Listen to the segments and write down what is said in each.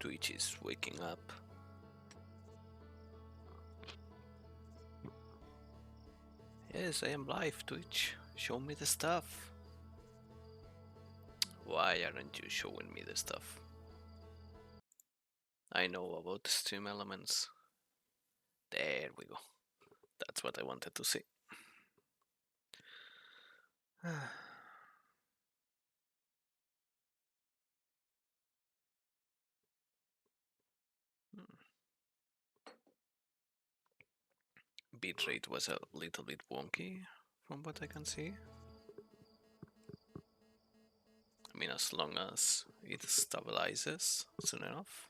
Twitch is waking up. Yes, I am live, Twitch. Show me the stuff. Why aren't you showing me the stuff? I know about the stream elements. There we go. That's what I wanted to see. Bitrate was a little bit wonky from what I can see. I mean, as long as it stabilizes soon enough.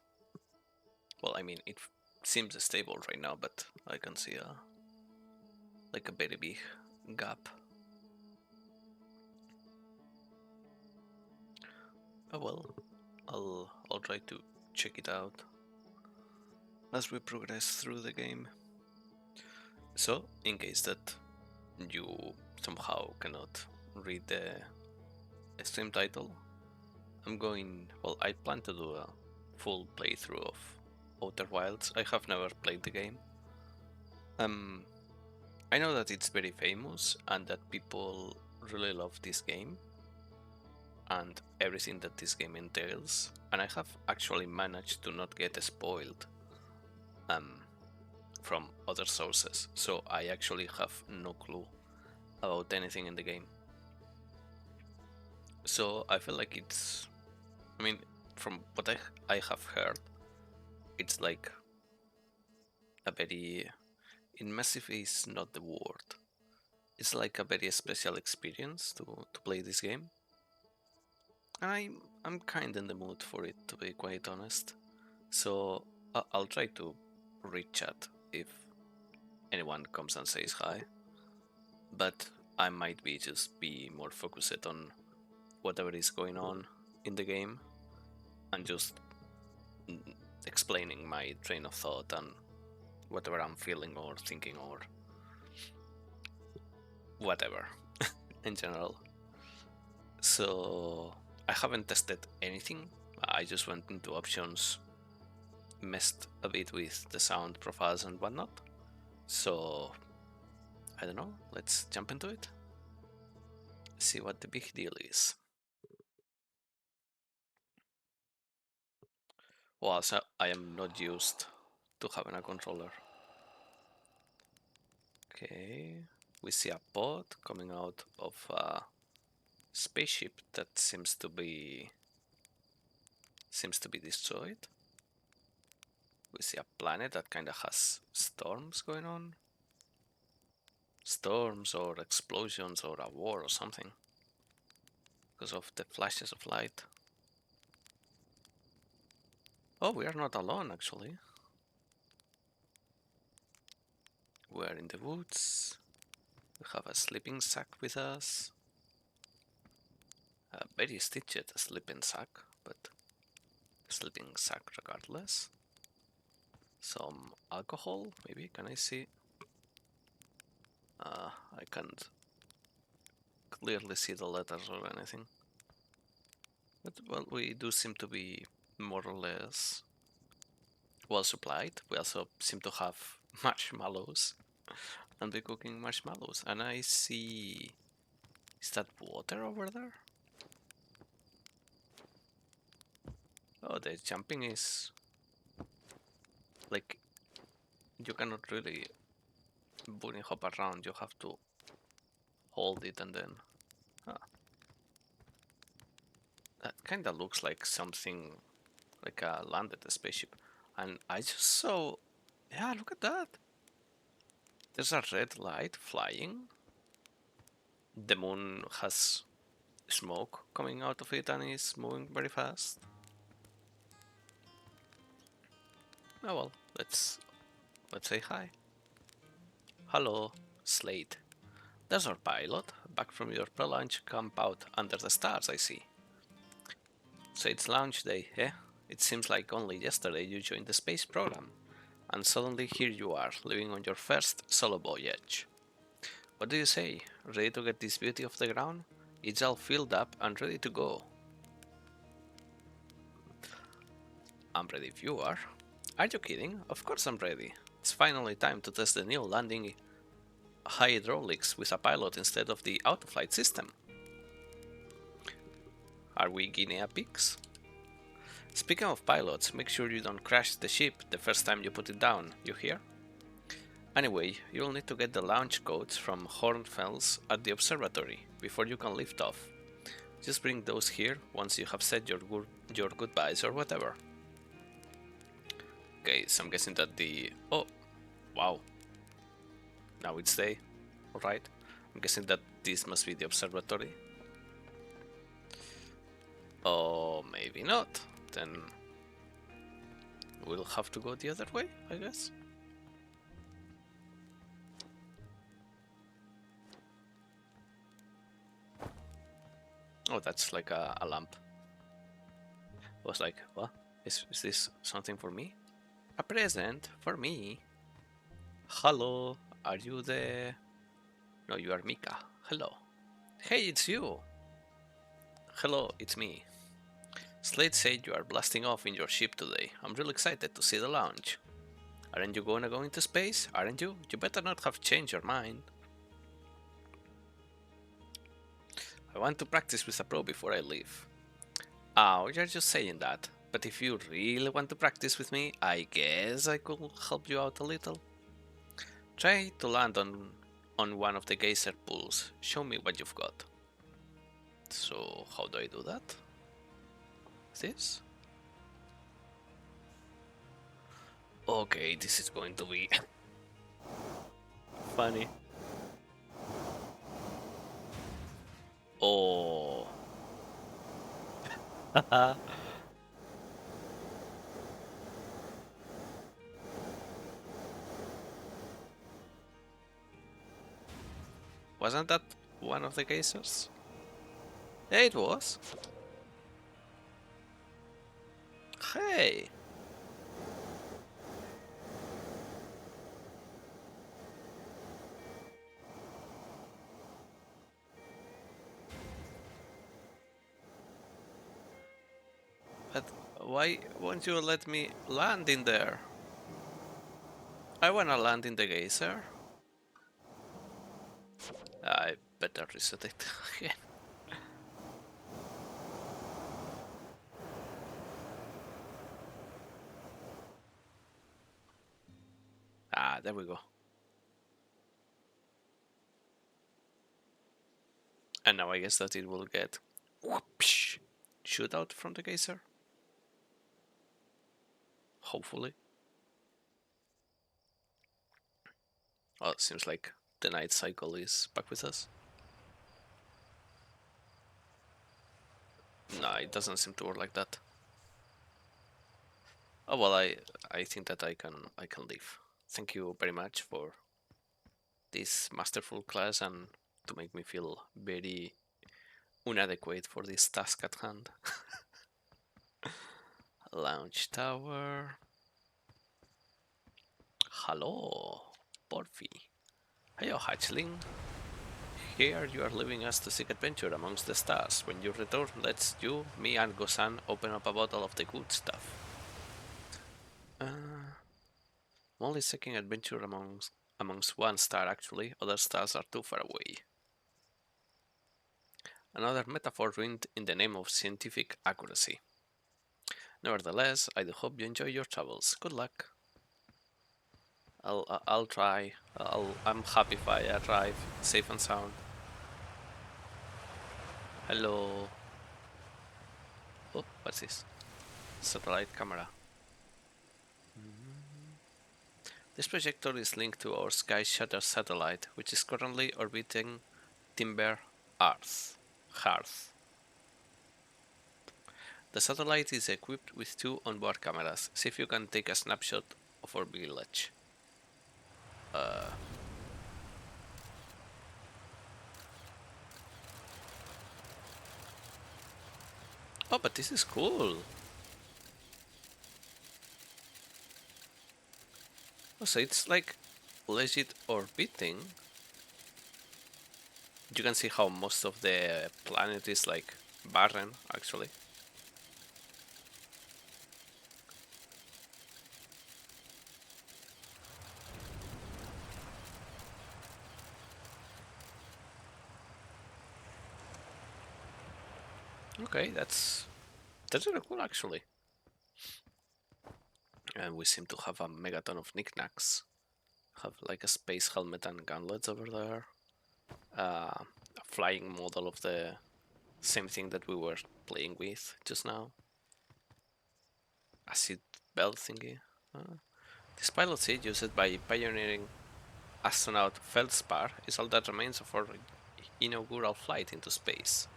Well, I mean, it seems stable right now, but I can see a very big gap. Oh well, I'll try to check it out as we progress through the game. So, in case that you somehow cannot read the stream title, I plan to do a full playthrough of Outer Wilds. I have never played the game. I know that it's very famous and that people really love this game and everything that this game entails, and I have actually managed to not get spoiled from other sources, so I actually have no clue about anything in the game. So I feel like it's, I mean, from what I have heard, it's like a very, immersive is not the word, it's like a very special experience to play this game. And I'm kind in the mood for it, to be quite honest. So I'll try to read chat if anyone comes and says hi. But I might just be more focused on whatever is going on in the game and just explaining my train of thought and whatever I'm feeling or thinking or whatever in general. So I haven't tested anything. I just went into options, messed a bit with the sound profiles and whatnot. So I don't know, let's jump into it. See what the big deal is. Well, so I am not used to having a controller. Okay, we see a pod coming out of a spaceship that seems to be destroyed. We see a planet that kind of has storms going on. Storms or explosions or a war or something because of the flashes of light. Oh, we are not alone actually. We are in the woods. We have a sleeping sack with us. A very stitched sleeping sack, but sleeping sack regardless. Some alcohol, maybe, can I see? I can't clearly see the letters or anything. But, well, we do seem to be more or less well supplied. We also seem to have marshmallows and be cooking marshmallows. And I see... Is that water over there? Oh, the jumping is... like... You cannot really bunny hop around, you have to hold it and then... That kinda looks like something... like a landed spaceship. And I just saw... Yeah, look at that! There's a red light flying. The moon has smoke coming out of it and is moving very fast. Oh well, let's say hi. Hello, Slade. There's our pilot, back from your pre-launch camp out under the stars, I see. So it's launch day, eh? It seems like only yesterday you joined the space program, and suddenly here you are, living on your first solo voyage. What do you say? Ready to get this beauty off the ground? It's all filled up and ready to go. I'm ready if you are. Are you kidding? Of course I'm ready. It's finally time to test the new landing hydraulics with a pilot instead of the autoflight system. Are we guinea pigs? Speaking of pilots, make sure you don't crash the ship the first time you put it down, you hear? Anyway, you'll need to get the launch codes from Hornfels at the observatory before you can lift off. Just bring those here once you have said your goodbyes or whatever. Okay, so I'm guessing that the... Oh, wow. Now it's day, alright. I'm guessing that this must be the observatory. Oh, maybe not. Then we'll have to go the other way, I guess. Oh, that's like a lamp. I was like, what? Is this something for me? A present for me? Hello, are you the... No, you are Mika. Hello. Hey, it's you! Hello, it's me. Slade said you are blasting off in your ship today. I'm really excited to see the launch. Aren't you gonna go into space? Aren't you? You better not have changed your mind. I want to practice with a pro before I leave. Oh, you're just saying that. But if you really want to practice with me, I guess I could help you out a little. Try to land on one of the geyser pools. Show me what you've got. So, how do I do that? This? Okay, this is going to be funny. Oh. Wasn't that one of the geysers? Yeah, it was. Hey. But why won't you let me land in there? I wanna land in the geyser. I better reset it again. Ah, there we go. And now I guess that it will get whoopsh, shoot out from the geyser. Hopefully. Oh, it seems like the night cycle is back with us. No, it doesn't seem to work like that. Oh well, I think that I can leave. Thank you very much for this masterful class and to make me feel very inadequate for this task at hand. Launch tower. Hello, Porphy. Hello, hatchling. Here you are leaving us to seek adventure amongst the stars. When you return, let's you, me, and Gosan open up a bottle of the good stuff. I'm only seeking adventure amongst one star, actually. Other stars are too far away. Another metaphor ruined in the name of scientific accuracy. Nevertheless, I do hope you enjoy your travels. Good luck. I'll try. I'm happy if I arrive safe and sound. Hello. Oh, what's this? Satellite camera. This projector is linked to our Sky Shutter satellite, which is currently orbiting Timber Earth. The satellite is equipped with 2 onboard cameras. See if you can take a snapshot of our village. Oh, but this is cool. Oh, so it's like legit orbiting. You can see how most of the planet is like barren, actually. Okay, that's really cool actually. And we seem to have a megaton of knickknacks. Have like a space helmet and gauntlets over there. A flying model of the same thing that we were playing with just now. A seat belt thingy. This pilot seat used by pioneering astronaut Feldspar is all that remains of our inaugural flight into space.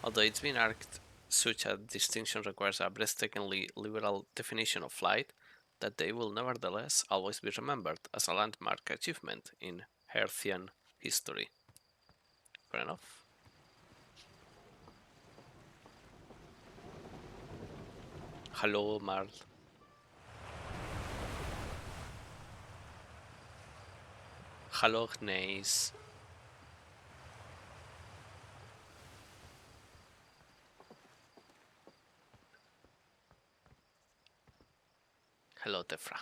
Although it's been argued such a distinction requires a breathtakingly liberal definition of flight, that they will nevertheless always be remembered as a landmark achievement in Earthian history. Fair enough. Hello, Marl. Hello, Gneis. Hello, Tefra.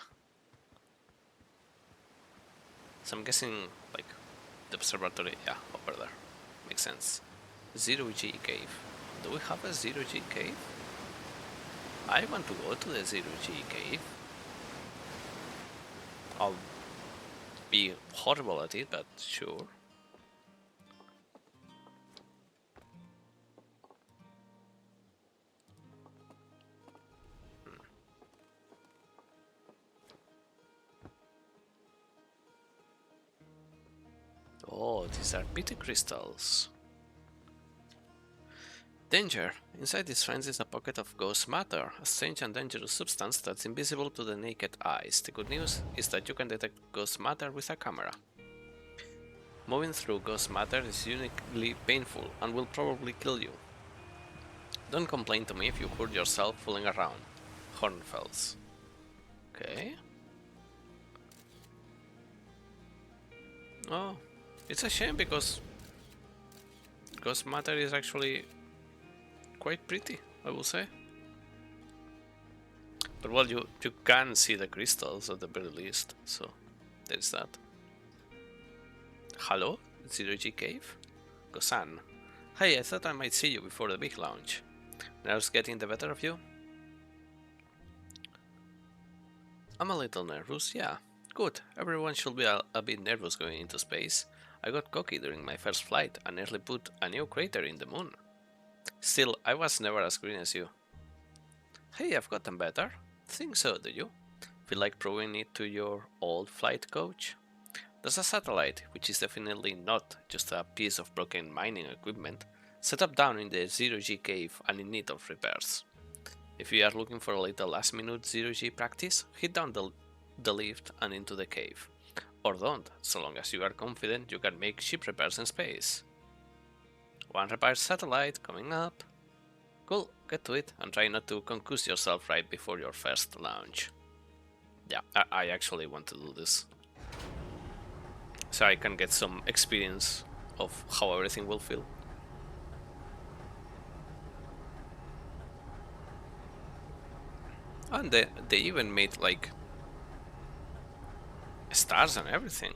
So I'm guessing, like, the observatory, yeah, over there. Makes sense. Zero G cave. Do we have a Zero G cave? I want to go to the Zero G cave. I'll be horrible at it, but sure. Oh, these are pity crystals. Danger! Inside these shrines is a pocket of ghost matter, a strange and dangerous substance that's invisible to the naked eyes. The good news is that you can detect ghost matter with a camera. Moving through ghost matter is uniquely painful and will probably kill you. Don't complain to me if you hurt yourself fooling around. Hornfells. Okay. Oh, it's a shame because ghost matter is actually quite pretty, I will say. But well, you can see the crystals at the very least, so there's that. Hello, Zero G Cave? Gosan. Hey, I thought I might see you before the big launch. Nerves getting the better of you? I'm a little nervous, yeah. Good, everyone should be a bit nervous going into space. I got cocky during my first flight and nearly put a new crater in the moon. Still, I was never as green as you. Hey, I've gotten better. Think so, do you? Feel like proving it to your old flight coach? There's a satellite, which is definitely not just a piece of broken mining equipment, set up down in the Zero G cave and in need of repairs. If you are looking for a little last minute Zero G practice, hit down the lift and into the cave. Or don't, so long as you are confident you can make ship repairs in space. One repaired satellite coming up. Cool, get to it and try not to concuss yourself right before your first launch. Yeah, I actually want to do this. So I can get some experience of how everything will feel. And they even made like stars and everything.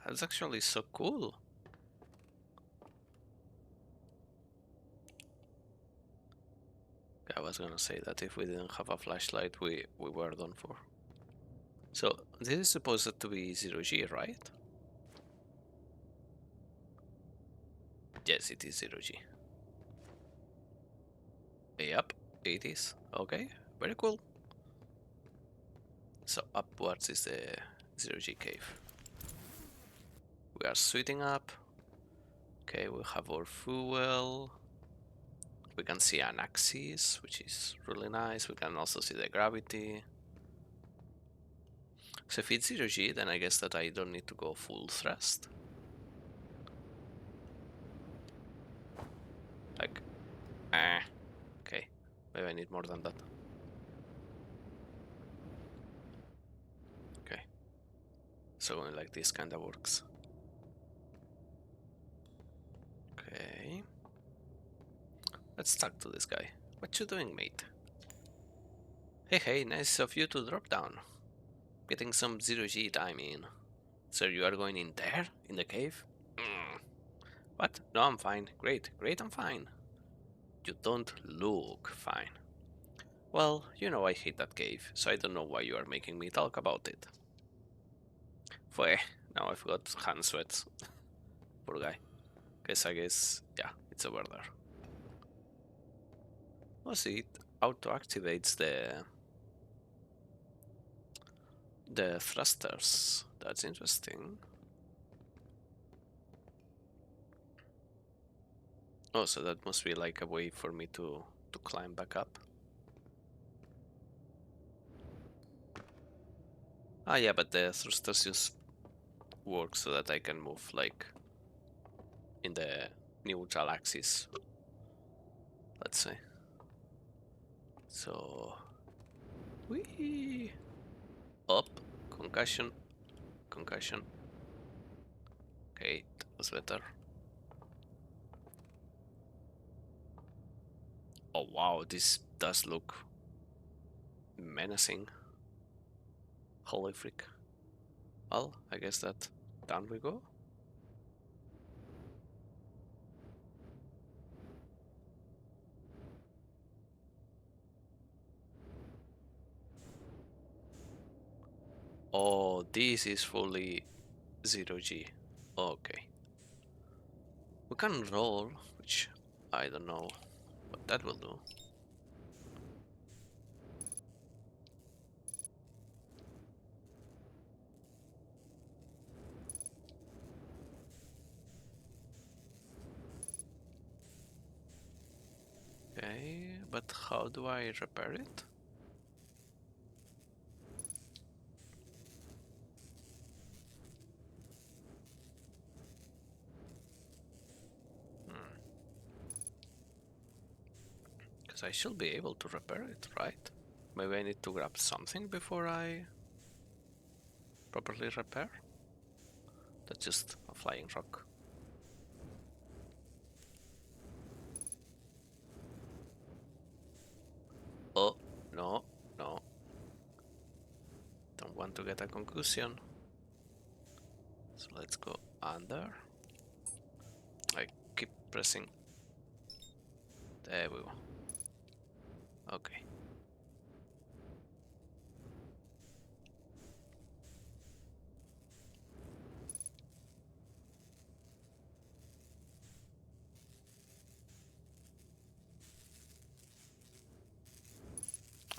That's actually so cool. I was gonna say that if we didn't have a flashlight, we were done for. So this is supposed to be Zero G, right? Yes, it is Zero G. Yep, it is. Okay, very cool. So upwards is the Zero G cave. We are suiting up. Okay, we have our fuel. We can see an axis, which is really nice. We can also see the gravity. So if it's Zero G, then I guess that I don't need to go full thrust. Like, okay, maybe I need more than that. Okay, so going like this kind of works. Okay, let's talk to this guy. What you doing, mate? Hey, nice of you to drop down. Getting some Zero G time in. So you are going in there, in the cave? What? No, I'm fine. Great, great, I'm fine. You don't look fine. Well, you know I hate that cave, so I don't know why you are making me talk about it. Fue, now I've got hand sweats. Poor guy. I guess, yeah, it's over there. Oh, see, it auto-activates the thrusters. That's interesting. Oh, so that must be like a way for me to climb back up. Ah, yeah, but the thrusters just work so that I can move like in the neutral axis. Let's say. So, wee up, concussion, concussion. Okay, that was better. Oh wow, this does look menacing. Holy freak. Well, I guess that down we go. Oh, this is fully 0G. Okay. We can roll, which I don't know what that will do. Okay, but how do I repair it? Because I should be able to repair it, right? Maybe I need to grab something before I properly repair? That's just a flying rock. Oh, no, no. Don't want to get a concussion. So let's go under. I keep pressing. There we go. Okay.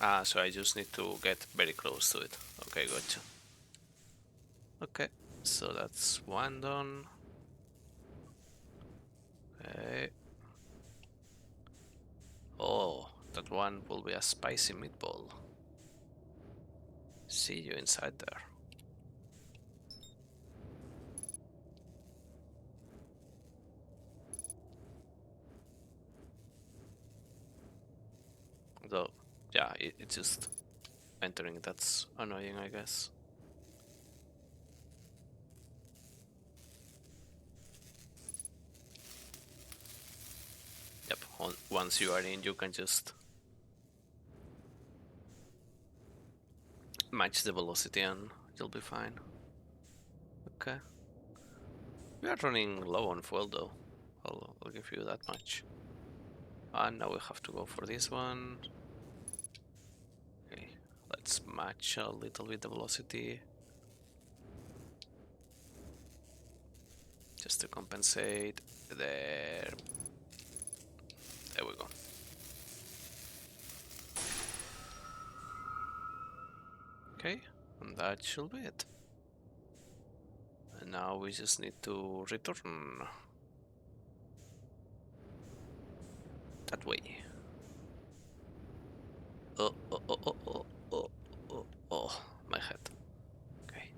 Ah, so I just need to get very close to it. Okay, gotcha. Okay, so that's one done. Okay. Oh, that one will be a spicy meatball. See you inside there. Though, yeah, it's just entering. That's annoying, I guess. Yep, once you are in, you can just match the velocity and you'll be fine. Okay. We are running low on fuel though. I'll give you that much. And now we have to go for this one. Okay, let's match a little bit the velocity. Just to compensate. There. There we go. Okay, and that should be it. And now we just need to return. That way. Oh, oh, oh, oh, oh, oh, oh, oh, my head. Okay.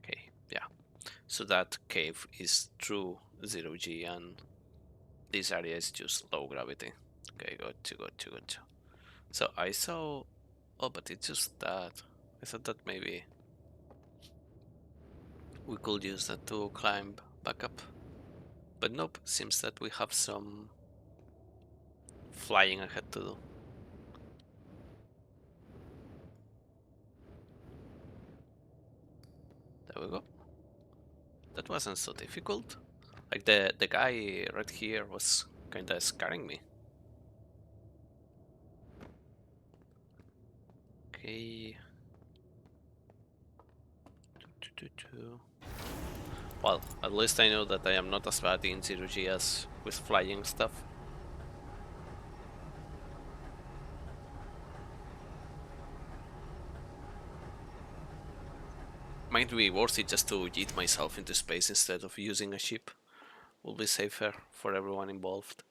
Okay, yeah. So that cave is true 0G and this area is just low gravity. Okay, gotcha, gotcha, gotcha. So I saw... Oh, but it's just that. I thought that maybe we could use that to climb back up. But nope, seems that we have some flying ahead to do. wasn't so difficult. Like the guy right here was kinda scaring me. Okay. Well, at least I know that I am not as bad in zero-G as with flying stuff. Might be worth it just to yeet myself into space instead of using a ship. Will be safer for everyone involved.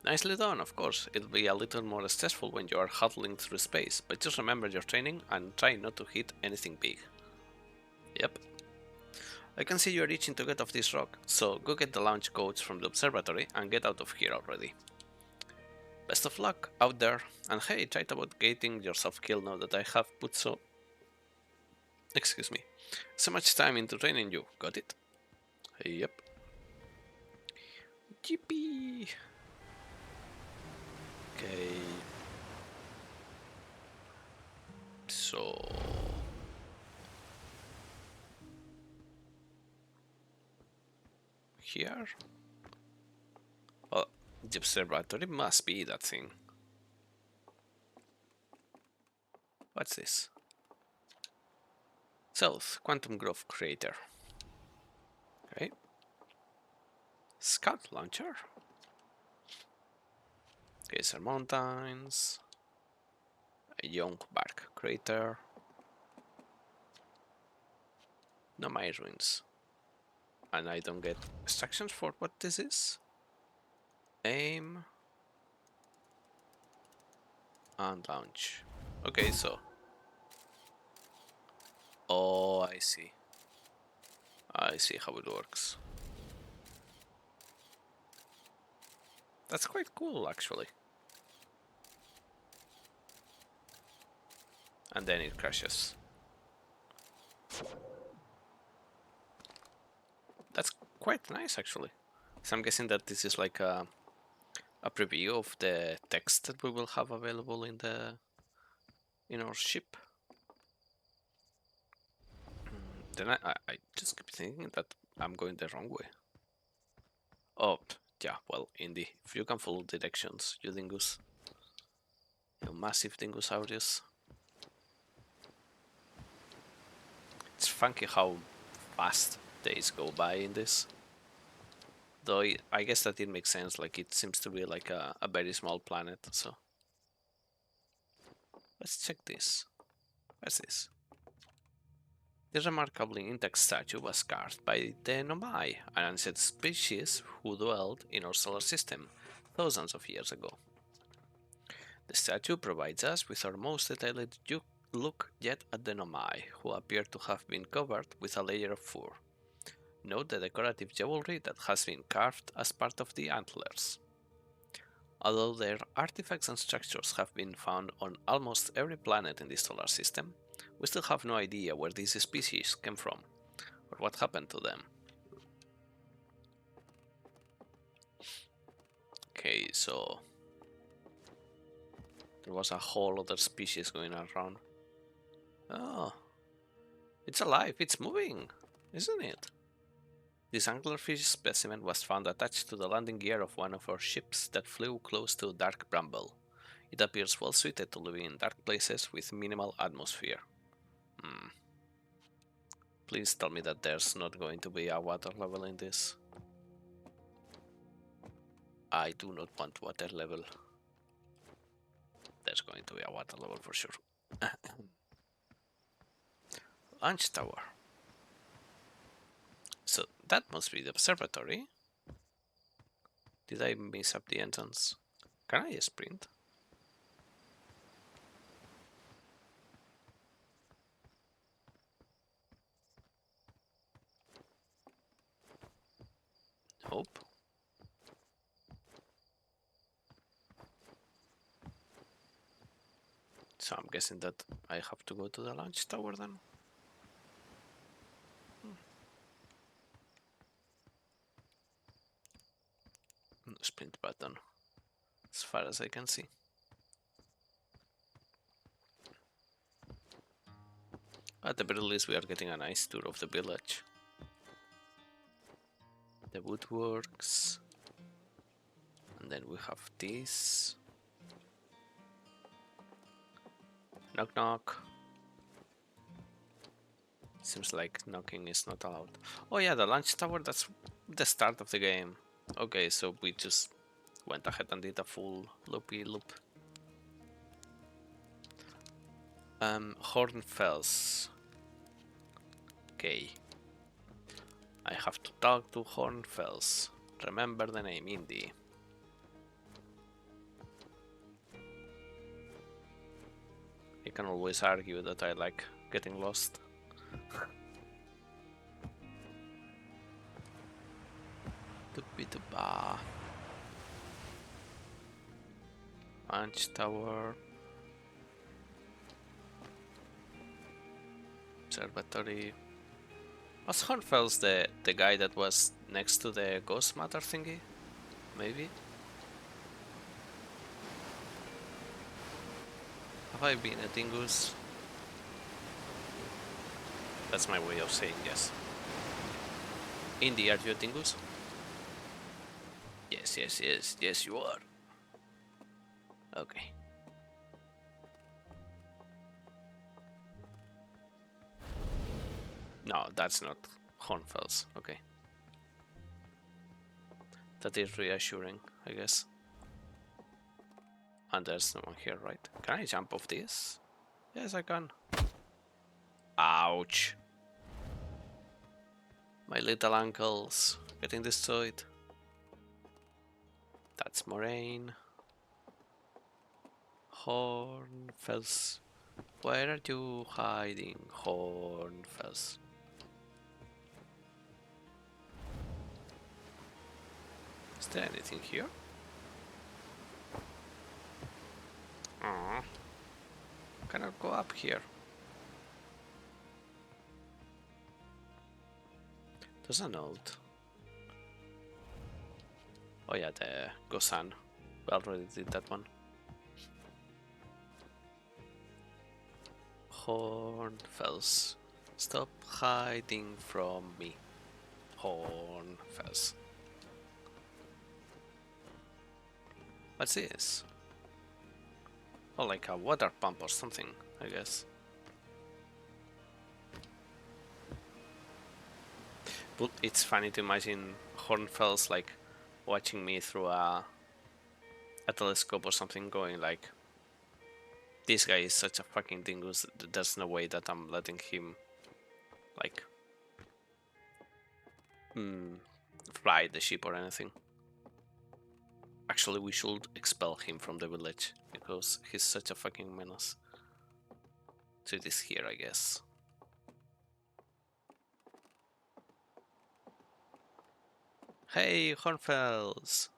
Nicely done, of course. It'll be a little more stressful when you are huddling through space, but just remember your training and try not to hit anything big. Yep. I can see you are itching to get off this rock, so go get the launch codes from the observatory and get out of here already. Best of luck out there, and hey, try about getting yourself killed now that I have put so much time into training you, got it? Yep. Yippee! Okay. So... here? Well, the observatory must be that thing. What's this? South, Quantum Growth Crater. Okay. Scout Launcher. Geyser Mountains. A Young Bark Crater. No my ruins. And I don't get instructions for what this is. Aim. And launch. Okay, so. Oh, I see. I see how it works. That's quite cool, actually. And then it crashes. That's quite nice, actually. So I'm guessing that this is like a preview of the text that we will have available in our ship. Then I just keep thinking that I'm going the wrong way. Oh, yeah, well, Indy, if you can follow directions, you dingus. You massive dingosaurus. It's funky how fast days go by in this. Though I guess that it makes sense, like it seems to be like a very small planet, so. Let's check this. What's this? This remarkably intact statue was carved by the Nomai, an ancient species who dwelled in our solar system thousands of years ago. The statue provides us with our most detailed look yet at the Nomai, who appear to have been covered with a layer of fur. Note the decorative jewelry that has been carved as part of the antlers. Although their artifacts and structures have been found on almost every planet in the solar system, we still have no idea where these species came from, or what happened to them. Okay, so there was a whole other species going around. Oh, it's alive, it's moving, isn't it? This anglerfish specimen was found attached to the landing gear of one of our ships that flew close to Dark Bramble. It appears well suited to living in dark places with minimal atmosphere. Please tell me that there's not going to be a water level in this. I do not want water level. There's going to be a water level for sure. Launch tower. So that must be the observatory. Did I miss up the entrance? Can I sprint? Nope. So I'm guessing that I have to go to the launch tower then. Sprint button, as far as I can see. At the very least, we are getting a nice tour of the village. The woodworks. And then we have this. Knock knock. Seems like knocking is not allowed. Oh yeah, the launch tower, that's the start of the game. Okay, so we just went ahead and did a full loopy loop. Hornfels. Okay. I have to talk to Hornfels. Remember the name, Indy. I can always argue that I like getting lost. Doopy-doopa. Launch tower. Observatory. Was Hornfels the guy that was next to the ghost matter thingy? Maybe? Have I been a dingus? That's my way of saying yes. Indy, are you a dingus? Yes, yes, yes, yes you are. Okay. No, that's not Hornfels. Okay. That is reassuring, I guess. And there's no one here, right? Can I jump off this? Yes, I can. Ouch. My little ankles getting destroyed. That's Moraine. Hornfels. Where are you hiding, Hornfels? Is there anything here? Aww. Cannot go up here. There's a note. Oh yeah, the Gosan. We already did that one. Hornfels. Stop hiding from me. Hornfels. What's this? Oh, like a water pump or something, I guess. But it's funny to imagine Hornfels like watching me through a telescope or something, going like, this guy is such a fucking dingus, there's no way that I'm letting him like fly the ship or anything. Actually, we should expel him from the village because he's such a fucking menace. So it is here, I guess. Hey, Hornfels!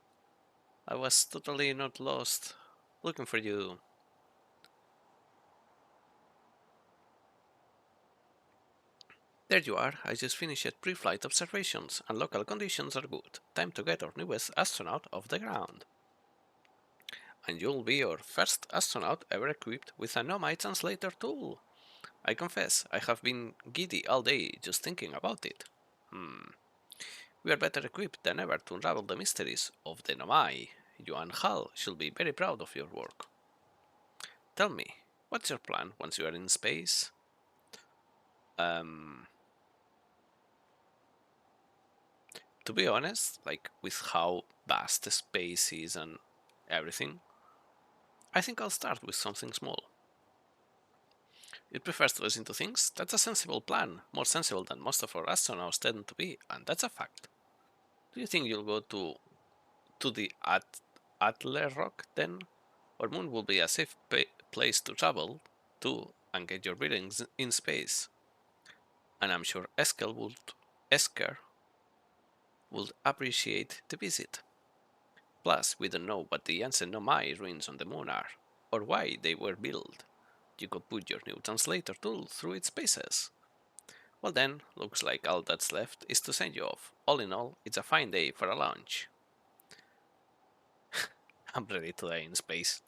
I was totally not lost, looking for you. There you are. I just finished pre-flight observations, and local conditions are good. Time to get our newest astronaut off the ground. And you'll be your first astronaut ever equipped with a Nomai translator tool. I confess, I have been giddy all day just thinking about it. We are better equipped than ever to unravel the mysteries of the Nomai. You and Hal should be very proud of your work. Tell me, what's your plan once you are in space? To be honest, like with how vast space is and everything, I think I'll start with something small. It prefers to listen to things. That's a sensible plan, more sensible than most of our astronauts tend to be, and that's a fact. Do you think you'll go to the Atler Rock then? Our moon will be a safe place to travel to and get your readings in space. And I'm sure Esker would appreciate the visit. Plus, we don't know what the ancient Nomai ruins on the moon are, or why they were built. You could put your new translator tool through its paces. Well then, looks like all that's left is to send you off. All in all, it's a fine day for a launch. I'm ready to die in space.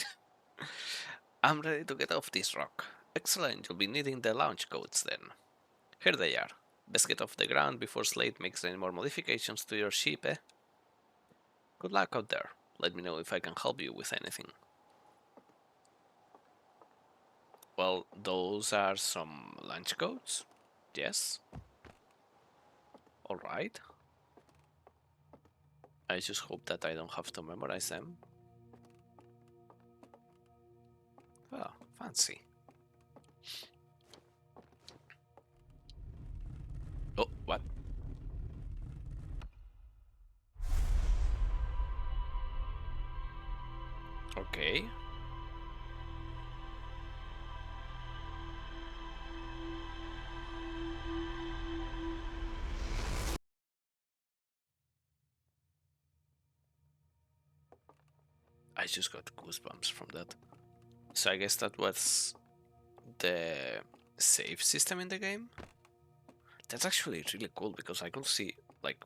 I'm ready to get off this rock. Excellent, you'll be needing the launch codes then. Here they are. Best get off the ground before Slate makes any more modifications to your ship, eh? Good luck out there. Let me know if I can help you with anything. Well, those are some launch codes. Yes. Alright. I just hope that I don't have to memorize them. Oh, fancy. Oh, what? Okay. I just got goosebumps from that. So I guess that was the save system in the game. That's actually really cool because I could see like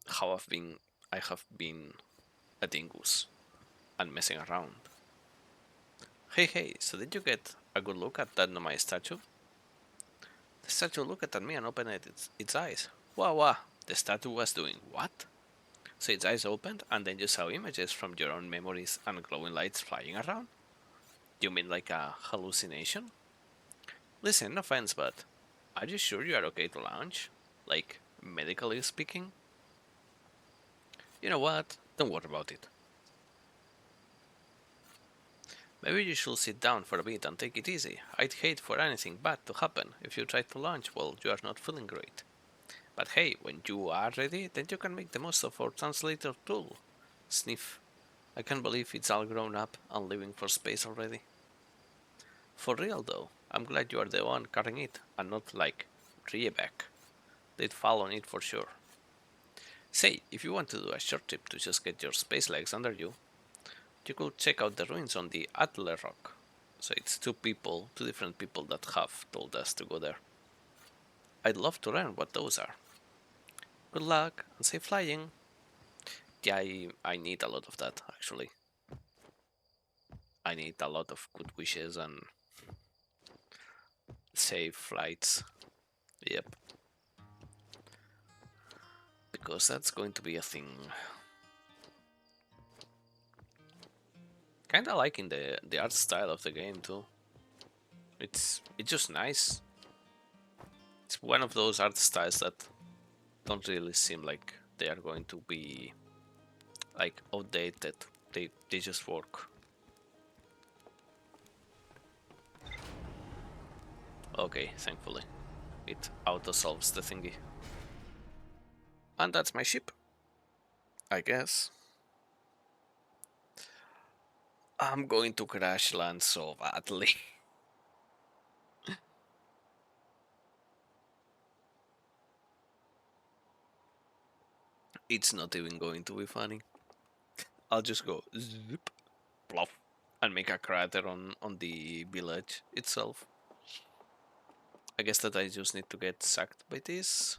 how I have been a dingus and messing around. Hey hey, so did you get a good look at that Nomai statue? The statue looked at me and opened its eyes. Wow wow, the statue was doing what? So its eyes opened and then you saw images from your own memories and glowing lights flying around? You mean like a hallucination? Listen, no offense, but are you sure you are okay to launch? Like, medically speaking? You know what? Don't worry about it. Maybe you should sit down for a bit and take it easy. I'd hate for anything bad to happen if you try to launch while you are not feeling great. But hey, when you are ready, then you can make the most of our translator tool. Sniff. I can't believe it's all grown up and leaving for space already. For real though, I'm glad you are the one carrying it and not like Riebeck. They'd fall on it for sure. Say, if you want to do a short trip to just get your space legs under you, you could check out the ruins on the Adler Rock. So it's two different people that have told us to go there. I'd love to learn what those are. Good luck and safe flying. Yeah, I need a lot of that actually. I need a lot of good wishes and safe flights. Yep. Because that's going to be a thing. Kinda liking the art style of the game too. It's just nice. It's one of those art styles that don't really seem like they are going to be like outdated. They just work. Okay, thankfully. It auto solves the thingy. And that's my ship. I guess. I'm going to crash land so badly. It's not even going to be funny. I'll just go zip, plop, and make a crater on the village itself. I guess that I just need to get sacked by this.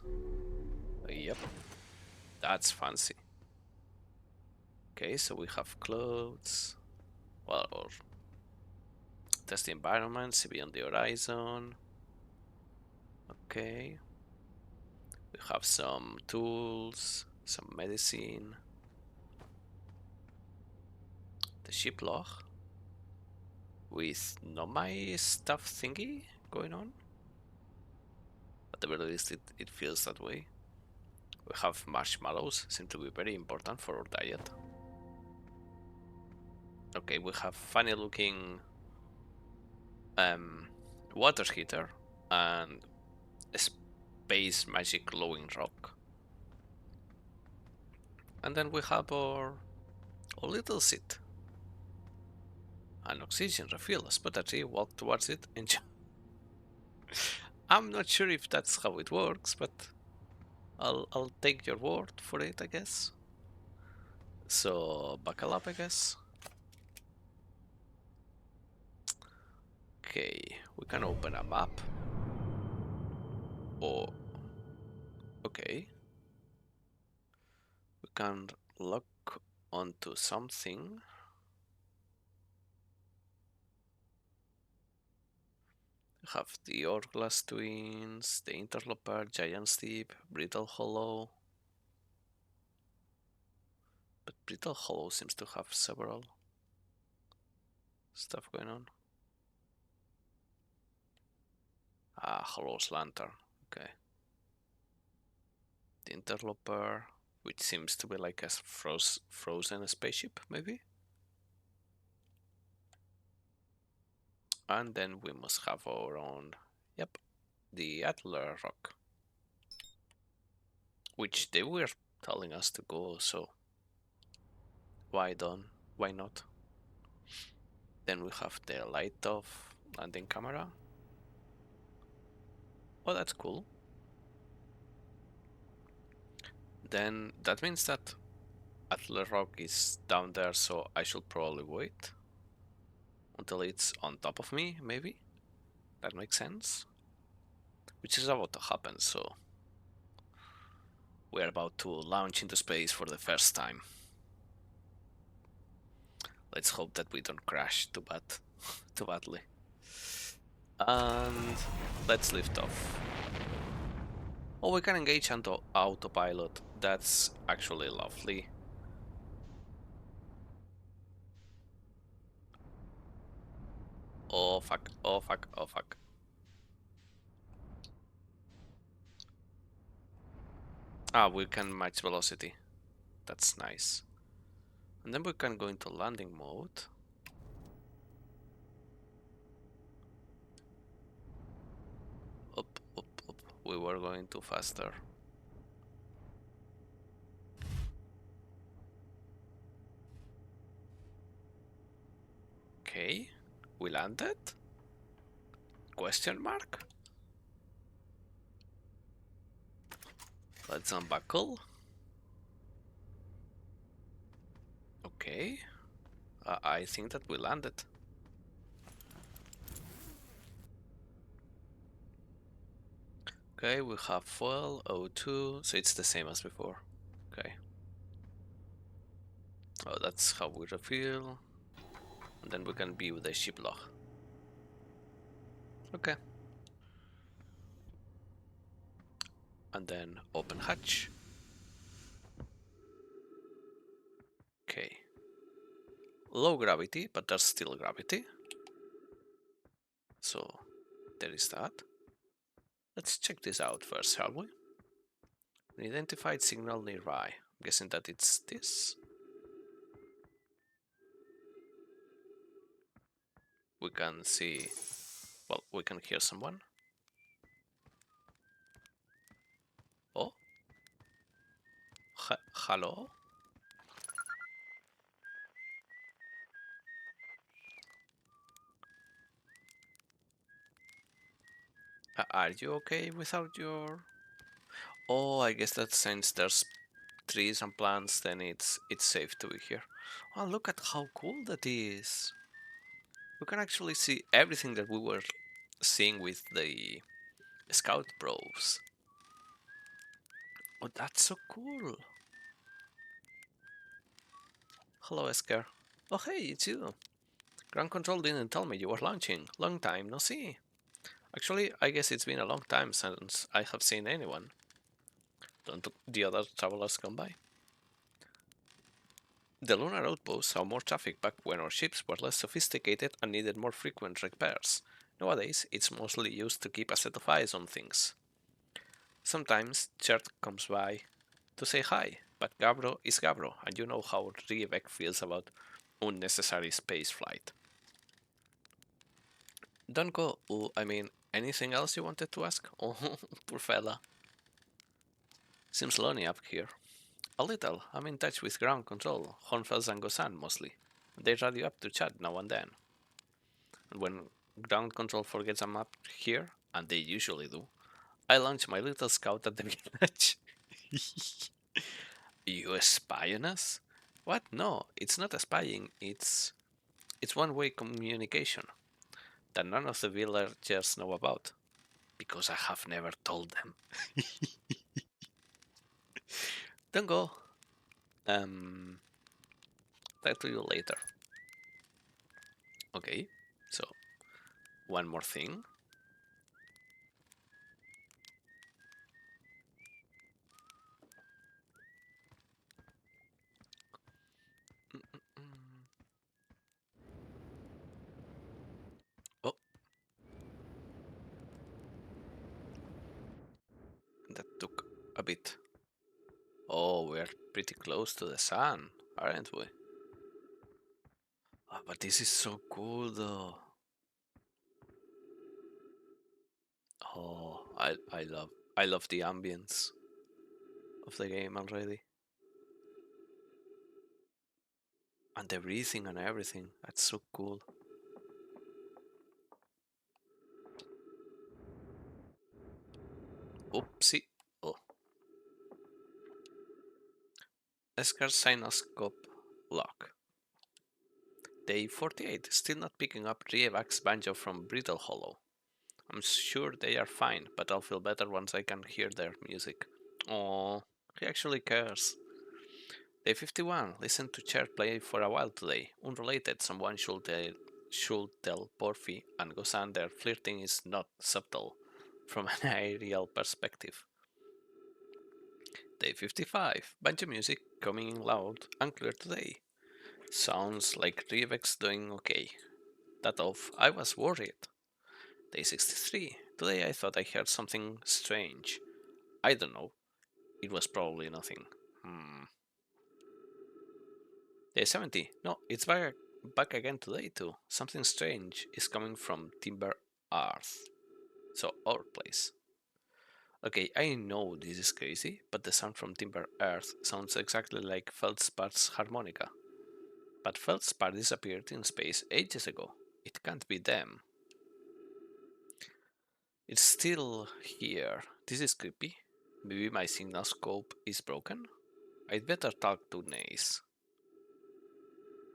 Yep, that's fancy. Okay, so we have clothes. Well, or test the environment, see beyond the horizon. Okay. We have some tools, some medicine. The ship log with no my stuff thingy going on. At the very least, it feels that way. We have marshmallows, seem to be very important for our diet. Okay, we have funny looking um, water heater and a space magic glowing rock. And then we have our little seat. An oxygen refill. Spot a tree, walk towards it, enjoy. I'm not sure if that's how it works, but I'll take your word for it, I guess. So buckle up, I guess. Okay, we can open a map. Or okay, we can lock onto something. We have the Hourglass Twins, the Interloper, Giant Steep, Brittle Hollow. But Brittle Hollow seems to have several stuff going on. Ah, Hollow's Lantern. Okay. The Interloper, which seems to be like a frozen spaceship, maybe? And then we must have our own, yep, the Adler Rock, which they were telling us to go, so why don't, why not? Then we have the light of landing camera. Oh, that's cool. Then that means that Adler Rock is down there, so I should probably wait until it's on top of me, maybe? That makes sense? Which is about to happen, so we're about to launch into space for the first time. Let's hope that we don't crash too badly. And let's lift off. Oh, we can engage onto autopilot. That's actually lovely. Oh fuck, oh fuck, oh fuck. Ah, we can match velocity. That's nice. And then we can go into landing mode. Up, up, up. We were going too faster. Okay, we landed? Question mark? Let's unbuckle. Okay, I think that we landed. Okay, we have fuel, O2, so it's the same as before. Okay. Oh, that's how we refill. And then we can view the ship log. Okay. And then open hatch. Okay. Low gravity, but there's still gravity. So there is that. Let's check this out first, shall we? An identified signal nearby. I'm guessing that it's this. We can see, well, we can hear someone. Oh, hello? Are you okay without your... Oh, I guess that since there's trees and plants, then it's safe to be here. Oh, look at how cool that is. We can actually see everything that we were seeing with the scout probes. Oh, that's so cool. Hello, Esker. Oh, hey, it's you. Ground control didn't tell me you were launching. Long time no see. Actually, I guess it's been a long time since I have seen anyone. Don't the other travelers come by? The lunar outpost saw more traffic back when our ships were less sophisticated and needed more frequent repairs. Nowadays, it's mostly used to keep a set of eyes on things. Sometimes Chert comes by to say hi, but Gabro is Gabro, and you know how Riebeck feels about unnecessary space flight. Don't go. I mean, anything else you wanted to ask? Oh, poor fella. Seems lonely up here. A little. I'm in touch with ground control, Hornfels and Gosan mostly. They radio up to chat now and then. And when ground control forgets I'm up here, and they usually do, I launch my little scout at the village. You spy on us? What? No, it's not a spying. It's one-way communication that none of the villagers know about, because I have never told them. Don't go. Talk to you later. Okay, so one more thing. bit. Oh, we're pretty close to the sun, aren't we? Oh, but this is so cool though. Oh, I love the ambience of the game already. And the breathing and everything. That's so cool. Oopsie. Oh. Escar Sinoscope lock. Day 48. Still not picking up Rievak's banjo from Brittle Hollow. I'm sure they are fine, but I'll feel better once I can hear their music. Oh, he actually cares. Day 51. Listen to Cher play for a while today. Unrelated, someone should tell Porphy and Gozan their flirting is not subtle from an aerial perspective. Day 55. Banjo music coming in loud and clear today. Sounds like Rievek's doing okay. That off, I was worried. Day 63. Today I thought I heard something strange. I don't know. It was probably nothing. Day 70. No, it's back again today too. Something strange is coming from Timber Earth. So our place. Okay, I know this is crazy, but the sound from Timber Earth sounds exactly like Feldspar's harmonica. But Feldspar disappeared in space ages ago. It can't be them. It's still here. This is creepy. Maybe my signal scope is broken? I'd better talk to Nace.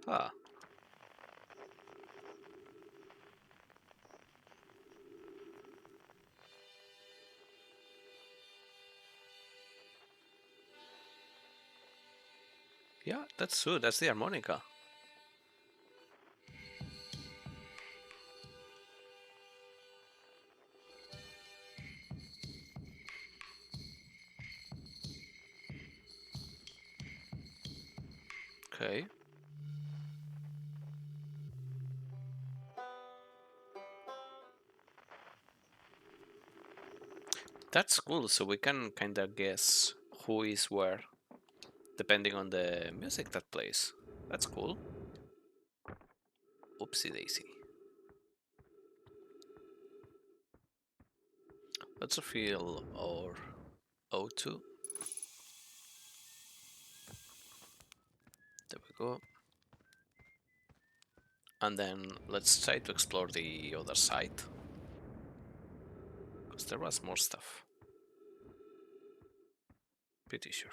Ah, yeah, that's true. That's the harmonica. Okay. That's cool. So we can kind of guess who is where depending on the music that plays. That's cool. Oopsie daisy. Let's refill our O2. There we go. And then let's try to explore the other side. Because there was more stuff. Pretty sure.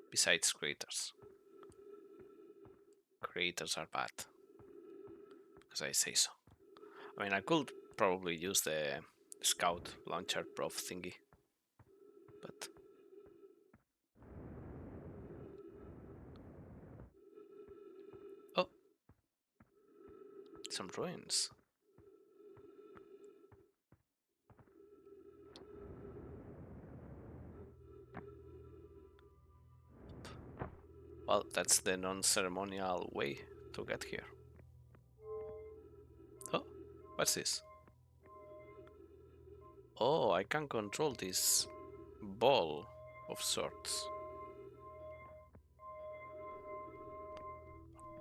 Besides craters. Craters are bad. Because I say so. I mean, I could probably use the scout launcher prof thingy. But... oh! Some ruins. Well, that's the non-ceremonial way to get here. Oh, what's this? Oh, I can control this ball of sorts.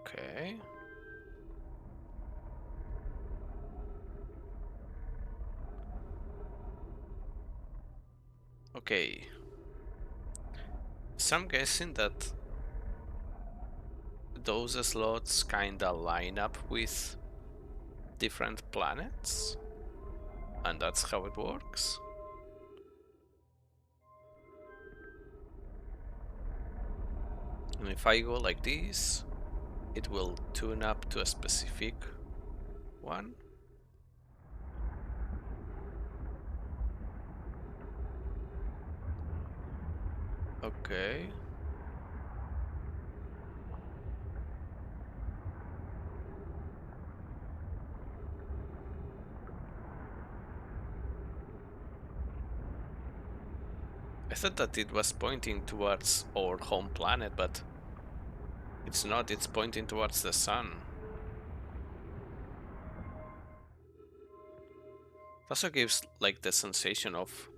Okay. Okay. So I'm guessing that those slots kinda line up with different planets, and that's how it works. And if I go like this, it will tune up to a specific one. Okay. I thought that it was pointing towards our home planet, but it's not, it's pointing towards the sun. It also gives like the sensation of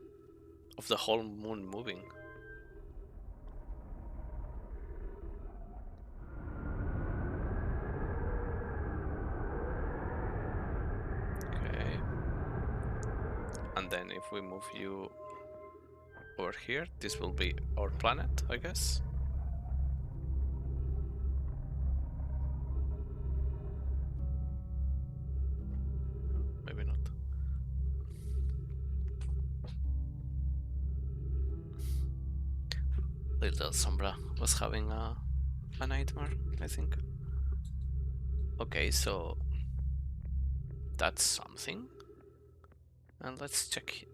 of the whole moon moving. Okay. And then if we move you over here, this will be our planet, I guess. Maybe not. Little Sombra was having a nightmare, I think. Okay, so that's something. And let's check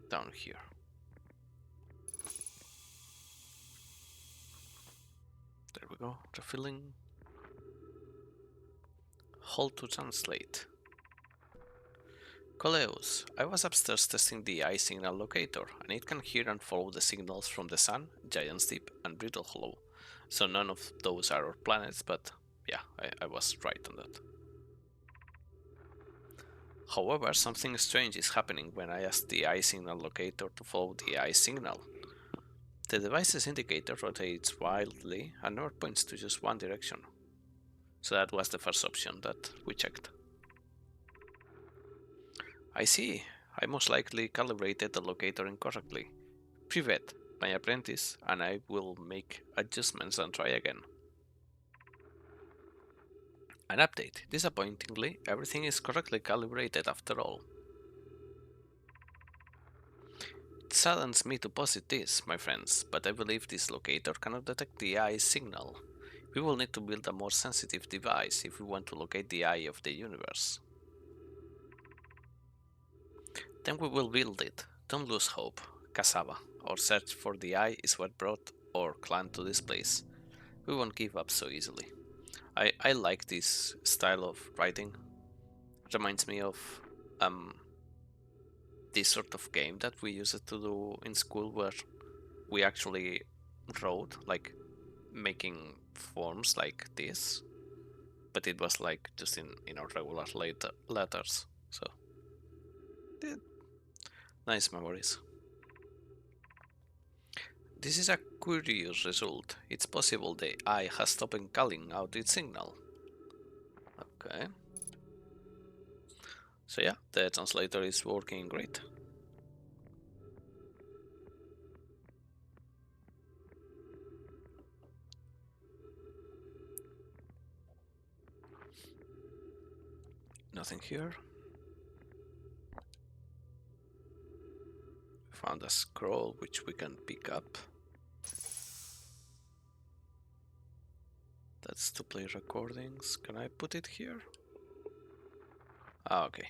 down here. There we go, refilling. Hold to translate. Coleus, I was upstairs testing the eye signal locator, and it can hear and follow the signals from the Sun, Giant's Deep, and Brittle Hollow. So none of those are our planets, but yeah, I was right on that. However, something strange is happening when I ask the eye signal locator to follow the eye signal. The device's indicator rotates wildly and never points to just one direction. So that was the first option that we checked. I see. I most likely calibrated the locator incorrectly. Privet, my apprentice, and I will make adjustments and try again. An update. Disappointingly, everything is correctly calibrated after all. It saddens me to posit this, my friends, but I believe this locator cannot detect the eye signal. We will need to build a more sensitive device if we want to locate the eye of the universe. Then we will build it. Don't lose hope, Cassava. Our search for the eye is what brought our clan to this place. We won't give up so easily. I like this style of writing. It reminds me of this sort of game that we used to do in school where we actually wrote, like making forms like this, but it was like just in our regular letters. So yeah, nice memories. This is a curious result. It's possible the eye has stopped calling out its signal. Okay. So yeah, the translator is working great. Nothing here. Found a scroll which we can pick up. That's to play recordings. Can I put it here? Ah, okay.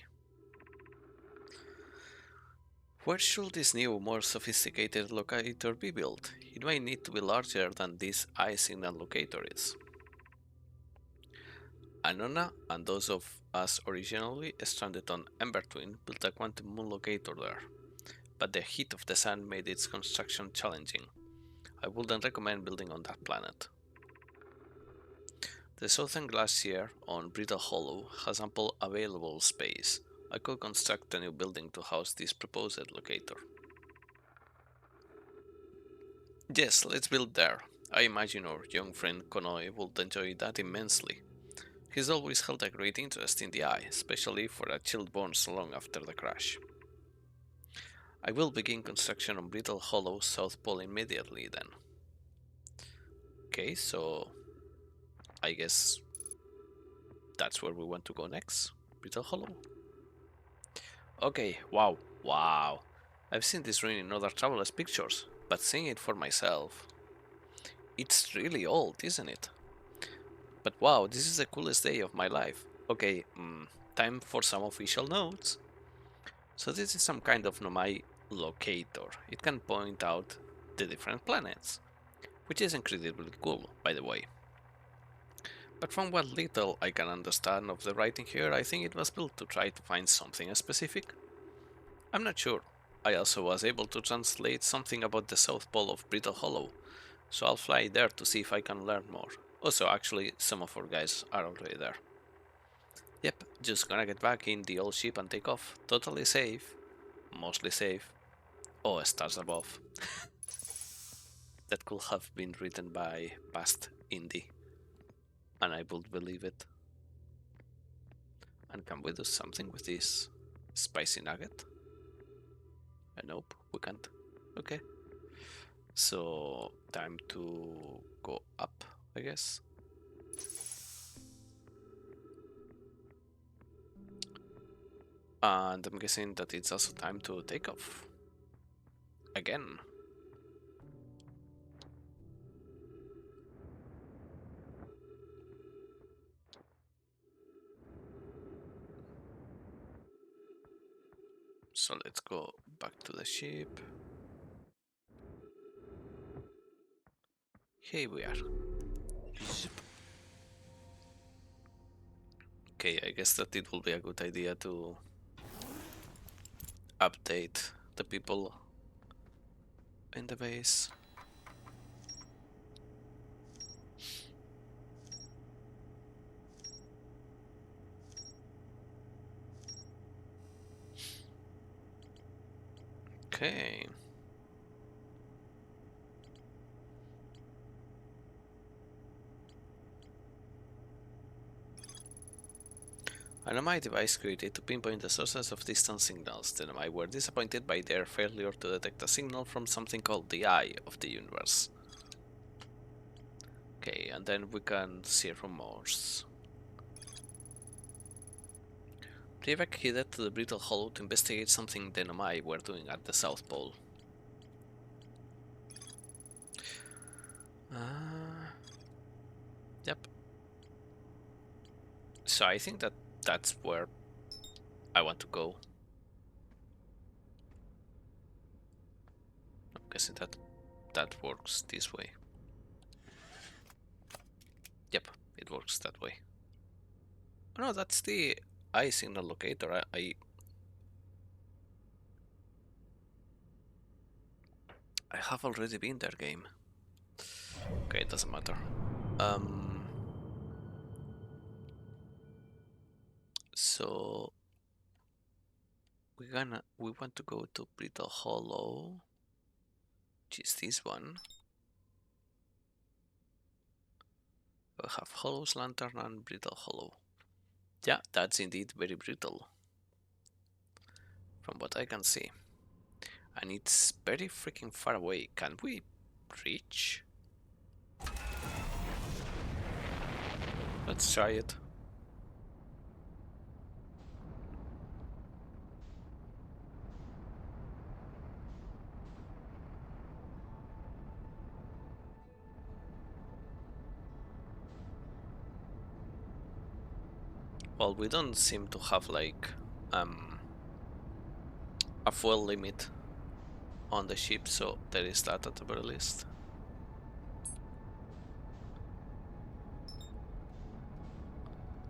Where should this new, more sophisticated locator be built? It might need to be larger than this eye signal locator is. Anona and those of us originally stranded on Ember Twin built a quantum moon locator there, but the heat of the sun made its construction challenging. I wouldn't recommend building on that planet. The southern glacier on Brittle Hollow has ample available space. I could construct a new building to house this proposed locator. Yes, let's build there. I imagine our young friend Konoe would enjoy that immensely. He's always held a great interest in the eye, especially for a child born so long after the crash. I will begin construction on Brittle Hollow South Pole immediately then. Okay, so I guess that's where we want to go next. Brittle Hollow. Okay, wow. I've seen this ruin in other travelers' pictures, but seeing it for myself, it's really old, isn't it? But wow, this is the coolest day of my life. Okay, time for some official notes. So this is some kind of Nomai locator. It can point out the different planets, which is incredibly cool, by the way. But from what little I can understand of the writing here, I think it was built to try to find something specific. I'm not sure. I also was able to translate something about the South Pole of Brittle Hollow, so I'll fly there to see if I can learn more. Also, actually, some of our guys are already there. Yep, just gonna get back in the old ship and take off. Totally safe. Mostly safe. Oh, stars above. That could have been written by past indie, and I would believe it. And can we do something with this spicy nugget? Nope, we can't. Okay. So, time to go up, I guess. And I'm guessing that it's also time to take off. Again. So let's go back to the ship. Here we are. Zip. Okay, I guess that it will be a good idea to update the people in the base. Okay. An MI device created to pinpoint the sources of distant signals. The MI were disappointed by their failure to detect a signal from something called the Eye of the Universe. Okay, and then we can see rumors. Privek headed to the Brittle Hollow to investigate something the Nomai were doing at the South Pole. Yep. So I think that that's where I want to go. I'm guessing that works this way. Yep, it works that way. Oh, no, that's the eye signal locator. I have already been there, game. Okay, it doesn't matter. So we want to go to Brittle Hollow, which is this one. We have Hollow's Lantern and Brittle Hollow. Yeah, that's indeed very brittle, from what I can see. And it's very freaking far away. Can we reach? Let's try it. Well, we don't seem to have like a fuel limit on the ship, so there is that at the very least.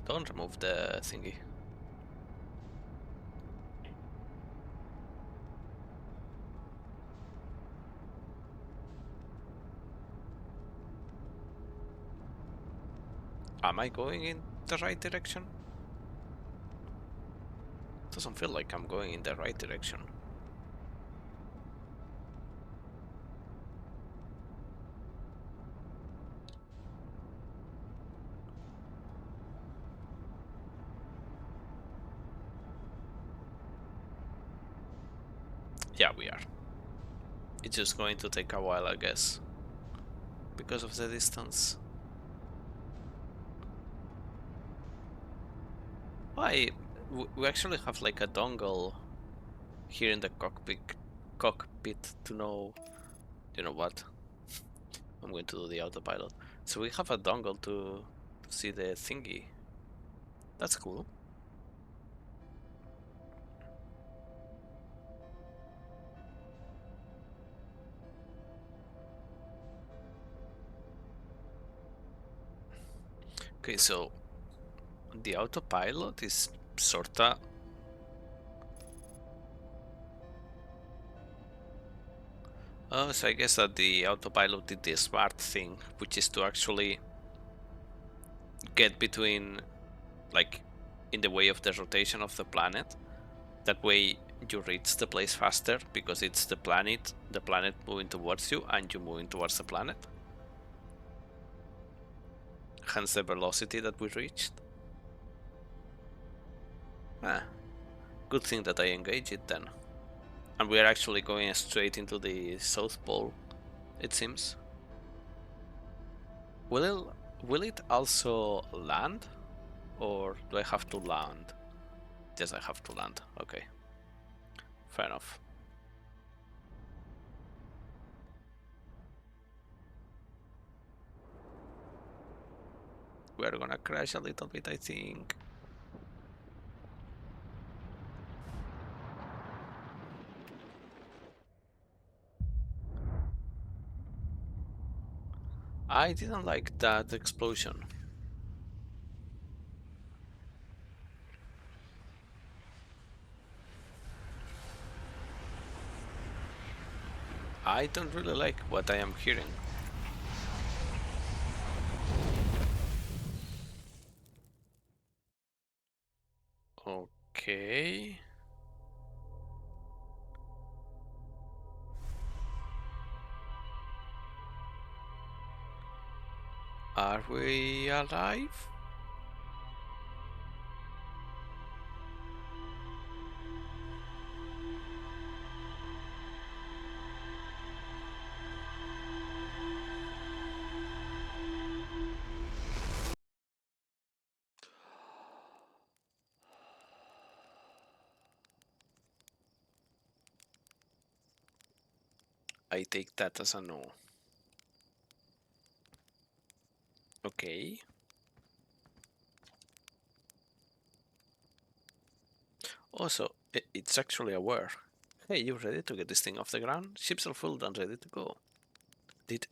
Don't remove the thingy. Am I going in the right direction? Doesn't feel like I'm going in the right direction. Yeah, we are. It's just going to take a while, I guess, because of the distance. Why? We actually have like a dongle here in the cockpit to know. You know what? I'm going to do the autopilot. So we have a dongle to see the thingy. That's cool. Okay, so the autopilot is sorta. Oh, so I guess that the autopilot did the smart thing, which is to actually get between, like, in the way of the rotation of the planet. That way you reach the place faster because it's the planet moving towards you and you moving towards the planet. Hence the velocity that we reached. Ah, good thing that I engage it then. And we are actually going straight into the South Pole, it seems. Will it also land? Or do I have to land? Yes, I have to land. Okay. Fair enough. We are gonna crash a little bit, I think. I didn't like that explosion. I don't really like what I am hearing. Okay. Are we alive? I take that as a no. Okay. Also, it's actually aware. Hey, you ready to get this thing off the ground? Ships are full and ready to go. Did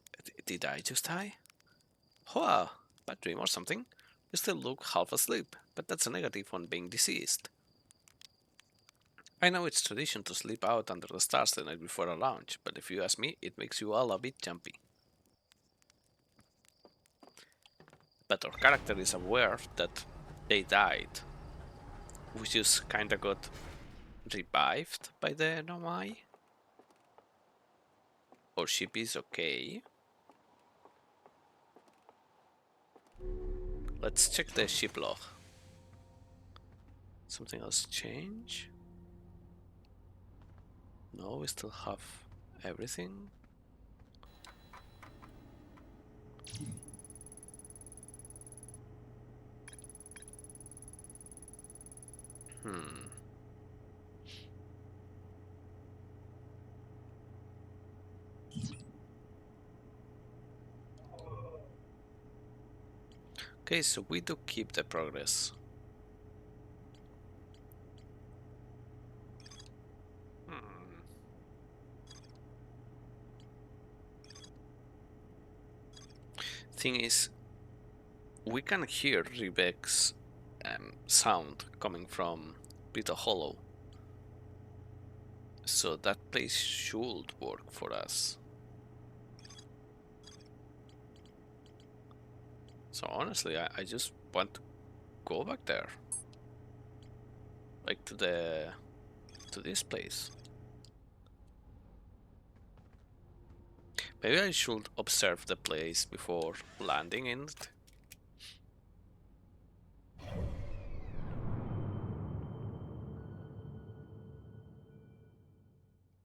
did I just die? Wow, bad dream or something? You still look half asleep, but that's a negative on being deceased. I know it's tradition to sleep out under the stars the night before a launch, but if you ask me, it makes you all a bit jumpy. But our character is aware that they died. We just kinda got revived by the Nomai. Our ship is okay. Let's check the ship log. Something else change? No, we still have everything. Hmm. Okay, so we do keep the progress. Hmm. Thing is, we can hear Rebecca's sound coming from Brittle Hollow. So that place should work for us. So honestly, I just want to go back there. Like to this place. Maybe I should observe the place before landing in it.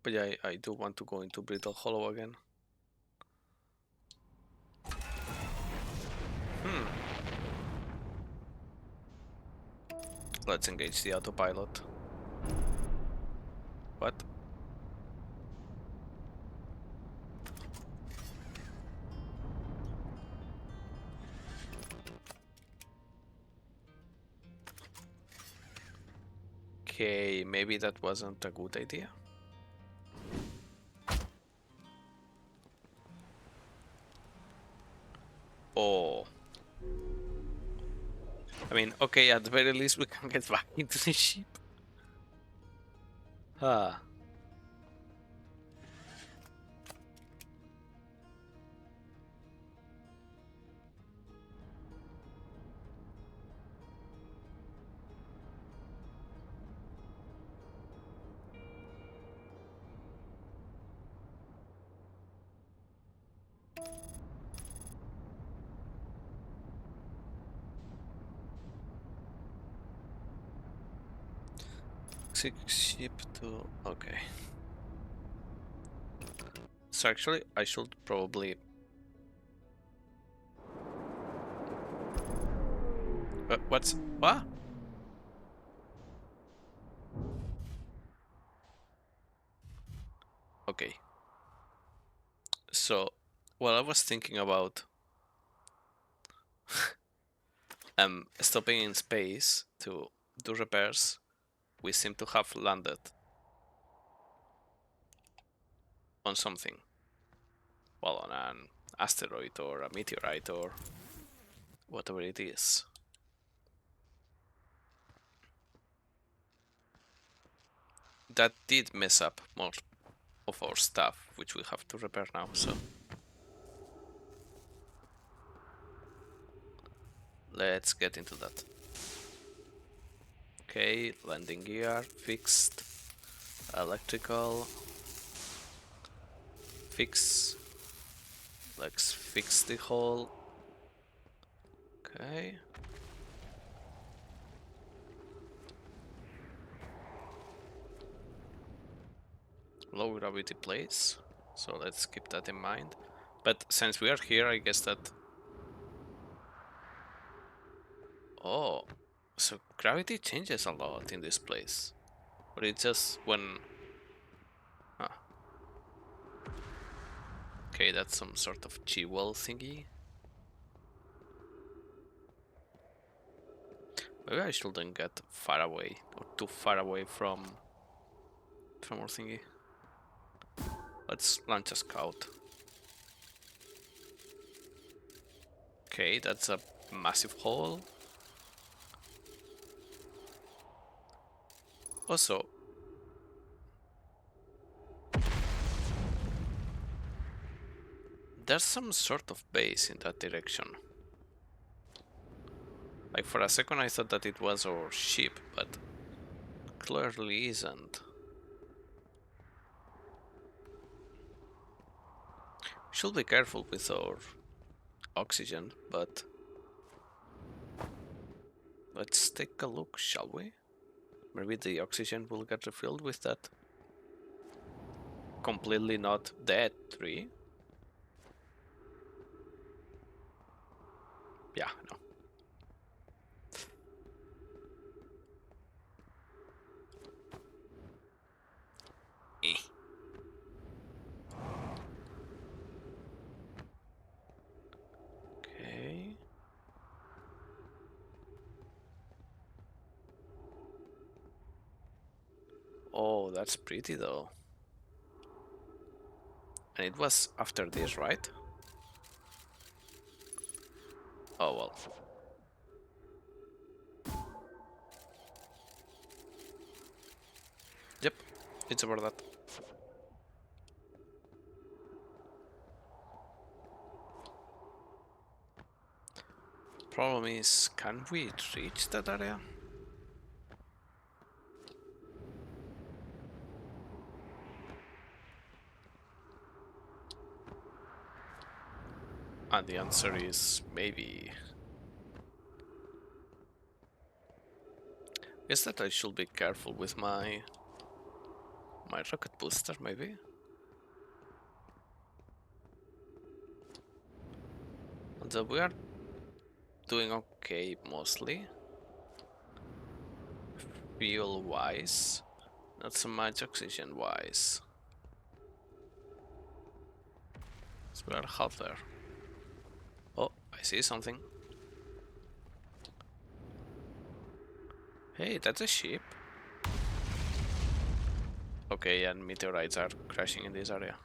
But yeah, I do want to go into Brittle Hollow again. Let's engage the autopilot. What? Okay, maybe that wasn't a good idea. Oh. I mean, okay, at the very least we can get back into the ship. Ah. Ship to... Okay. So actually, I should probably... what's... What? Okay. So, well, I was thinking about stopping in space to do repairs. We seem to have landed on something. Well, on an asteroid or a meteorite or whatever it is. That did mess up most of our stuff, which we have to repair now, so... Let's get into that. Okay, landing gear fixed. Electrical fix. Let's fix the hull. Okay. Low gravity place, so let's keep that in mind. But since we are here, I guess that... Oh, so gravity changes a lot in this place. Or it's just when... Huh. Okay, that's some sort of G-well thingy. Maybe I shouldn't get far away, or too far away from our thingy. Let's launch a scout. Okay, that's a massive hole. Also, there's some sort of base in that direction. Like for a second I thought that it was our ship, but clearly isn't. Should be careful with our oxygen, but let's take a look, shall we? Maybe the oxygen will get refilled with that completely not dead tree. Yeah, no. Eh. Okay. Oh, that's pretty though. And it was after this, right? Oh well. Yep, it's about that. Problem is, can we reach that area? And the answer is maybe. Guess that I should be careful with my rocket booster, maybe. Although we are doing okay mostly. Fuel wise, not so much oxygen wise. So we are half there. Oh, I see something. Hey, that's a ship. Okay, and meteorites are crashing in this area.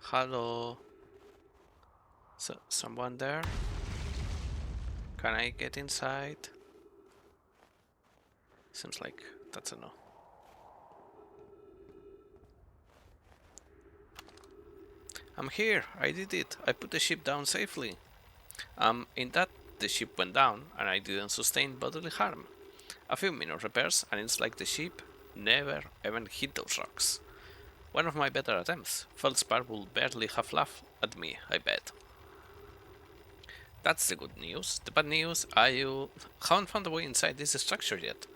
Hello. So, someone there? Can I get inside? Seems like that's a no. I'm here. I did it. I put the ship down safely. In that, the ship went down and I didn't sustain bodily harm. A few minor repairs and it's like the ship never even hit those rocks. One of my better attempts. Feldspar will barely have laughed at me, I bet. That's the good news. The bad news, I haven't found a way inside this structure yet.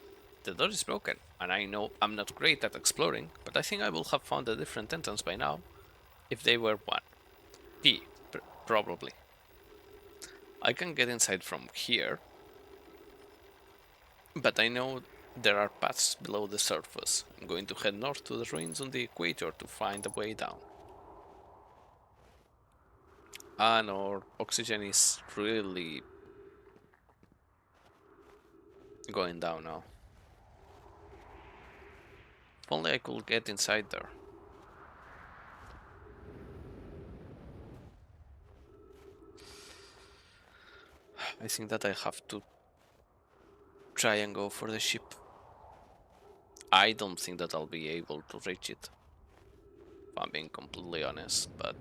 The door is broken, and I know I'm not great at exploring, but I think I will have found a different entrance by now, if they were one. Probably. I can get inside from here, but I know there are paths below the surface. I'm going to head north to the ruins on the equator to find a way down. And our oxygen is really going down now. If only I could get inside there. I think that I have to try and go for the ship. I don't think that I'll be able to reach it, if I'm being completely honest, but...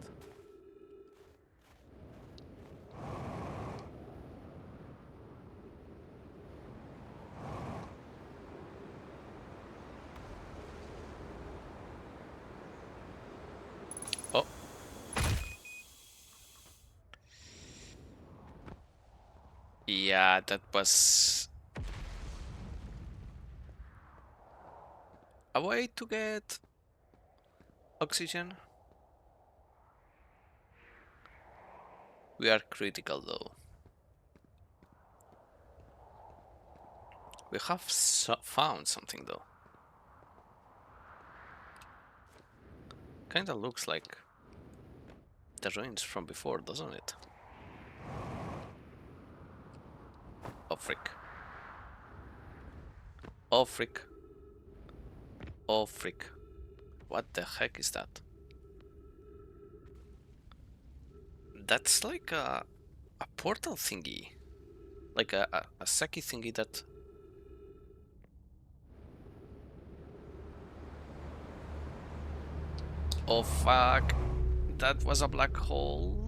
Oh! Yeah, that was... a way to get oxygen. We are critical though. We have found something though. Kinda looks like the ruins from before, doesn't it? Oh frick. Oh frick. Oh frick. What the heck is that? That's like a portal thingy. Like a Saki thingy that... Oh fuck. That was a black hole.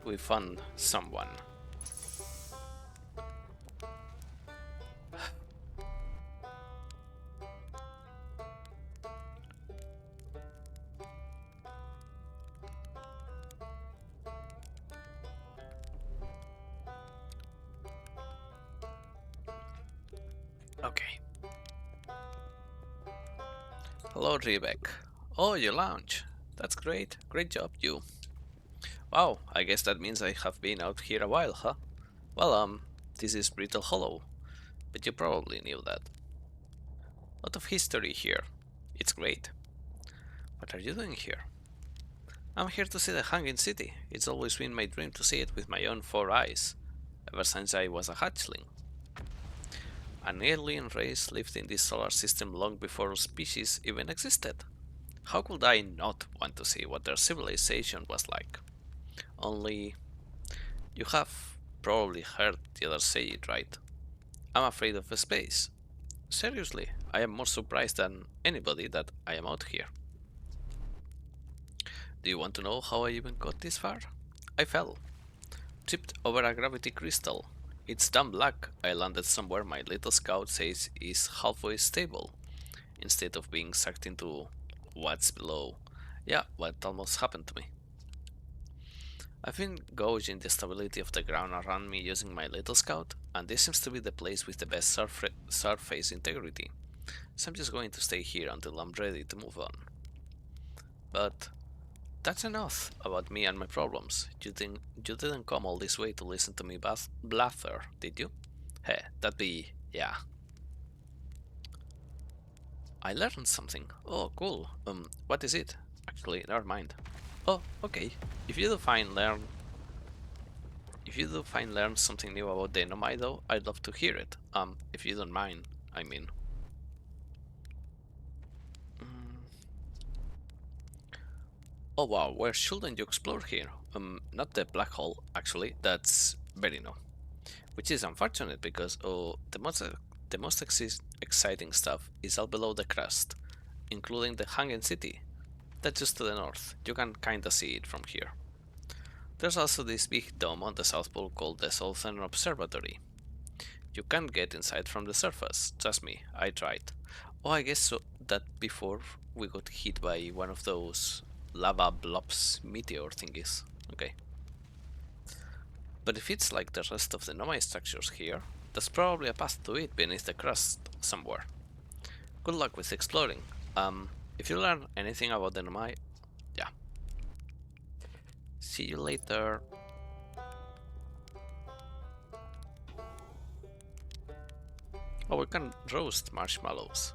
We found someone. Okay. Hello, Rebek. Oh, you lounge. That's great. Great job, you. Wow, I guess that means I have been out here a while, huh? Well, this is Brittle Hollow, but you probably knew that. Lot of history here. It's great. What are you doing here? I'm here to see the Hanging City. It's always been my dream to see it with my own 4 eyes, ever since I was a hatchling. An alien race lived in this solar system long before species even existed. How could I not want to see what their civilization was like? Only, you have probably heard the others say it, right? I'm afraid of space. Seriously, I am more surprised than anybody that I am out here. Do you want to know how I even got this far? I fell. Tripped over a gravity crystal. It's damn luck I landed somewhere my little scout says is halfway stable, instead of being sucked into what's below. Yeah, what almost happened to me. I've been gauging the stability of the ground around me using my little scout, and this seems to be the place with the best surface integrity. So I'm just going to stay here until I'm ready to move on. But that's enough about me and my problems. You didn't come all this way to listen to me blather, did you? Hey, that'd be... yeah. I learned something. Oh, cool. What is it? Actually, never mind. Oh, okay. If you do find learn something new about the Nomai though, I'd love to hear it. If you don't mind, I mean. Oh wow, where shouldn't you explore here? Not the black hole, actually. That's very no. Which is unfortunate because the most exciting stuff is all below the crust, including the Hanging City. That's just to the north. You can kinda see it from here. There's also this big dome on the South Pole called the Southern Observatory. You can't get inside from the surface. Trust me, I tried. Oh, I guess so that before we got hit by one of those lava blobs meteor thingies. Okay. But if it's like the rest of the Nomai structures here, there's probably a path to it beneath the crust somewhere. Good luck with exploring. If you learn anything about the Nomai, yeah. See you later. Oh, we can roast marshmallows.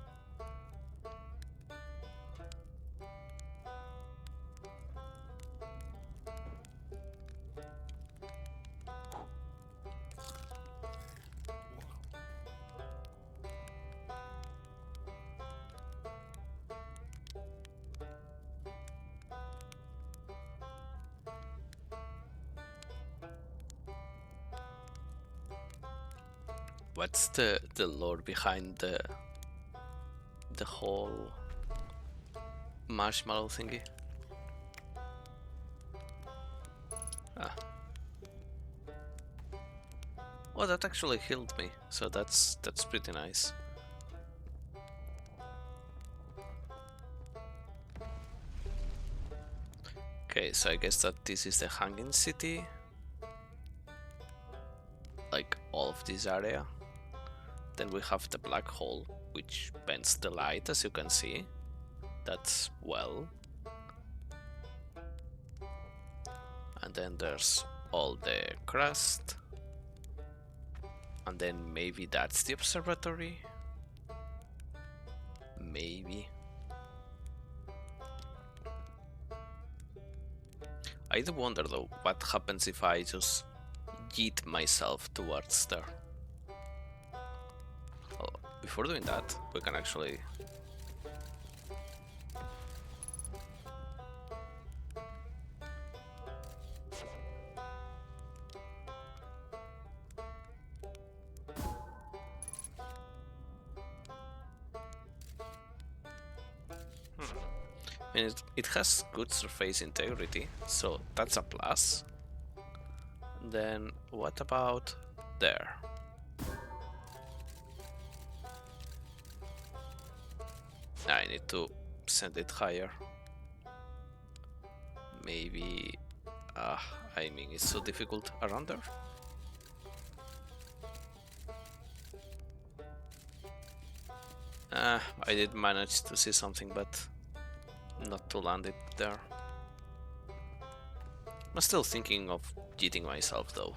What's the lore behind the whole marshmallow thingy? Ah. Oh, that actually healed me, so that's pretty nice. Okay, so I guess that this is the Hanging City. Like all of this area. Then we have the black hole, which bends the light, as you can see. That's well. And then there's all the crust. And then maybe that's the observatory. Maybe. I do wonder though, what happens if I just yeet myself towards there? Well, before doing that, we can actually... I mean, it has good surface integrity, so that's a plus. Then what about there? I need to send it higher. Maybe... I mean, it's so difficult around there. I did manage to see something, but not to land it there. I'm still thinking of cheating myself though.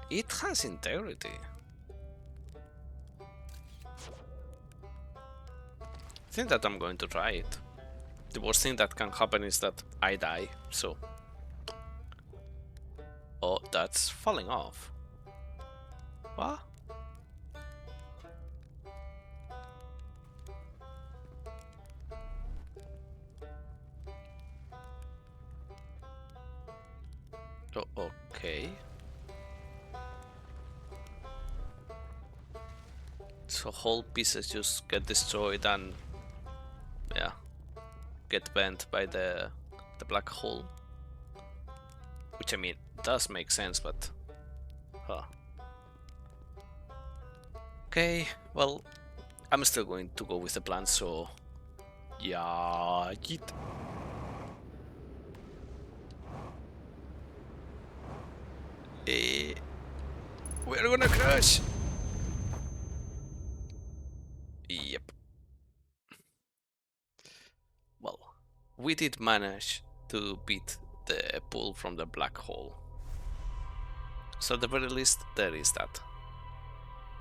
It has integrity. I think that I'm going to try it. The worst thing that can happen is that I die, so... Oh, that's falling off. What? Oh, okay. So whole pieces just get destroyed and... yeah, get bent by the black hole. Which, I mean, does make sense, but... huh. Okay, well, I'm still going to go with the plan, so... yeah, yeet. We're gonna crash! Yep. Well, we did manage to beat the pull from the black hole. So at the very least, there is that.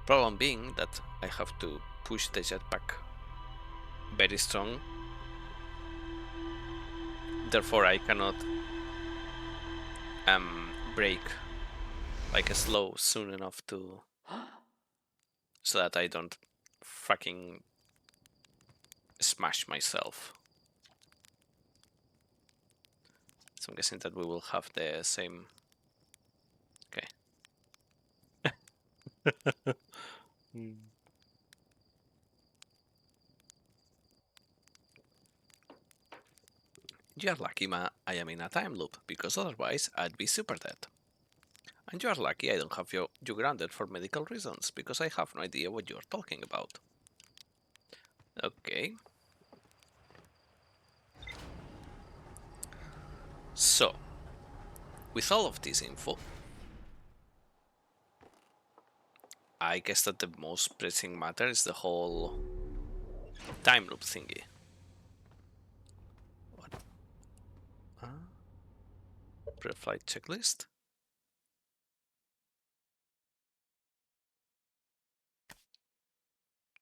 Problem being that I have to push the jetpack very strong. Therefore I cannot brake like slow soon enough to... so that I don't fucking smash myself. So I'm guessing that we will have the same... okay. You're lucky I am in a time loop, because otherwise I'd be super dead. And you're lucky I don't have you grounded for medical reasons, because I have no idea what you're talking about. Okay. So, with all of this info, I guess that the most pressing matter is the whole time loop thingy. What? Pre-flight checklist?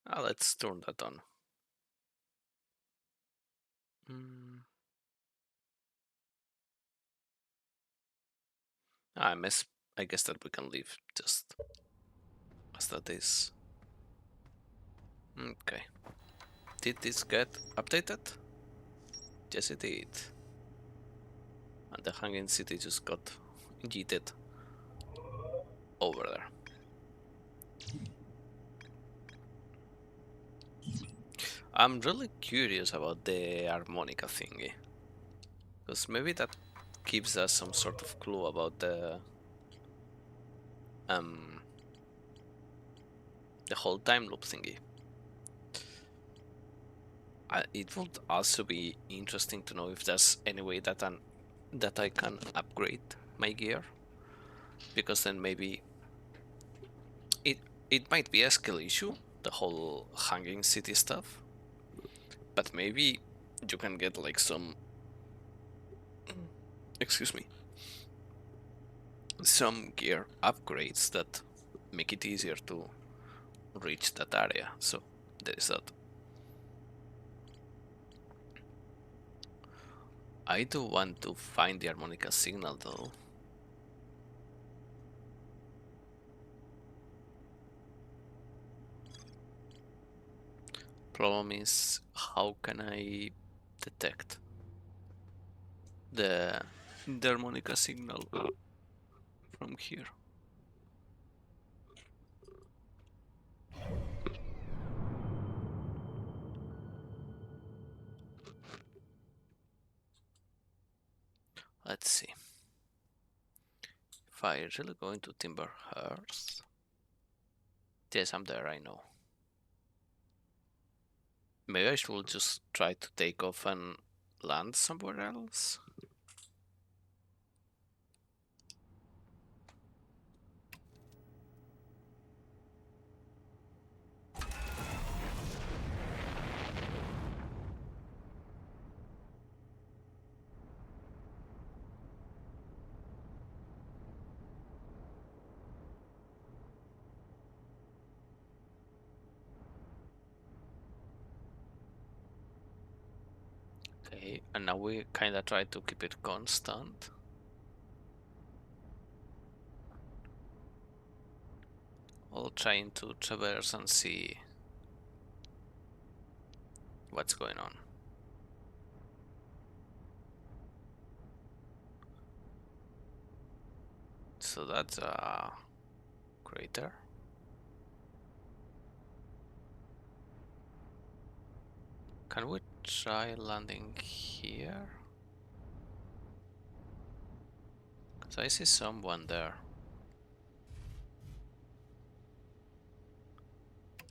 Let's turn that on. Mm. I miss. I guess that we can leave just as that is. Okay. Did this get updated? Yes, it did. And the Hanging City just got yeeted over there. I'm really curious about the harmonica thingy. Because maybe that gives us some sort of clue about um the whole time loop thingy. It would also be interesting to know if there's any way that I can upgrade my gear, because then maybe it it might be a skill issue, the whole hanging city stuff, but maybe you can get like some, excuse me, some gear upgrades that make it easier to reach that area. So there is that. I do want to find the harmonica signal though. Problem is, how can I detect the, the harmonica signal from here? Let's see. If I really go into Timber Hearth. Yes, I'm there, I know. Maybe I should just try to take off and land somewhere else. Okay, and now we kinda try to keep it constant. While trying to traverse and see what's going on. So that's a crater. Can we try landing here? Because I see someone there.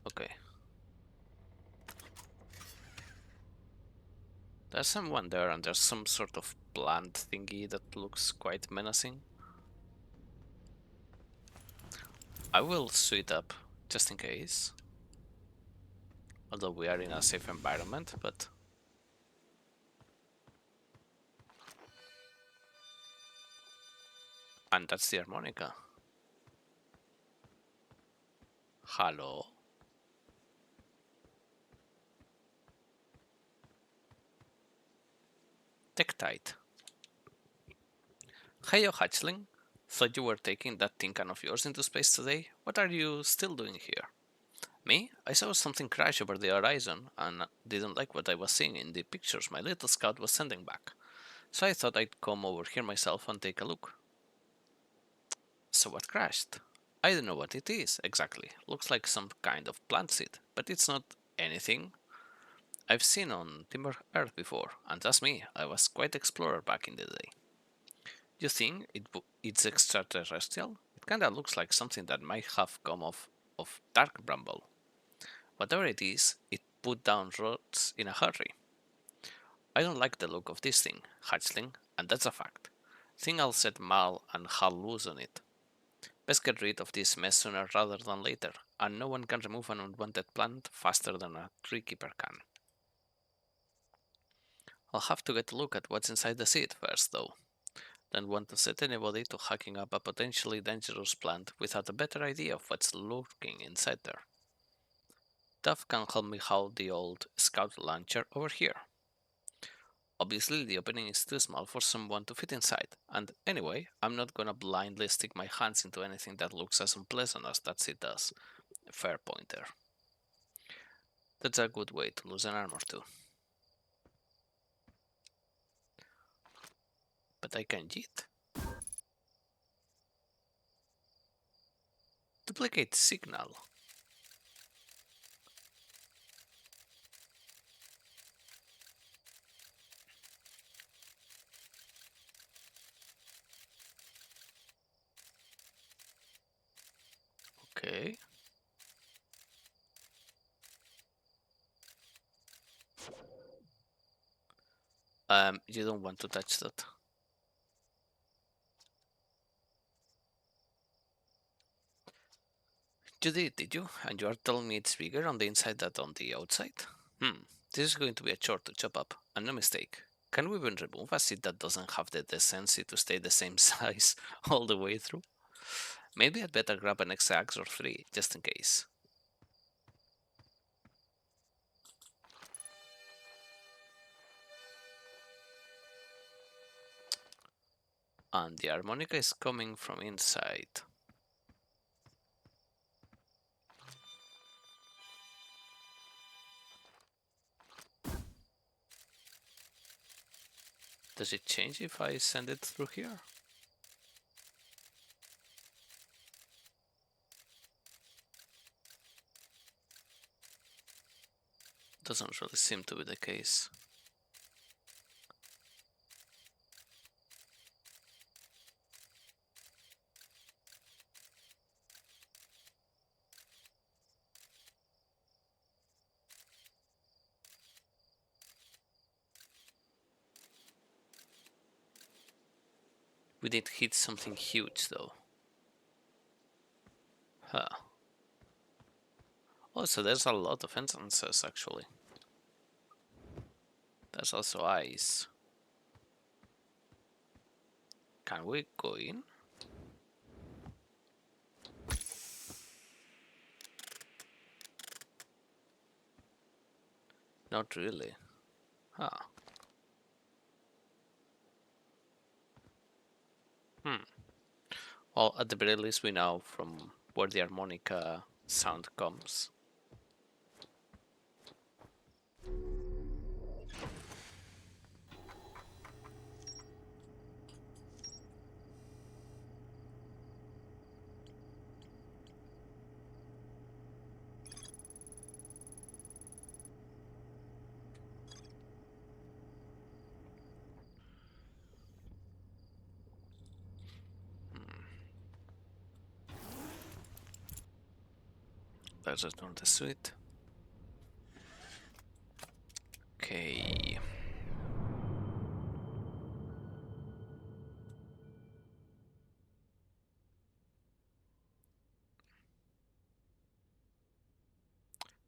Okay. There's someone there, and there's some sort of plant thingy that looks quite menacing. I will suit up, just in case. Although we are in a safe environment, but... And that's the harmonica. Hello? Tektite. Hey, yo, hatchling. Thought you were taking that tin can of yours into space today. What are you still doing here? Me? I saw something crash over the horizon and didn't like what I was seeing in the pictures my little scout was sending back. So I thought I'd come over here myself and take a look. So what crashed? I don't know what it is exactly. Looks like some kind of plant seed, but it's not anything I've seen on Timber Earth before, and trust me, I was quite explorer back in the day. You think it's extraterrestrial? It kinda looks like something that might have come of Dark Bramble. Whatever it is, it put down roots in a hurry. I don't like the look of this thing, hatchling, and that's a fact. Think I'll set Mal and Hal loose on it. Best get rid of this mess sooner rather than later, and no one can remove an unwanted plant faster than a treekeeper can. I'll have to get a look at what's inside the seed first, though. Don't want to set anybody to hacking up a potentially dangerous plant without a better idea of what's lurking inside there. Duff can help me haul the old scout launcher over here. Obviously, the opening is too small for someone to fit inside, and anyway, I'm not gonna blindly stick my hands into anything that looks as unpleasant as that seed does. Fair pointer. That's a good way to lose an arm or two. But I can yeet. Duplicate signal. Okay. You don't want to touch that. You did you? And you are telling me it's bigger on the inside than on the outside? This is going to be a chore to chop up, and no mistake. Can we even remove a seed that doesn't have the decency to stay the same size all the way through? Maybe I'd better grab an extra axe or three, just in case. And the harmonica is coming from inside. Does it change if I send it through here? Doesn't really seem to be the case. We did hit something huge though. Huh. Oh, so there's a lot of entrances actually. There's also ice. Can we go in? Not really. Huh. Well, at the very least we know from where the harmonica sound comes. Let's return the suite. Okay.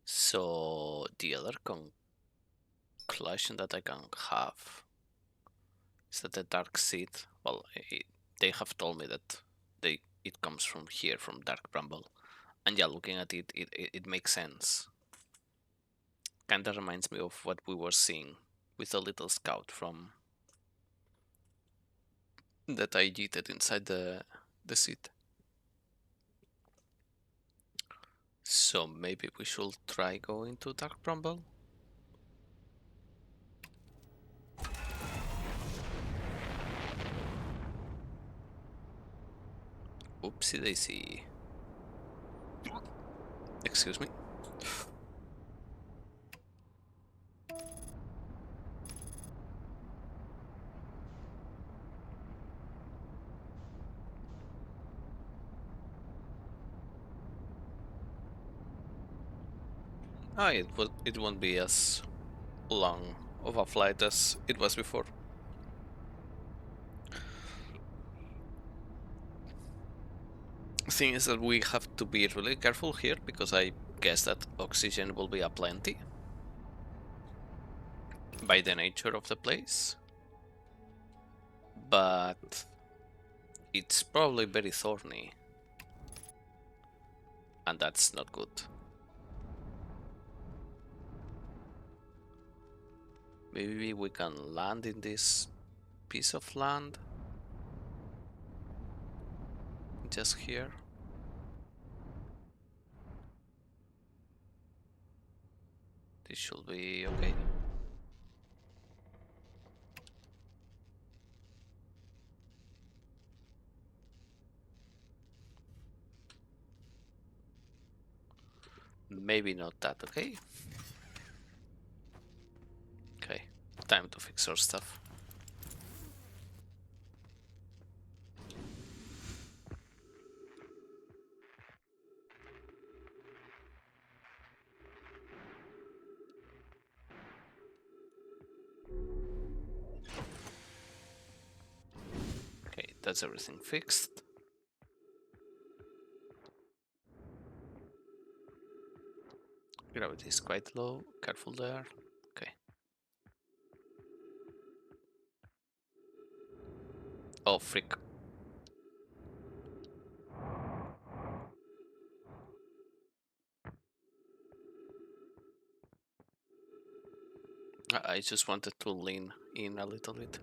So the other conclusion that I can have is that the dark seed, well, they have told me that it comes from here, from Dark Bramble. And yeah, looking at it makes sense. Kinda reminds me of what we were seeing with the little scout from that I yeeted inside the seat. So maybe we should try going to Dark Bramble? Oopsie daisy. Excuse me. Ah, it won't be as long of a flight as it was before. Thing is that we have to be really careful here because I guess that oxygen will be aplenty by the nature of the place, but it's probably very thorny, and that's not good. Maybe we can land in this piece of land just here. This should be okay. Maybe not that okay. Okay, time to fix our stuff. Okay, that's everything fixed. Gravity is quite low, careful there. Okay. Oh, frick. I just wanted to lean in a little bit.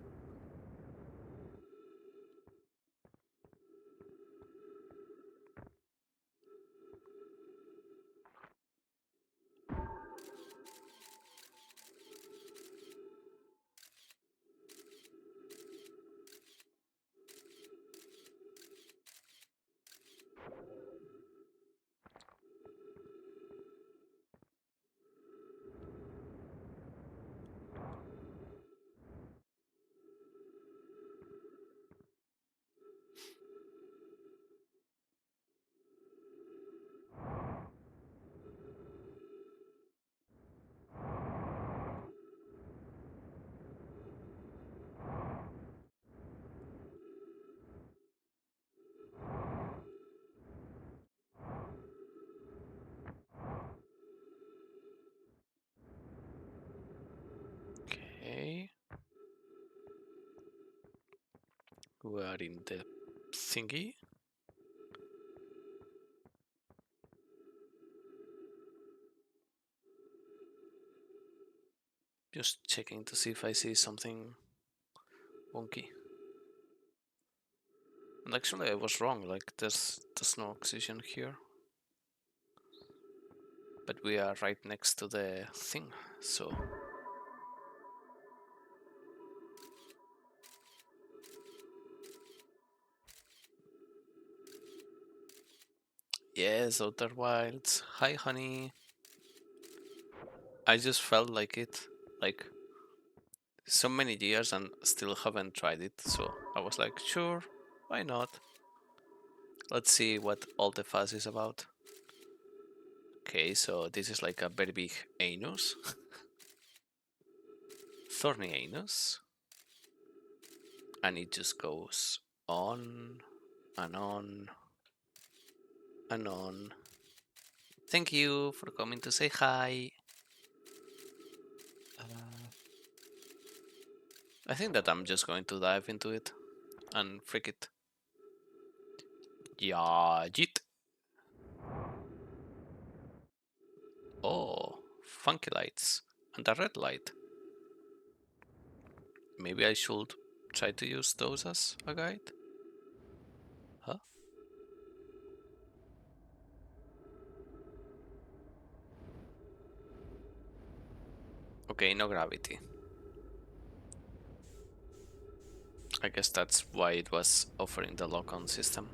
Okay. We are in the thingy. Just checking to see if I see something wonky. And actually I was wrong, like there's no oxygen here. But we are right next to the thing, so... Yes, Outer Wilds. Hi, honey. I just felt like it. Like, so many years and still haven't tried it, so I was like, sure, why not? Let's see what all the fuss is about. Okay, so this is like a very big anus. Thorny anus. And it just goes on and on and on. Thank you for coming to say hi. I think that I'm just going to dive into it and freak it. Yeah, jit. Oh, funky lights and a red light. Maybe I should try to use those as a guide? Huh? Okay, no gravity. I guess that's why it was offering the lock-on system.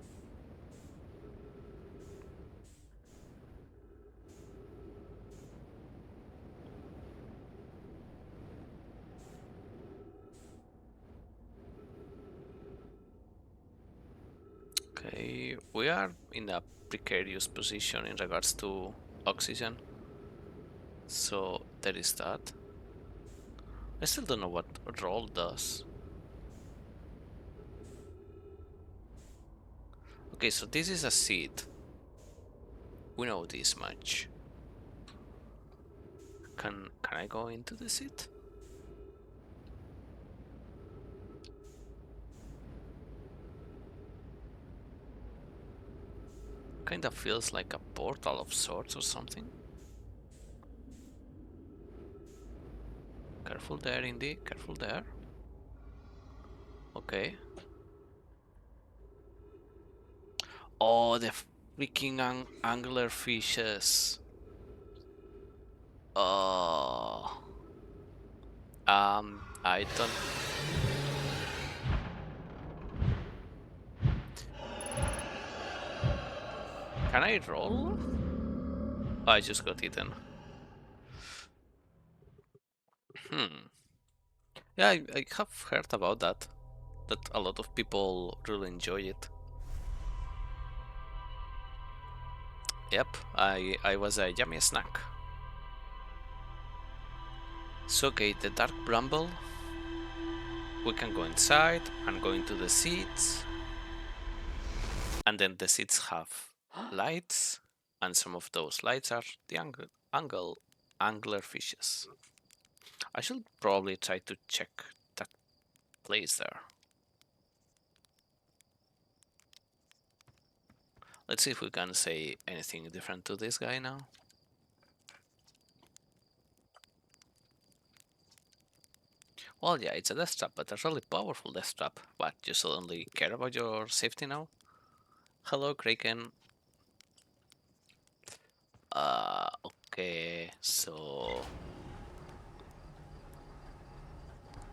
Okay, we are in a precarious position in regards to oxygen. So there is that. I still don't know what roll does. Okay, so this is a seed. We know this much. Can I go into the seed? Kind of feels like a portal of sorts or something. Careful there, Indy. Careful there. Okay. Oh, the freaking angler fishes. Oh. I don't. Can I roll? I just got eaten. Hmm. Yeah, I have heard about that. That a lot of people really enjoy it. Yep, I was a yummy snack. So okay, the dark bramble. We can go inside and go into the seats. And then the seats have lights, and some of those lights are the angler fishes. I should probably try to check that place there. Let's see if we can say anything different to this guy now. Well, yeah, it's a death trap, but a really powerful death trap. What, you suddenly care about your safety now? Hello, Kraken. Okay, so...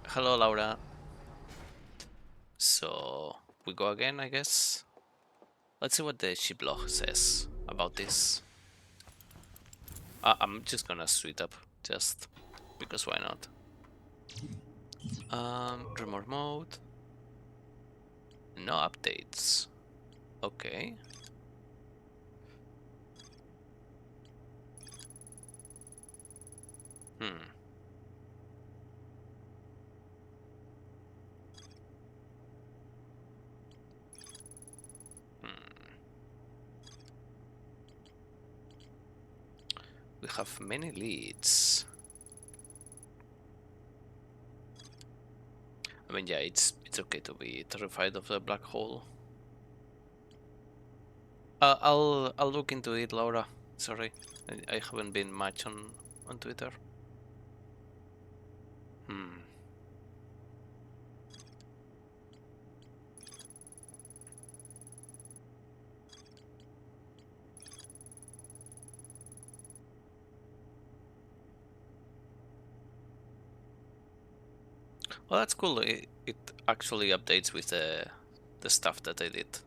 Hello, Laura. So, we go again, I guess. Let's see what the ship log says about this. I'm just gonna sweet up, just because why not? Remote mode. No updates. Okay. Hmm. We have many leads. I mean, yeah, it's okay to be terrified of the black hole. I'll look into it, Laura. Sorry, I haven't been much on Twitter. Hmm. Well, that's cool. It actually updates with the stuff that I did.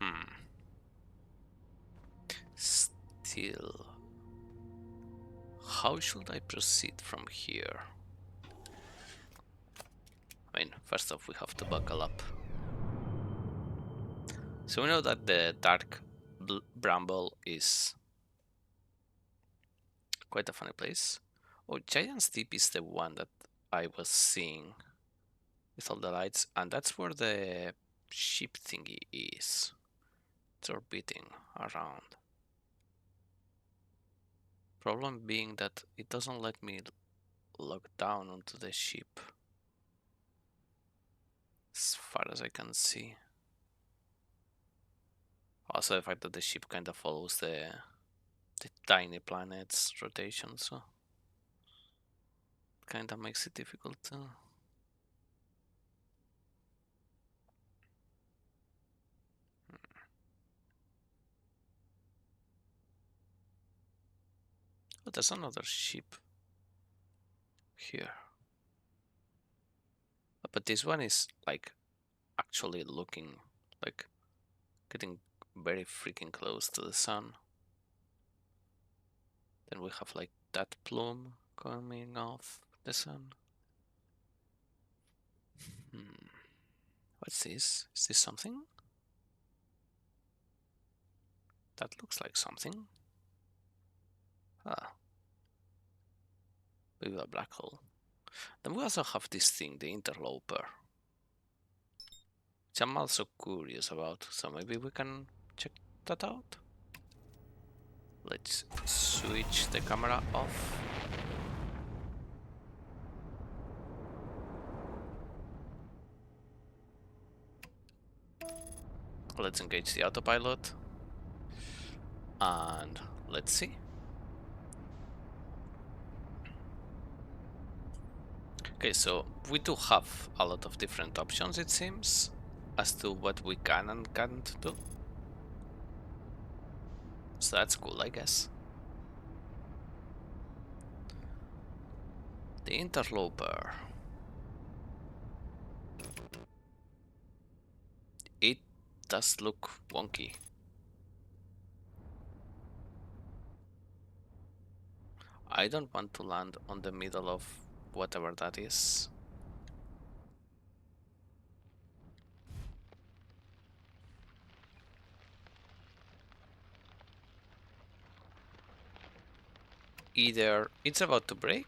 Hmm. Still, how should I proceed from here? I mean, first off, we have to buckle up. So we know that the dark bramble is quite a funny place. Oh, Giant's Deep is the one that I was seeing with all the lights, and that's where the ship thingy is. It's orbiting around. Problem being that it doesn't let me log down onto the ship, as far as I can see. Also, the fact that the ship kind of follows the tiny planet's rotation, so kind of makes it difficult to. Oh, there's another ship here. But this one is like actually looking like getting very freaking close to the sun. Then we have like that plume coming off the sun. Hmm. What's this? Is this something? That looks like something. Ah, maybe a black hole. Then we also have this thing, the interloper, which I'm also curious about. So maybe we can check that out. Let's switch the camera off. Let's engage the autopilot. And let's see. Okay, so we do have a lot of different options, it seems, as to what we can and can't do. So that's cool, I guess. The interloper. It does look wonky. I don't want to land on the middle of whatever that is. Either it's about to break,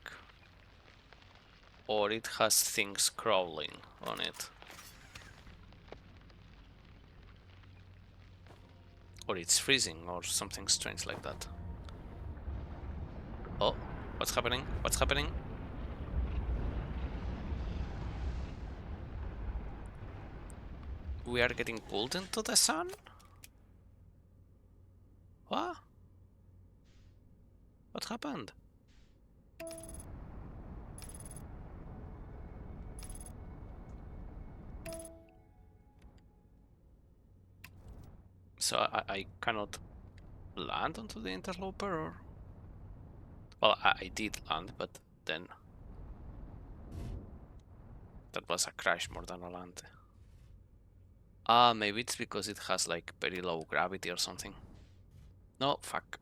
or it has things crawling on it. Or it's freezing, or something strange like that. Oh, what's happening? What's happening? We are getting pulled into the sun? What? What happened? So I cannot land onto the interloper, or? Well, I did land, but then that was a crash more than a land. Ah, maybe it's because it has like very low gravity or something. No, fuck.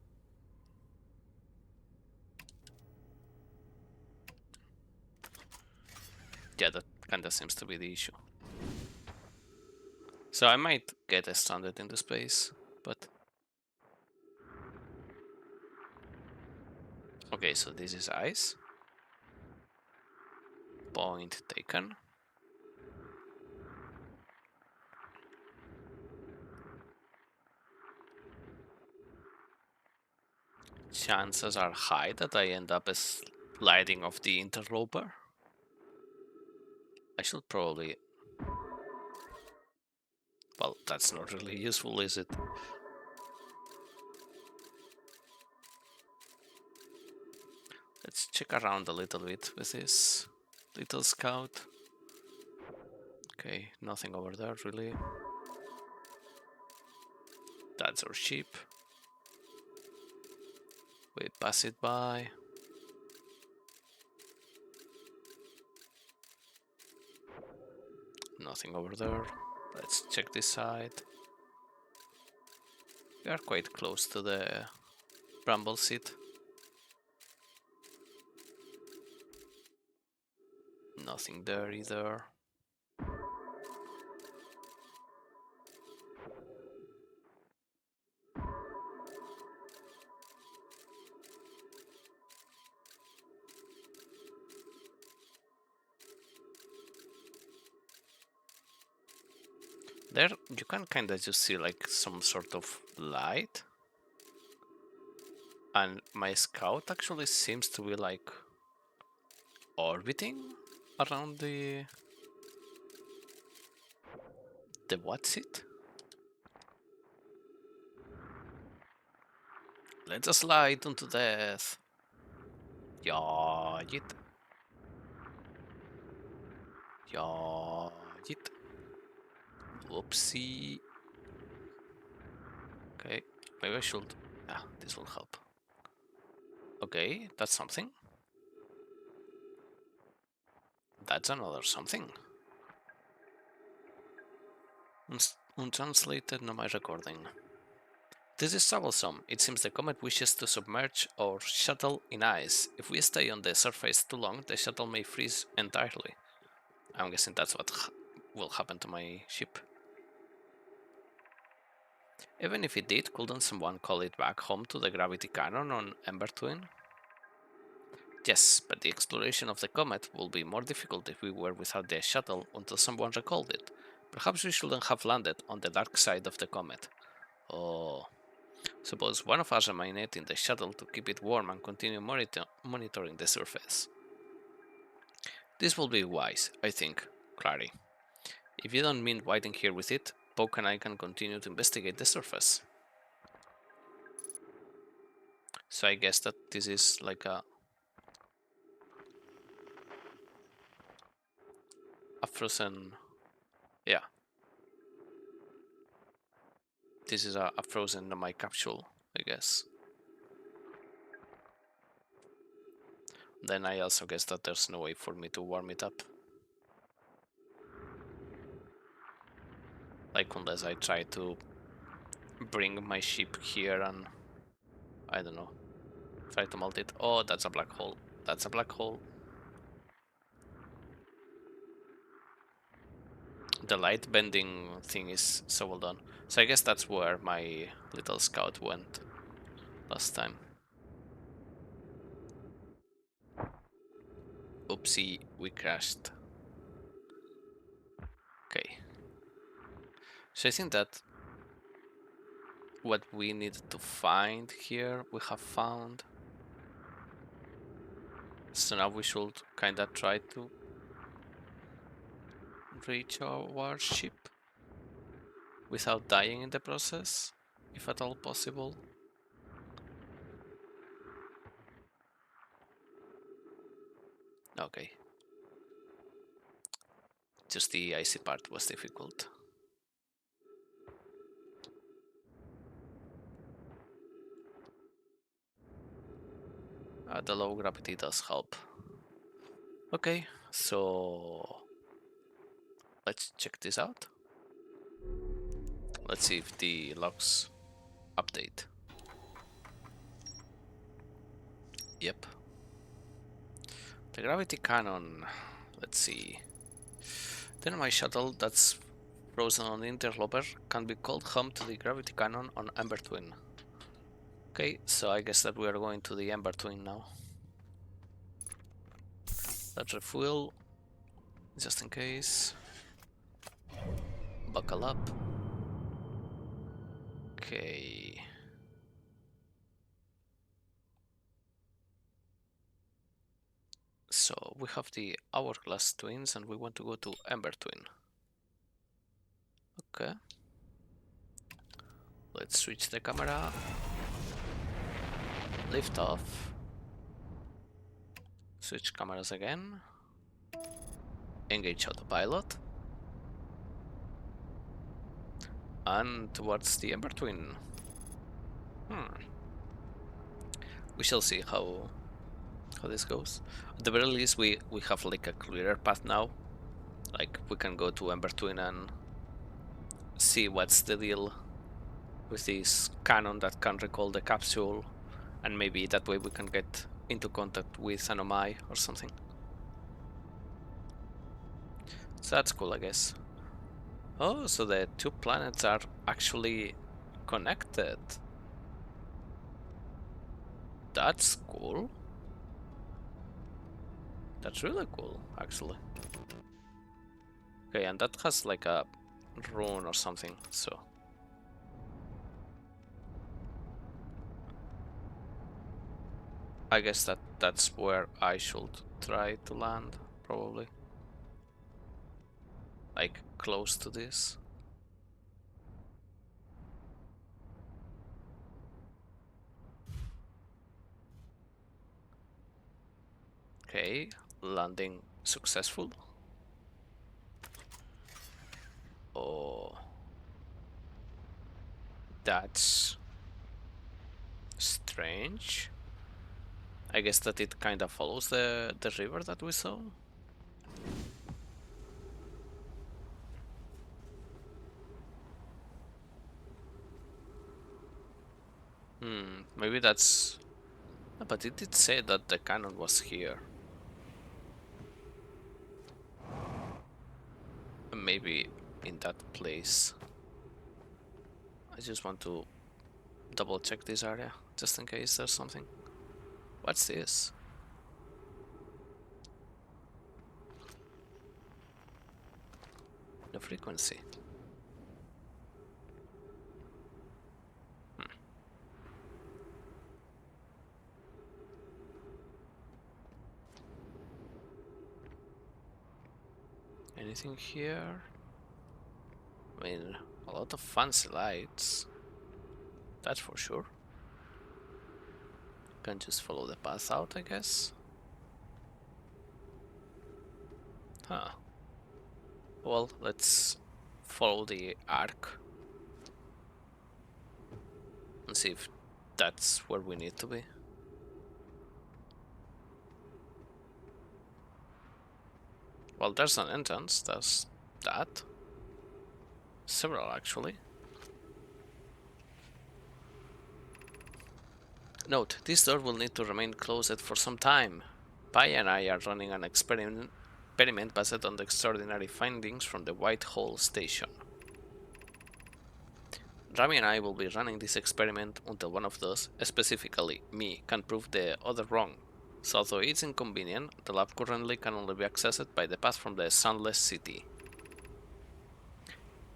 Yeah, that kinda seems to be the issue. So I might get stranded into space, but... Okay, so this is ice. Point taken. Chances are high that I end up as sliding off the interloper. I should probably... Well, that's not really useful, is it? Let's check around a little bit with this little scout. Okay, nothing over there really. That's our ship. We pass it by. Nothing over there. Let's check this side. We are quite close to the bramble seat. Nothing there either. There you can kinda just see like some sort of light. And my scout actually seems to be like orbiting around the what's it? Let's slide into death. Yeah, it. Yeah, it. Whoopsie. Okay, maybe I should. Ah, this will help. Okay, that's something. That's another something. Untranslated, no my recording. This is troublesome. It seems the comet wishes to submerge our shuttle in ice. If we stay on the surface too long, the shuttle may freeze entirely. I'm guessing that's what will happen to my ship. Even if it did, couldn't someone call it back home to the gravity cannon on Ember Twin? Yes, but the exploration of the comet will be more difficult if we were without the shuttle until someone recalled it. Perhaps we shouldn't have landed on the dark side of the comet. Oh, suppose one of us remain in the shuttle to keep it warm and continue monitoring the surface. This will be wise, I think, Clary. If you don't mean waiting here with it, Poke and I can continue to investigate the surface. So I guess that this is like a frozen... Yeah. This is a frozen my capsule, I guess. Then I also guess that there's no way for me to warm it up. Like unless I try to bring my ship here and... I don't know. Try to melt it. Oh, that's a black hole. That's a black hole. The light bending thing is so well done. So I guess that's where my little scout went last time. Oopsie, we crashed. Okay. So I think that what we need to find here, we have found. So now we should kinda try to reach our ship without dying in the process, if at all possible. Okay. Just the icy part was difficult. The low gravity does help. Okay, so let's check this out. Let's see if the logs update. Yep. The gravity cannon. Let's see. Then my shuttle that's frozen on the interloper can be called home to the gravity cannon on Ember Twin. Okay, so I guess that we are going to the Ember Twin now. Let's refuel, just in case. Buckle up. Okay. So we have the Hourglass Twins and we want to go to Ember Twin. Okay. Let's switch the camera. Lift off. Switch cameras again. Engage autopilot. And towards the Ember Twin. We shall see how this goes. At the very least, we have like a clearer path now. Like we can go to Ember Twin and see what's the deal with this cannon that can recall the capsule, and maybe that way we can get into contact with an Omai or something. So that's cool, I guess. Oh, so the two planets are actually connected. That's cool. That's really cool, actually. Okay, and that has like a rune or something, so... I guess that's where I should try to land, probably. Like, close to this. Okay, landing successful. Oh, that's strange. I guess that it kind of follows the river that we saw. Maybe that's... No, but it did say that the cannon was here. Maybe in that place. I just want to double check this area, just in case there's something. What's this? The frequency. Anything here? I mean, a lot of fancy lights. That's for sure. Can just follow the path out, I guess. Huh. Well, let's follow the arc and see if that's where we need to be. Well, there's an entrance. There's that. Several, actually. Note, this door will need to remain closed for some time. Pi and I are running an experiment based on the extraordinary findings from the White Hole station. Rami and I will be running this experiment until one of us, specifically me, can prove the other wrong. So although it's inconvenient, the lab currently can only be accessed by the path from the Sunless City.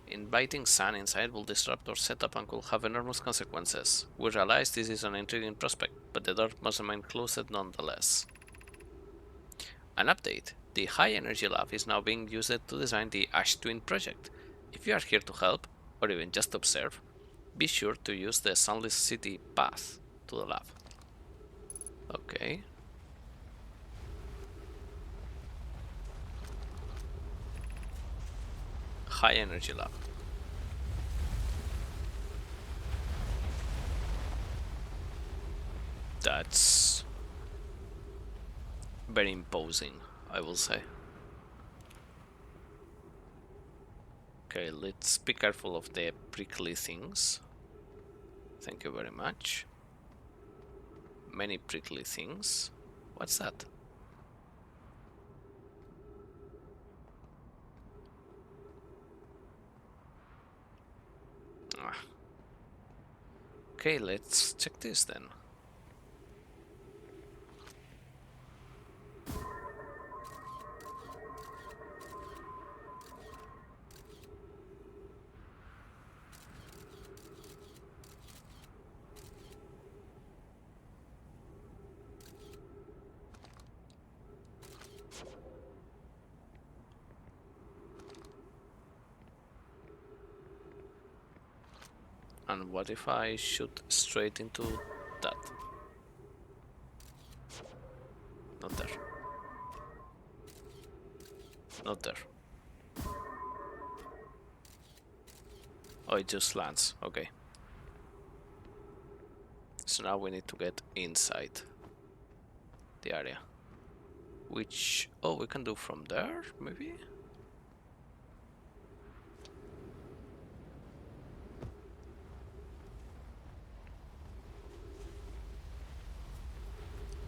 Inviting sun inside will disrupt our setup and could have enormous consequences. We realize this is an intriguing prospect, but the door must remain closed nonetheless. An update. The High Energy Lab is now being used to design the Ash Twin project. If you are here to help, or even just observe, be sure to use the Sunless City path to the lab. Okay. High Energy Lab. That's very imposing, I will say. Okay, let's be careful of the prickly things. Thank you very much. Many prickly things. What's that? Ah. Okay, let's check this then. And what if I shoot straight into that? Not there. Not there. Oh, it just lands. Okay. So now we need to get inside the area. Which... oh, we can do from there, maybe?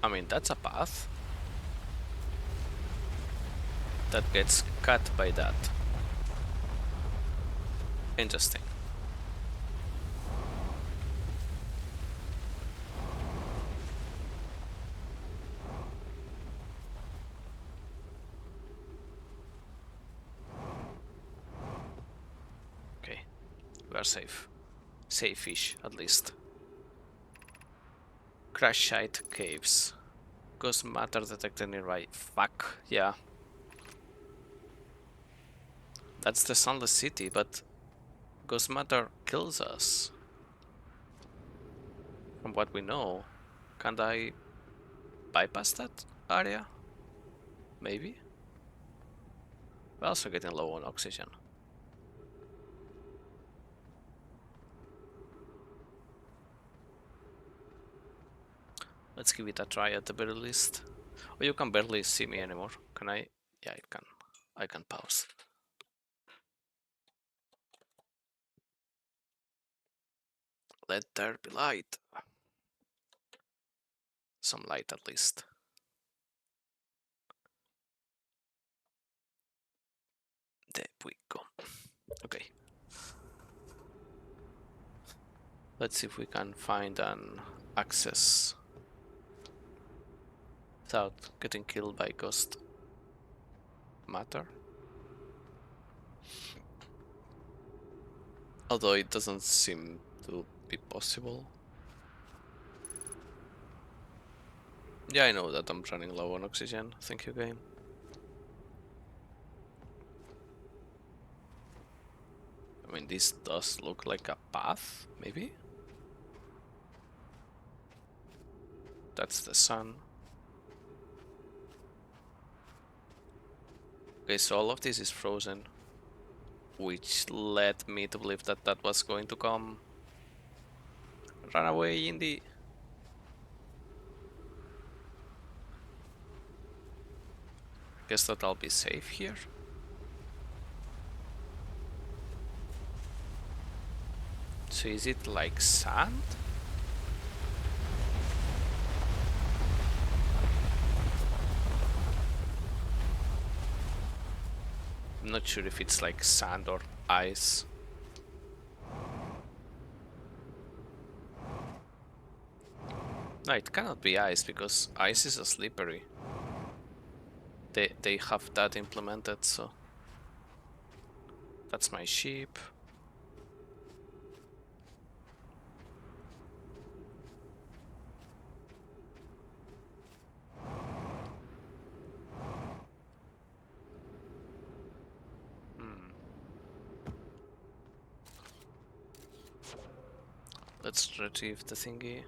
I mean, that's a path that gets cut by that. Interesting. Okay, we are safe. Safe-ish, at least. Crash site caves. Ghost matter detected nearby. Fuck, yeah. That's the Sunless City, but ghost matter kills us. From what we know, can't I bypass that area? Maybe? We're also getting low on oxygen. Let's give it a try at the very least. Oh, you can barely see me anymore. Can I? Yeah, it can. I can pause. Let there be light. Some light at least. There we go. Okay. Let's see if we can find an access without getting killed by ghost matter. Although it doesn't seem to be possible. Yeah, I know that I'm running low on oxygen. Thank you, game. I mean, this does look like a path, maybe? That's the sun. Okay, so all of this is frozen, which led me to believe that that was going to come. Run away, Indy. Guess that I'll be safe here. So is it like sand? I'm not sure if it's like sand or ice. No, it cannot be ice because ice is a slippery. They have that implemented, so that's my sheep. Let's retrieve the thingy.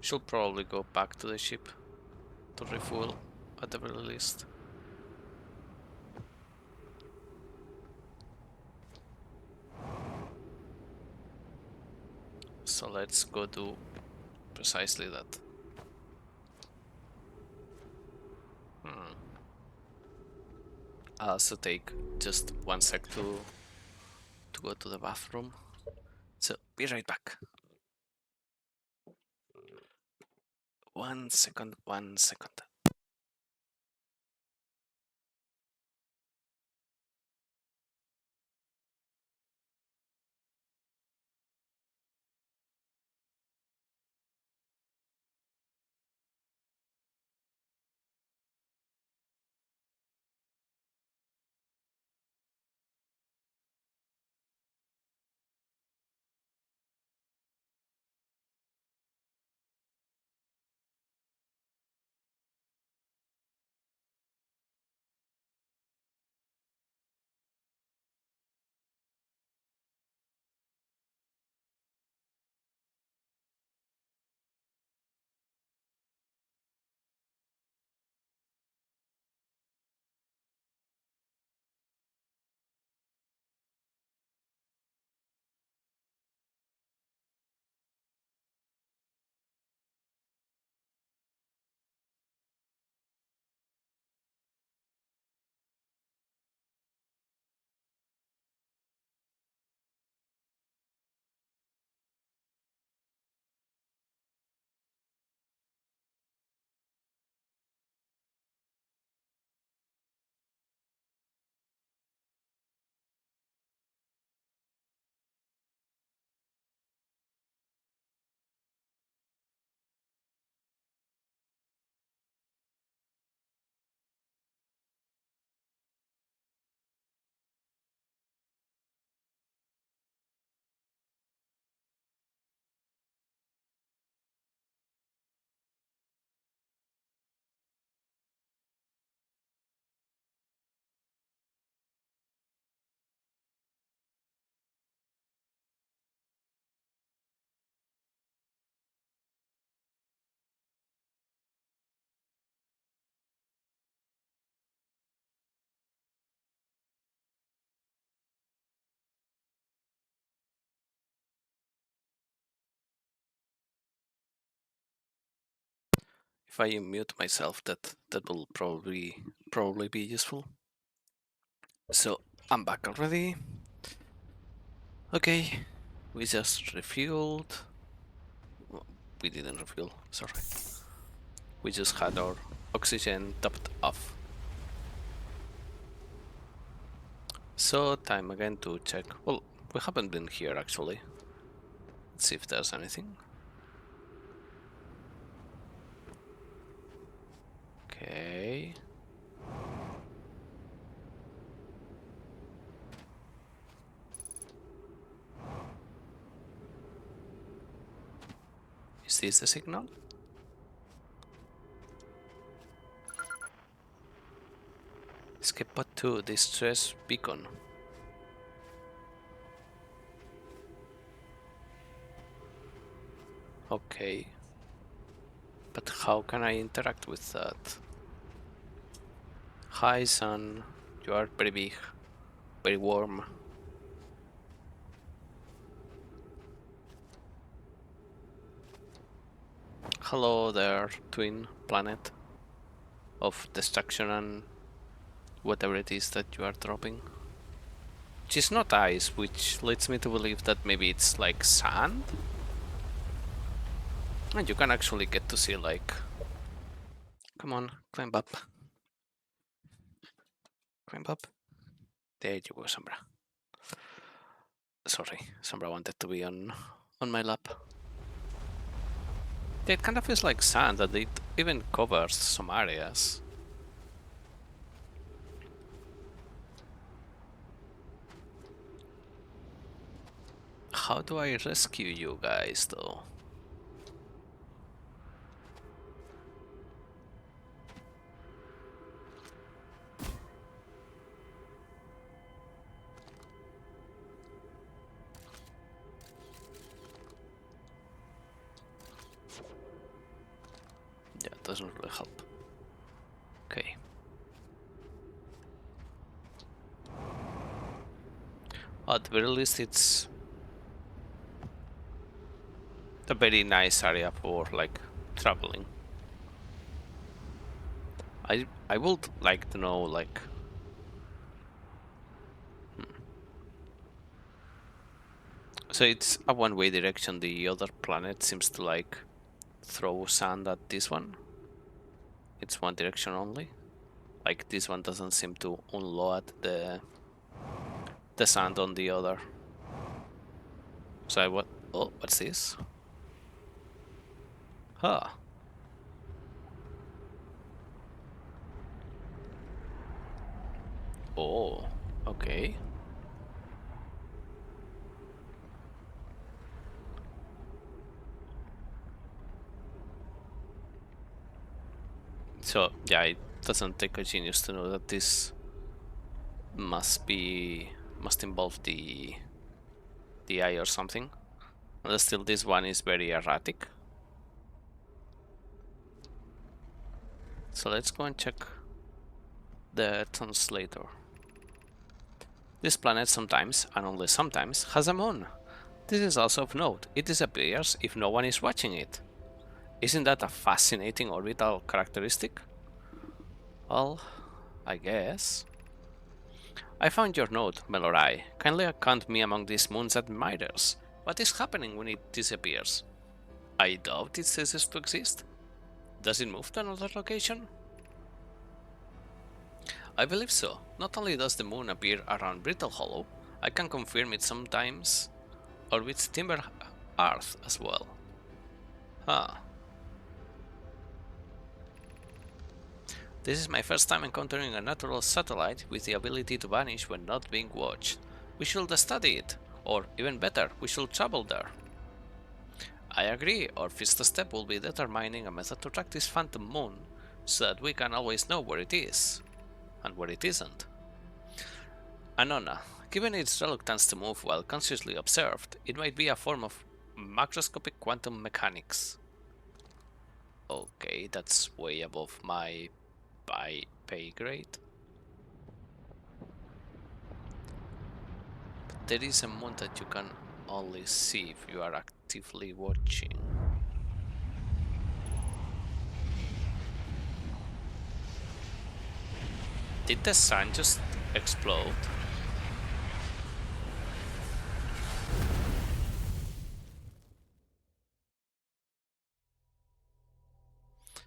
Should probably go back to the ship to refuel at the very least. So let's go do precisely that. I'll also take just 1 sec to go to the bathroom. So be right back. 1 second, 1 second. If I mute myself, that will probably be useful. So I'm back already. Okay, we just refueled. Well, we didn't refuel, sorry. We just had our oxygen topped off. So time again to check. Well, we haven't been here actually. Let's see if there's anything. Okay. Is this the signal? Escape pod 2, distress beacon. Okay. But how can I interact with that? Hi, sun. You are very big, very warm. Hello there, twin planet of destruction and whatever it is that you are dropping. Which is not ice, which leads me to believe that maybe it's like sand? And you can actually get to see like... Come on, climb up. Climb up. There you go, Sombra. Sorry, Sombra wanted to be on my lap. It kind of feels like sand, that it even covers some areas. How do I rescue you guys, though? Yeah, it doesn't really help. Okay. At the very least, it's a very nice area for like traveling. I would like to know like so it's a one-way direction. The other planet seems to like throw sand at this one. It's one direction only. Like this one doesn't seem to unload the sand on the other. So what? Oh, what's this? Huh. Oh, okay. So yeah, it doesn't take a genius to know that this must involve the eye or something. And still, this one is very erratic. So let's go and check the translator. This planet sometimes, and only sometimes, has a moon. This is also of note. It disappears if no one is watching it. Isn't that a fascinating orbital characteristic? Well, I guess. I found your note, Melorai. Kindly count me among these moon's admirers. What is happening when it disappears? I doubt it ceases to exist. Does it move to another location? I believe so. Not only does the moon appear around Brittle Hollow, I can confirm it sometimes orbits Timber Earth as well. Huh. This is my first time encountering a natural satellite with the ability to vanish when not being watched. We should study it, or even better, we should travel there. I agree, our first step will be determining a method to track this phantom moon, so that we can always know where it is, and where it isn't. Anona, given its reluctance to move while consciously observed, it might be a form of macroscopic quantum mechanics. Okay, that's way above my pay grade. But there is a moon that you can only see if you are actively watching. Did the sun just explode?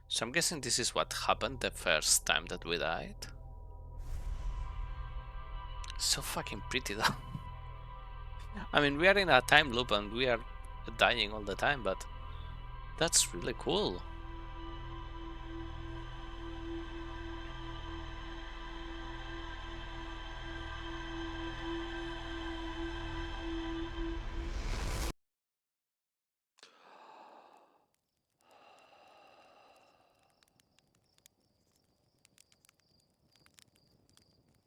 So I'm guessing this is what happened the first time that we died. So fucking pretty though. I mean, we are in a time loop and we are dying all the time, but that's really cool.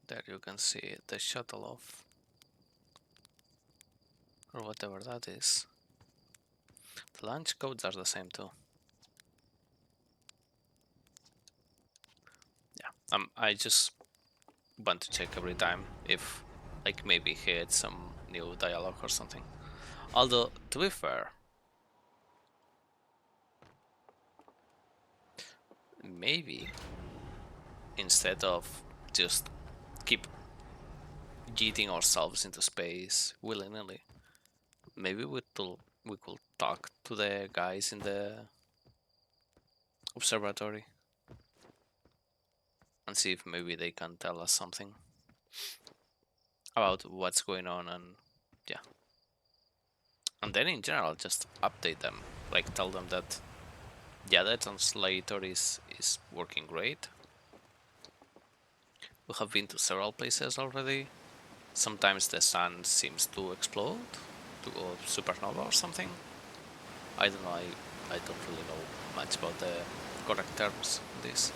There you can see the shuttle off, or whatever that is. The launch codes are the same too. Yeah, I just want to check every time if, like, maybe he had some new dialogue or something. Although, to be fair, maybe instead of just keep yeeting ourselves into space willy-nilly, maybe we could talk to the guys in the observatory and see if maybe they can tell us something about what's going on, and yeah. And then in general just update them, like tell them that yeah, the translator is working great. We have been to several places already. Sometimes the sun seems to explode, to go supernova or something. I don't know, I don't really know much about the correct terms in this.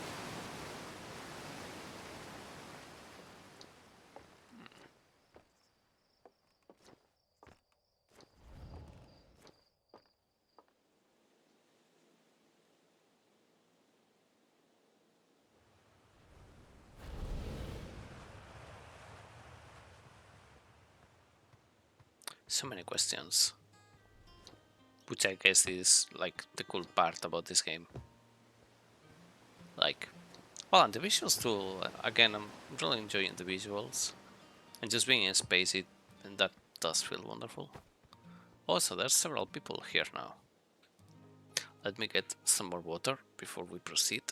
So many questions, which I guess is like the cool part about this game. Like, well, and the visuals too. Again, I'm really enjoying the visuals, and just being in space, and that does feel wonderful. Also, there's several people here now. Let me get some more water before we proceed.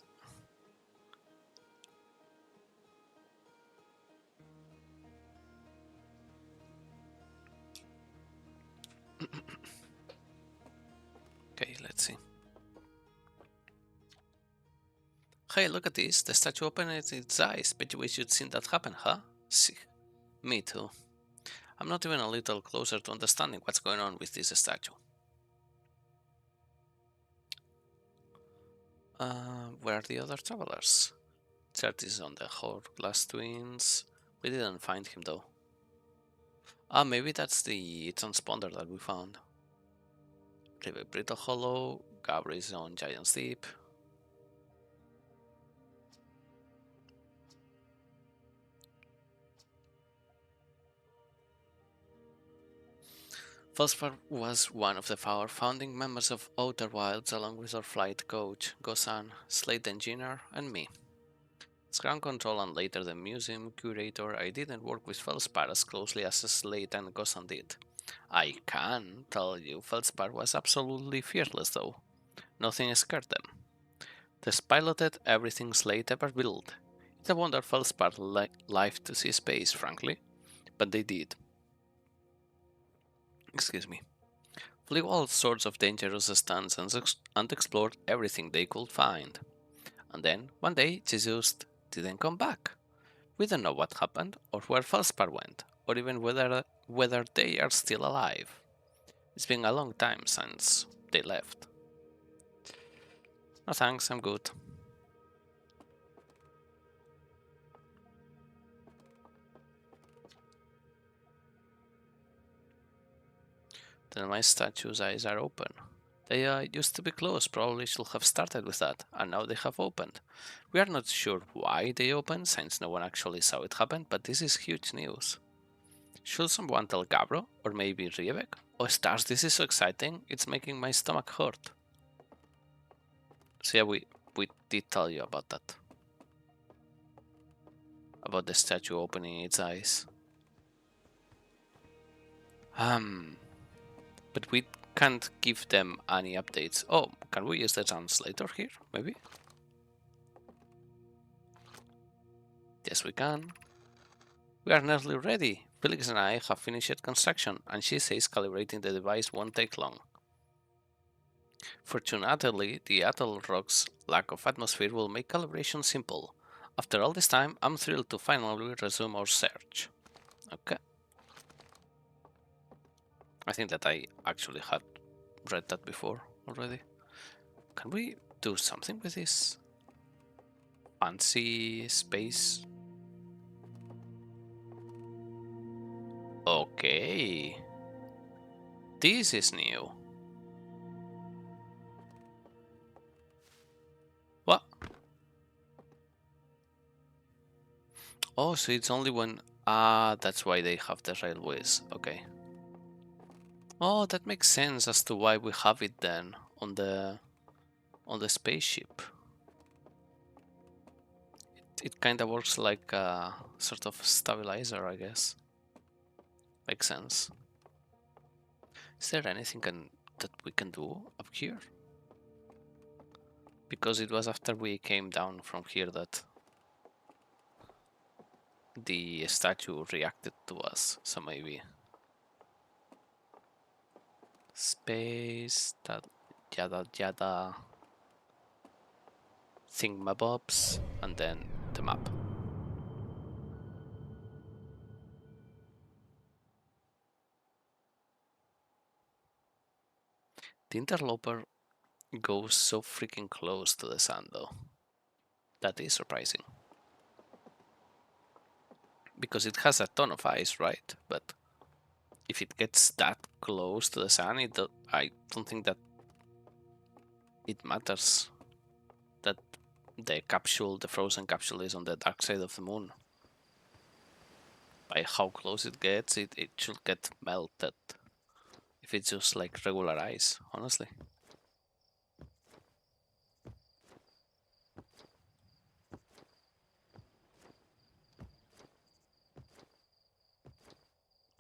Okay, let's see. Hey, look at this. The statue opened its eyes. Bet you wish you'd seen that happen, huh? See, me too. I'm not even a little closer to understanding what's going on with this statue. Where are the other travelers? Chart is on the Hourglass Twins. We didn't find him though. Ah, maybe that's the transponder that we found. River Brittle Hollow, Gabri's on Giant's Deep. Felspar was one of our founding members of Outer Wilds along with our flight coach, Gosan, Slate Engineer, and me. As ground control and later the museum curator, I didn't work with Felspar as closely as Slate and Gosan did. I can tell you Felspar was absolutely fearless though. Nothing scared them. They piloted everything Slate ever built. It's a wonder Felspar lived to see space, frankly, but they did. Excuse me. Flew all sorts of dangerous stunts and explored everything they could find. And then, one day, Jesus didn't come back. We don't know what happened, or where Felspar went, or even whether they are still alive. It's been a long time since they left. No thanks, I'm good. Then my statue's eyes are open. They used to be closed, probably should have started with that, and now they have opened. We are not sure why they opened, since no one actually saw it happen, but this is huge news. Should someone tell Gabro, or maybe Rievek? Oh stars, this is so exciting, it's making my stomach hurt. So yeah, we did tell you about that. About the statue opening its eyes. But we can't give them any updates. Oh, can we use the translator here, maybe? Yes, we can. We are nearly ready. Felix and I have finished construction, and she says calibrating the device won't take long. Fortunately, the atoll rock's lack of atmosphere will make calibration simple. After all this time, I'm thrilled to finally resume our search. Okay. I think that I actually had read that before already. Can we do something with this fancy space? Okay. This is new. What? Oh, so it's only when... Ah, that's why they have the railways. Okay. Oh, that makes sense as to why we have it then on the spaceship. It kind of works like a sort of stabilizer, I guess. Makes sense. Is there anything that we can do up here? Because it was after we came down from here that the statue reacted to us, so maybe space, that yada yada thingamabobs, and then the map. The interloper goes so freaking close to the sun, though. That is surprising. Because it has a ton of ice, right? But if it gets that close to the sun, I don't think that it matters that the frozen capsule is on the dark side of the moon. By how close it gets, it should get melted. If it's just like regular ice, honestly.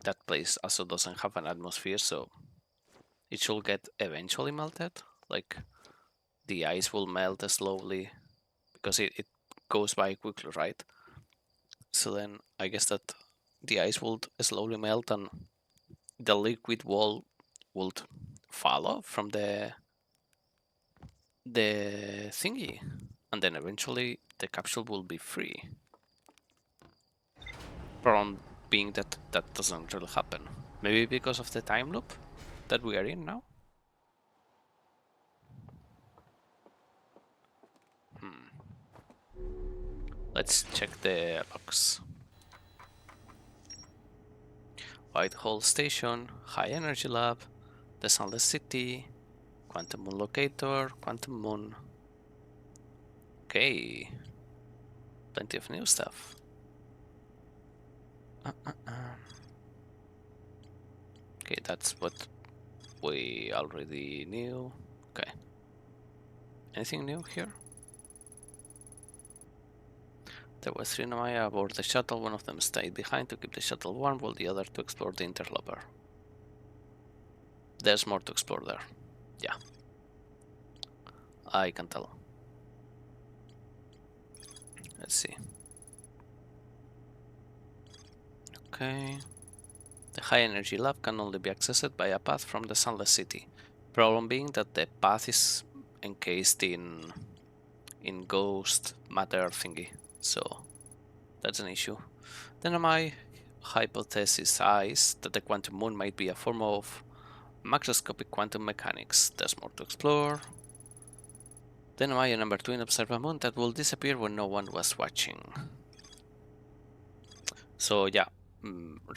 That place also doesn't have an atmosphere, so it should get eventually melted. Like the ice will melt slowly because it goes by quickly, right? So then I guess that the ice would slowly melt and the liquid wall would follow from the thingy, and then eventually the capsule will be free. Problem being that that doesn't really happen. Maybe because of the time loop that we are in now? Let's check the logs. Whitehall Station, High Energy Lab, the Sunless City, Quantum Moon Locator, Quantum Moon. Okay. Plenty of new stuff. Okay, that's what we already knew. Okay. Anything new here? There were 3 Namaya aboard the shuttle. One of them stayed behind to keep the shuttle warm, while the other to explore the interloper. There's more to explore there. Yeah. I can tell. Let's see. Okay. The high energy lab can only be accessed by a path from the Sunless City. Problem being that the path is encased in ghost matter thingy, so that's an issue. Then my hypothesis is that the quantum moon might be a form of macroscopic quantum mechanics. There's more to explore. Then my number 2 observe a moon that will disappear when no one was watching. So yeah,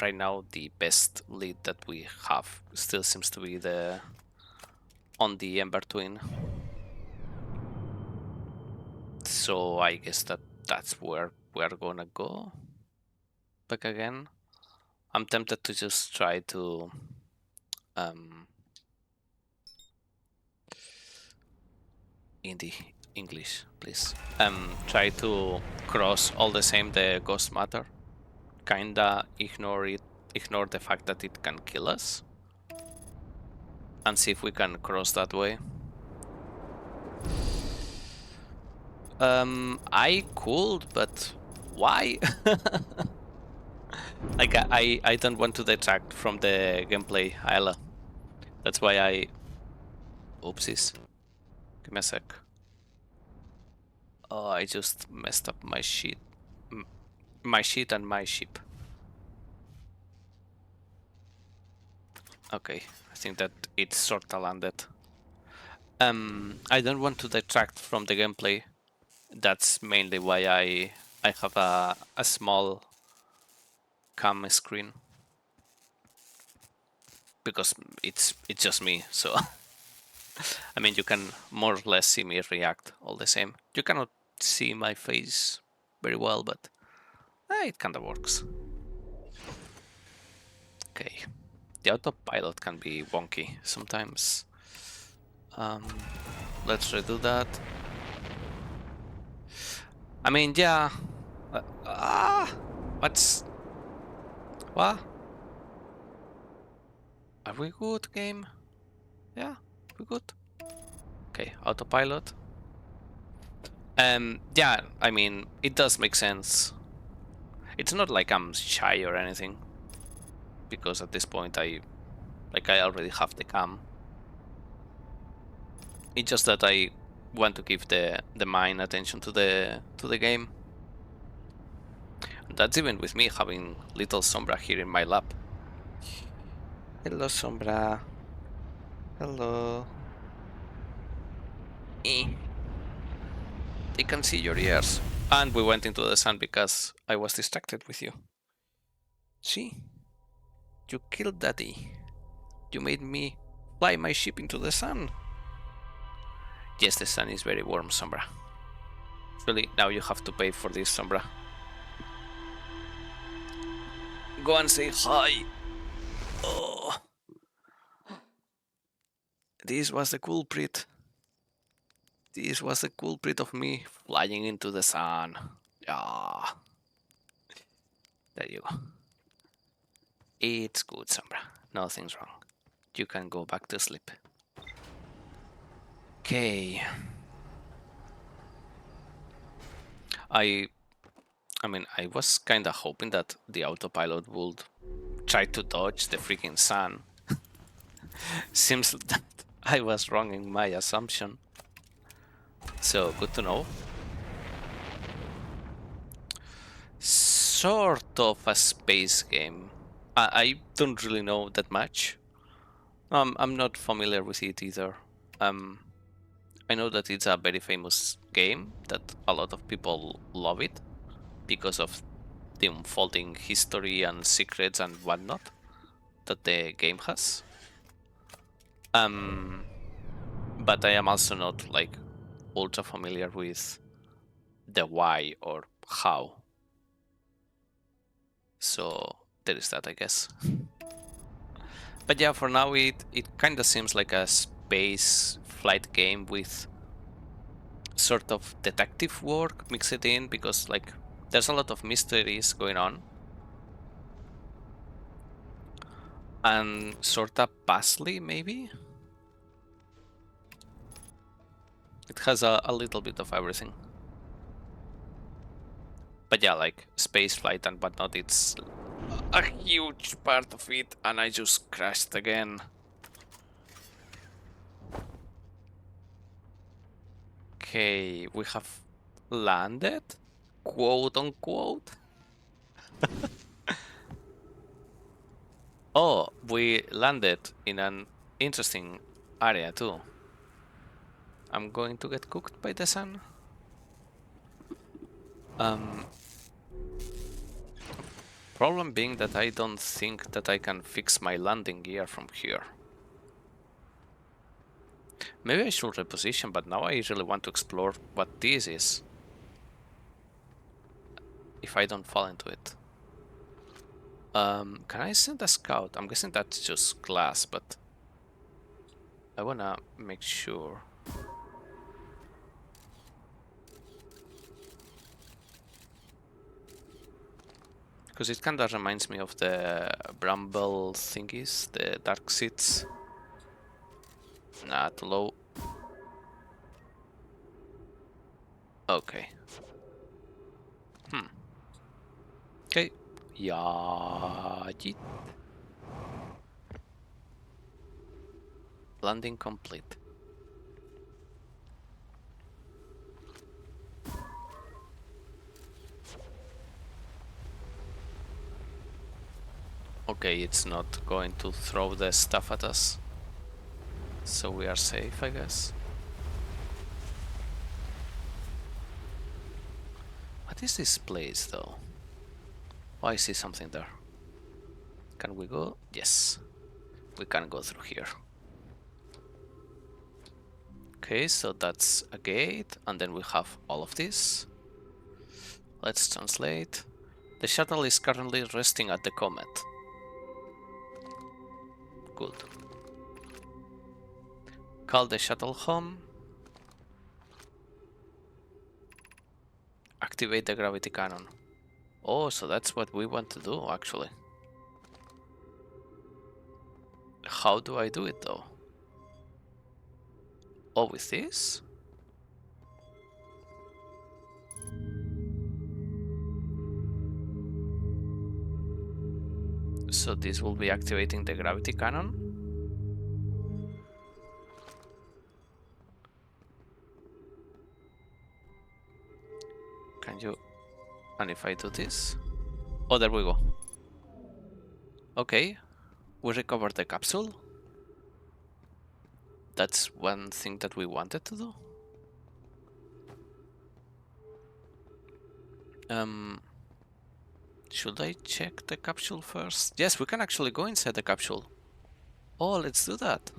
right now the best lead that we have still seems to be on the Ember Twin. So I guess that's where we're gonna go back again. I'm tempted to just try to in the English, please. Try to cross all the same the ghost matter. Kinda ignore the fact that it can kill us. And see if we can cross that way. I could, but why? Like I don't want to detract from the gameplay, Ayla. That's why Oopsies. Give me a sec. Oh, I just messed up my sheet. My sheet and my ship. Okay, I think that it sorta landed. I don't want to detract from the gameplay. That's mainly why I have a small cam screen. Because it's just me, so I mean you can more or less see me react all the same. You cannot see my face very well, but it kinda works. Okay. The autopilot can be wonky sometimes. Let's redo that. I mean, yeah. What's... What? Are we good, game? Yeah, we good. Okay, autopilot. Yeah, I mean, it does make sense. It's not like I'm shy or anything, because at this point I already have the cam. It's just that I want to give the mind attention to the game. That's even with me having little Sombra here in my lap. Hello, Sombra. Hello. They can see your ears. And we went into the sun because I was distracted with you. See? You killed Daddy. You made me fly my ship into the sun. Yes, the sun is very warm, Sombra. Really, now you have to pay for this, Sombra. Go and say hi. Oh. This was the culprit. This was the culprit of me flying into the sun. Yeah. There you go. It's good, Sombra. Nothing's wrong. You can go back to sleep. Okay. I mean, I was kinda hoping that the autopilot would try to dodge the freaking sun. Seems that I was wrong in my assumption. So, good to know. Sort of a space game. I don't really know that much. I'm not familiar with it either. I know that it's a very famous game, that a lot of people love it because of the unfolding history and secrets and whatnot that the game has. But I am also not like ultra familiar with the why or how. So there is that, I guess. But yeah, for now it kind of seems like a space flight game with sort of detective work mixed in, because like there's a lot of mysteries going on and sort of puzzly maybe. It has a little bit of everything. But yeah, like space flight and whatnot, it's a huge part of it, and I just crashed again. Okay, we have landed, quote unquote. Oh, we landed in an interesting area too. I'm going to get cooked by the sun. Problem being that I don't think that I can fix my landing gear from here. Maybe I should reposition, but now I really want to explore what this is. If I don't fall into it. Can I send a scout? I'm guessing that's just glass, but I wanna make sure. Because it kinda reminds me of the bramble thingies, the dark seeds. Nah, too low. Okay. Okay. Yeah. Landing complete. Okay, it's not going to throw the stuff at us. So we are safe, I guess. What is this place, though? Oh, I see something there. Can we go? Yes. We can go through here. Okay, so that's a gate, and then we have all of this. Let's translate. The shuttle is currently resting at the comet. Good. Call the shuttle home. Activate the gravity cannon. Oh, so that's what we want to do, actually. How do I do it, though? Oh, with this? So this will be activating the gravity cannon. Can you... And if I do this? Oh, there we go. Okay, we recovered the capsule. That's one thing that we wanted to do. Should I check the capsule first? Yes, we can actually go inside the capsule. Oh, let's do that.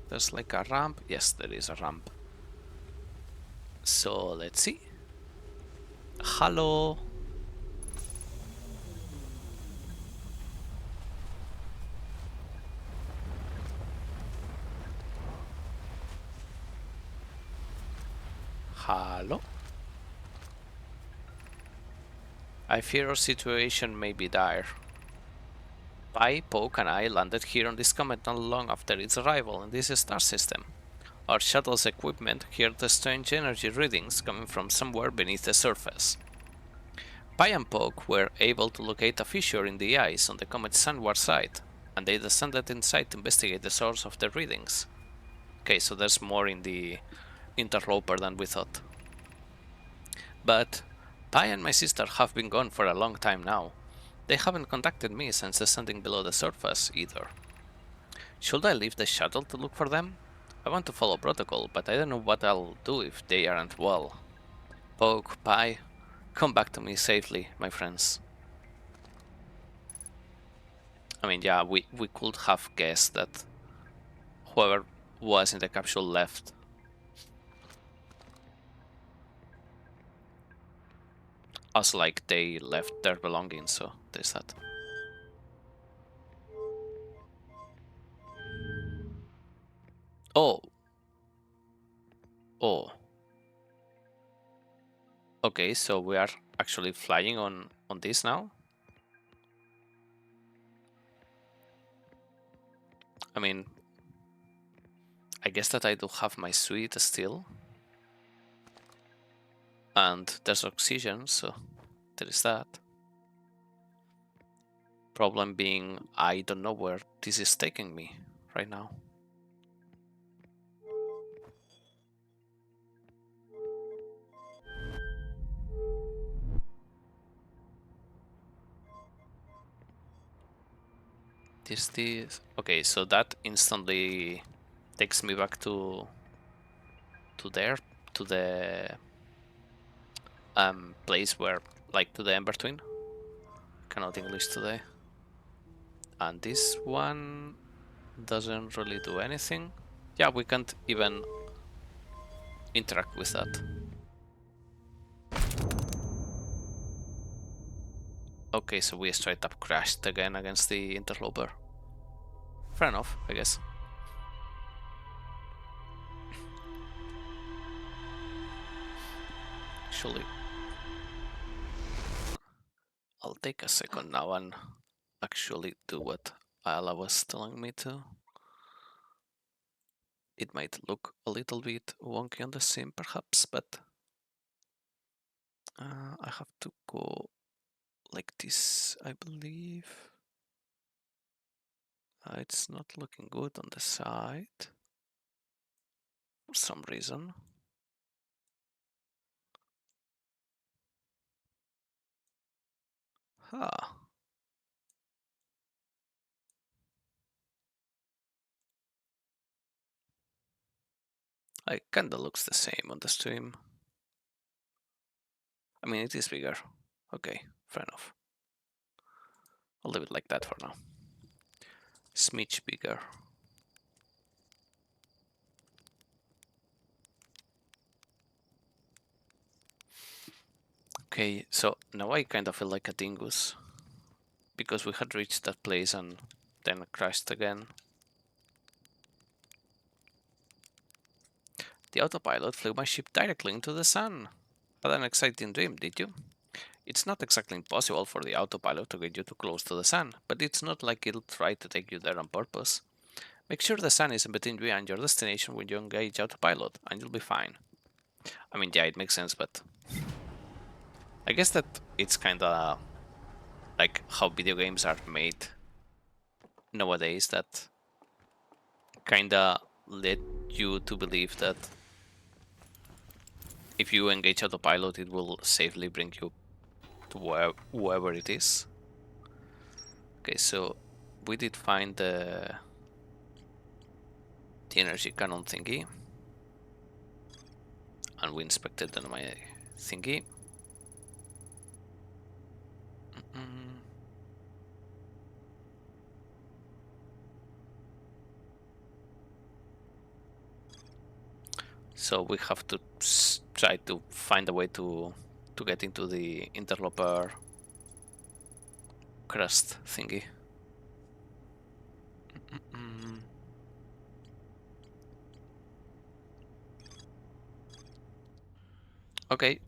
There's like a ramp. Yes, there is a ramp. So let's see. Hello. Hello. I fear our situation may be dire. Pi, Poke, and I landed here on this comet not long after its arrival in this star system. Our shuttle's equipment heard the strange energy readings coming from somewhere beneath the surface. Pi and Poke were able to locate a fissure in the ice on the comet's sunward side, and they descended inside to investigate the source of the readings. Okay, so there's more in the interloper than we thought. But Pi and my sister have been gone for a long time now. They haven't contacted me since descending below the surface either. Should I leave the shuttle to look for them? I want to follow protocol, but I don't know what I'll do if they aren't well. Poke, Pi, come back to me safely, my friends. I mean, yeah, we could have guessed that whoever was in the capsule left. Us like they left their belongings, so there's that. Oh. Oh. Okay, so we are actually flying on this now? I mean, I guess that I do have my suit still. And there's oxygen, so there is that. Problem being, I don't know where this is taking me right now. This... Okay, so that instantly takes me back to there, to the place where, like, to the Ember Twin. Cannot English today. And this one doesn't really do anything. Yeah, we can't even interact with that. Okay, so we straight up crashed again against the interloper. Fair enough, I guess. Actually, I'll take a second now and actually do what Ayla was telling me to. It might look a little bit wonky on the sim perhaps, but I have to go like this, I believe. It's not looking good on the side for some reason. Ah. It kinda looks the same on the stream. I mean, it is bigger. Okay, fair enough. I'll leave it like that for now. Smidge bigger. Okay, so now I kind of feel like a dingus. Because we had reached that place and then crashed again. The autopilot flew my ship directly into the sun. Had an exciting dream, did you? It's not exactly impossible for the autopilot to get you too close to the sun, but it's not like it'll try to take you there on purpose. Make sure the sun is in between you and your destination when you engage autopilot, and you'll be fine. I mean, yeah, it makes sense, but I guess that it's kinda like how video games are made nowadays, that kinda led you to believe that if you engage autopilot, it will safely bring you to wherever it is. Okay, so we did find the energy cannon thingy, and we inspected my thingy. So we have to try to find a way to get into the interloper crust thingy. Okay.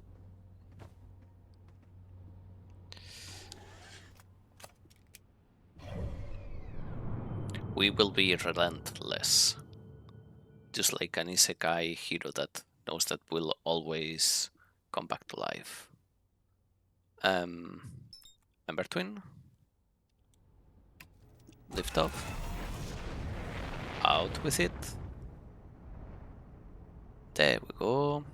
We will be relentless. Just like an isekai hero that knows that will always come back to life. Ember Twin. Lift off. Out with it. There we go.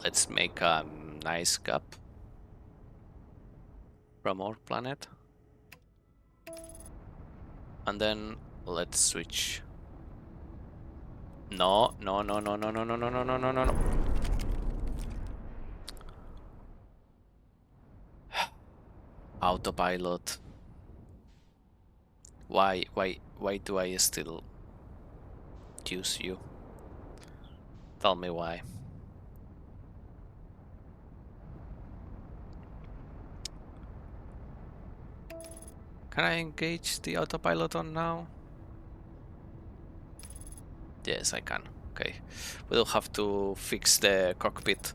Let's make a nice gap from our planet. And then let's switch. No, no, no, no, no, no, no, no, no, no, no, no. Autopilot. Why do I still use you? Tell me why. Can I engage the autopilot on now? Yes, I can. Okay. We'll have to fix the cockpit.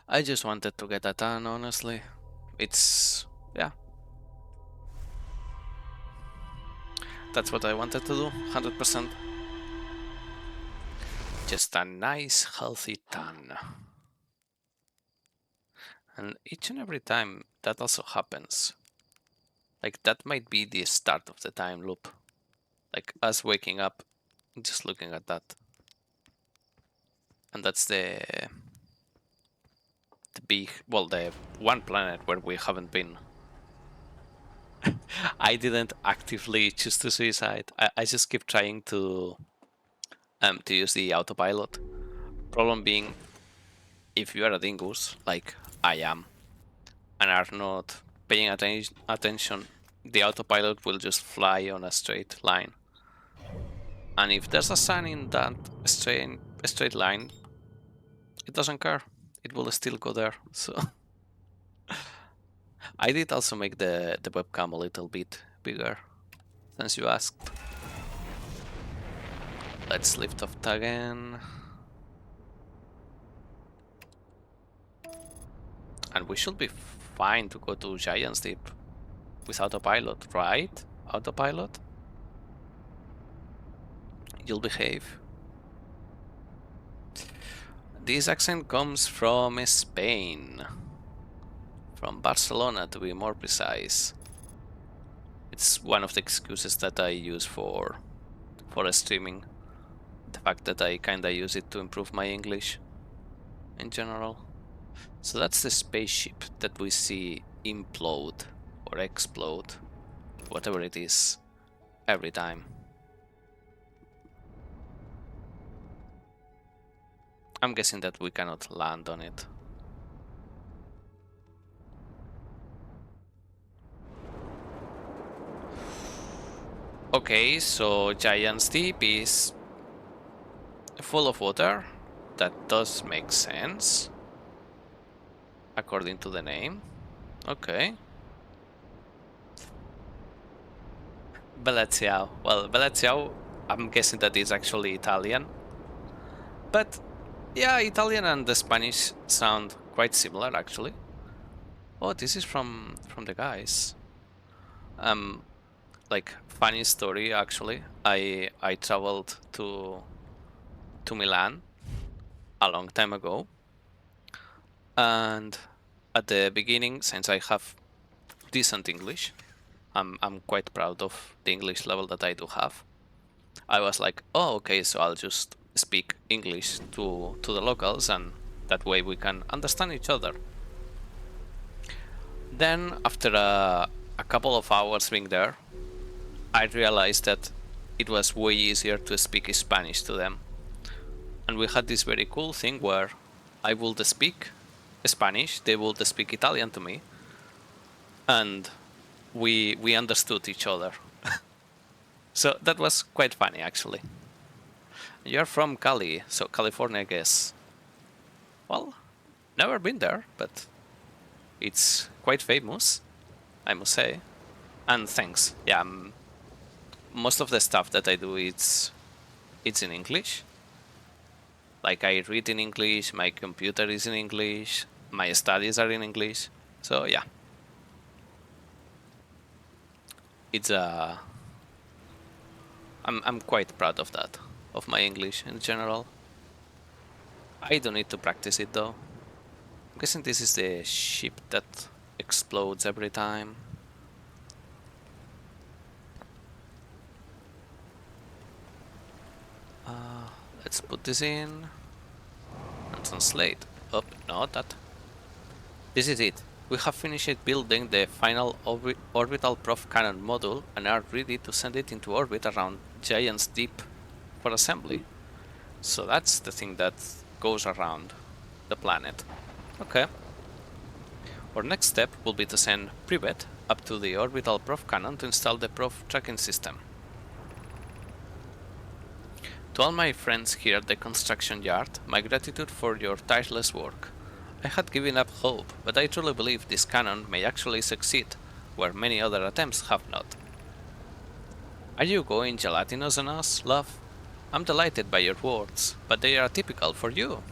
I just wanted to get that done, honestly. It's... yeah. That's what I wanted to do, 100%. Just a nice, healthy tan. And each and every time that also happens, like that might be the start of the time loop. Like us waking up, just looking at that. And that's the big, well, the one planet where we haven't been. I didn't actively choose to suicide. I just keep trying to use the autopilot. Problem being, if you are a dingus, like I am, and are not paying attention, the autopilot will just fly on a straight line. And if there's a sun in that straight line, it doesn't care. It will still go there. So I did also make the webcam a little bit bigger, since you asked. Let's lift off again. And we should be fine to go to Giant's Deep with autopilot, right? Autopilot? You'll behave. This accent comes from Spain. From Barcelona, to be more precise. It's one of the excuses that I use for streaming. the fact that I kinda use it to improve my English in general. So that's the spaceship that we see implode or explode, whatever it is, every time. I'm guessing that we cannot land on it. Okay, so Giant's Deep is full of water. That does make sense, according to the name. Okay. Bellezziao. Well, Bellezziao, I'm guessing that is actually Italian. But yeah, Italian and the Spanish sound quite similar, actually. Oh, this is from the guys. Like funny story actually. I traveled to Milan a long time ago, and at the beginning, since I have decent English, I'm quite proud of the English level that I do have. I was like, oh, okay, so I'll just speak English to the locals, and that way we can understand each other. Then, after a couple of hours being there, I realized that it was way easier to speak Spanish to them. And we had this very cool thing where I would speak Spanish, they would speak Italian to me, and we understood each other. So that was quite funny, actually. You're from Cali, so California, I guess. Well, never been there, but it's quite famous, I must say. And thanks. Yeah, most of the stuff that I do, it's in English. Like, I read in English, my computer is in English, my studies are in English. So yeah, it's I'm quite proud of that, of my English in general. I don't need to practice it though. I'm guessing this is the ship that explodes every time. Let's put this in and translate. Oh, no, that. This is it. We have finished building the final orbital prof cannon module and are ready to send it into orbit around Giant's Deep for assembly. So that's the thing that goes around the planet. Okay. Our next step will be to send Privet up to the orbital prof cannon to install the prof tracking system. To all my friends here at the construction yard, my gratitude for your tireless work. I had given up hope, but I truly believe this cannon may actually succeed, where many other attempts have not. Are you going gelatinous on us, love? I'm delighted by your words, but they are typical for you.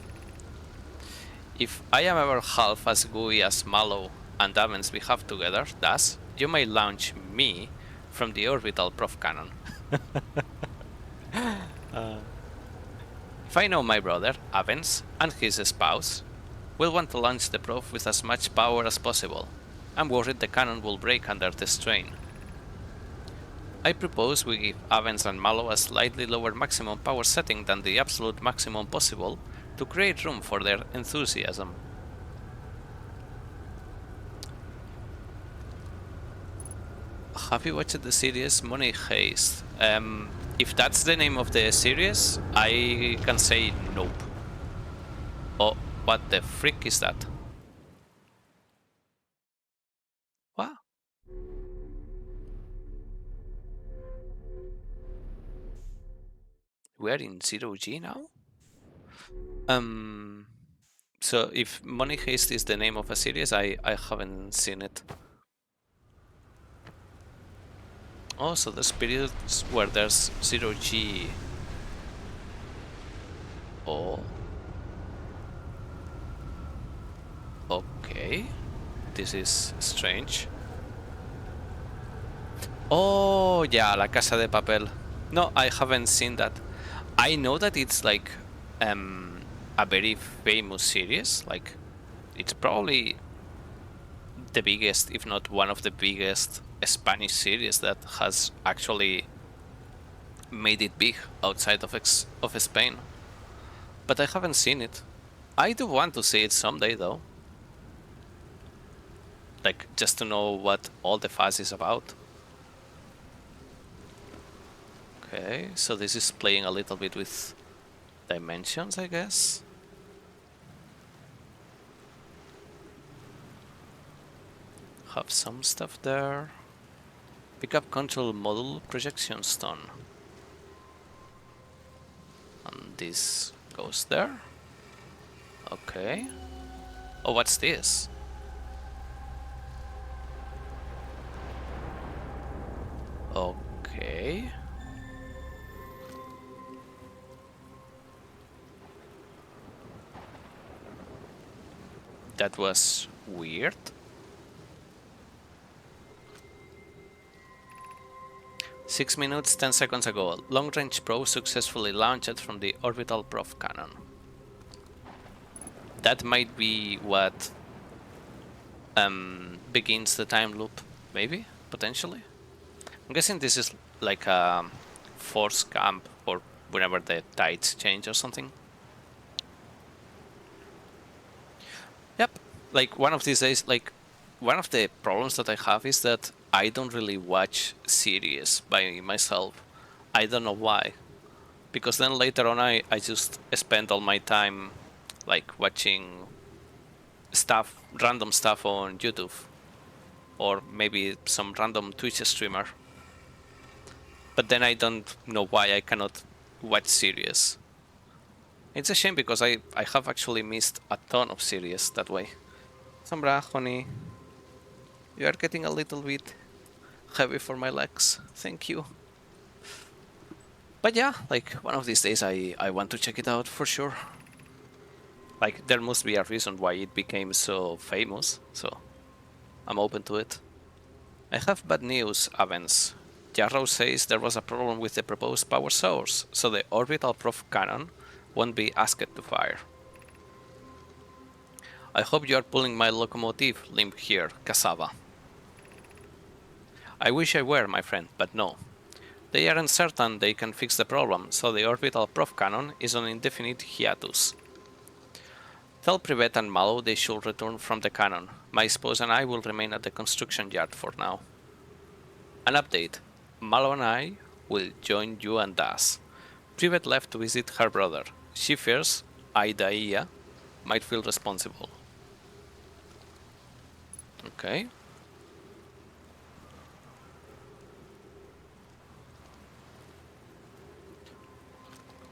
If I am ever half as gooey as Mallow and Davens we have together, thus, you may launch me from the orbital prof cannon. If I know my brother, Avens, and his spouse, will want to launch the prof with as much power as possible. I'm worried the cannon will break under the strain. I propose we give Avens and Mallow a slightly lower maximum power setting than the absolute maximum possible to create room for their enthusiasm. Have you watched the series Money Heist? If that's the name of the series, I can say nope. Oh, what the frick is that? What? We're in 0G now? So if Money Heist is the name of a series, I haven't seen it. Oh, so there's periods where there's 0G. Oh. Okay. This is strange. Oh, yeah, La Casa de Papel. No, I haven't seen that. I know that it's like a very famous series. Like, it's probably the biggest, if not one of the biggest, Spanish series that has actually made it big outside of Spain, but I haven't seen it. I do want to see it someday, though. Like, just to know what all the fuss is about. Okay, so this is playing a little bit with dimensions, I guess. Have some stuff there. Pick up control module projection stone. And this goes there. Okay. Oh, what's this? Okay. That was weird. Six minutes, 10 seconds ago, long-range probe successfully launched from the orbital probe cannon. That might be what begins the time loop, maybe, potentially. I'm guessing this is like a force camp or whenever the tides change or something. Yep, like one of these days, like one of the problems that I have is that I don't really watch series by myself. I don't know why. Because then later on I just spend all my time like watching stuff, random stuff on YouTube. Or maybe some random Twitch streamer. But then I don't know why I cannot watch series. It's a shame because I have actually missed a ton of series that way. Sombra, honey, you are getting a little bit heavy for my legs. Thank you. But yeah, like one of these days I want to check it out for sure. Like there must be a reason why it became so famous, so I'm open to it. I have bad news, Avens. Jarrow says there was a problem with the proposed power source, so the orbital probe cannon won't be asked to fire. I hope you are pulling my locomotive limb here, Cassava. I wish I were, my friend, but no. They aren't certain they can fix the problem, so the orbital probe cannon is on indefinite hiatus. Tell Privet and Mallow they should return from the cannon. My spouse and I will remain at the construction yard for now. An update. Mallow and I will join you and Das. Privet left to visit her brother. She fears Idaia might feel responsible. Okay.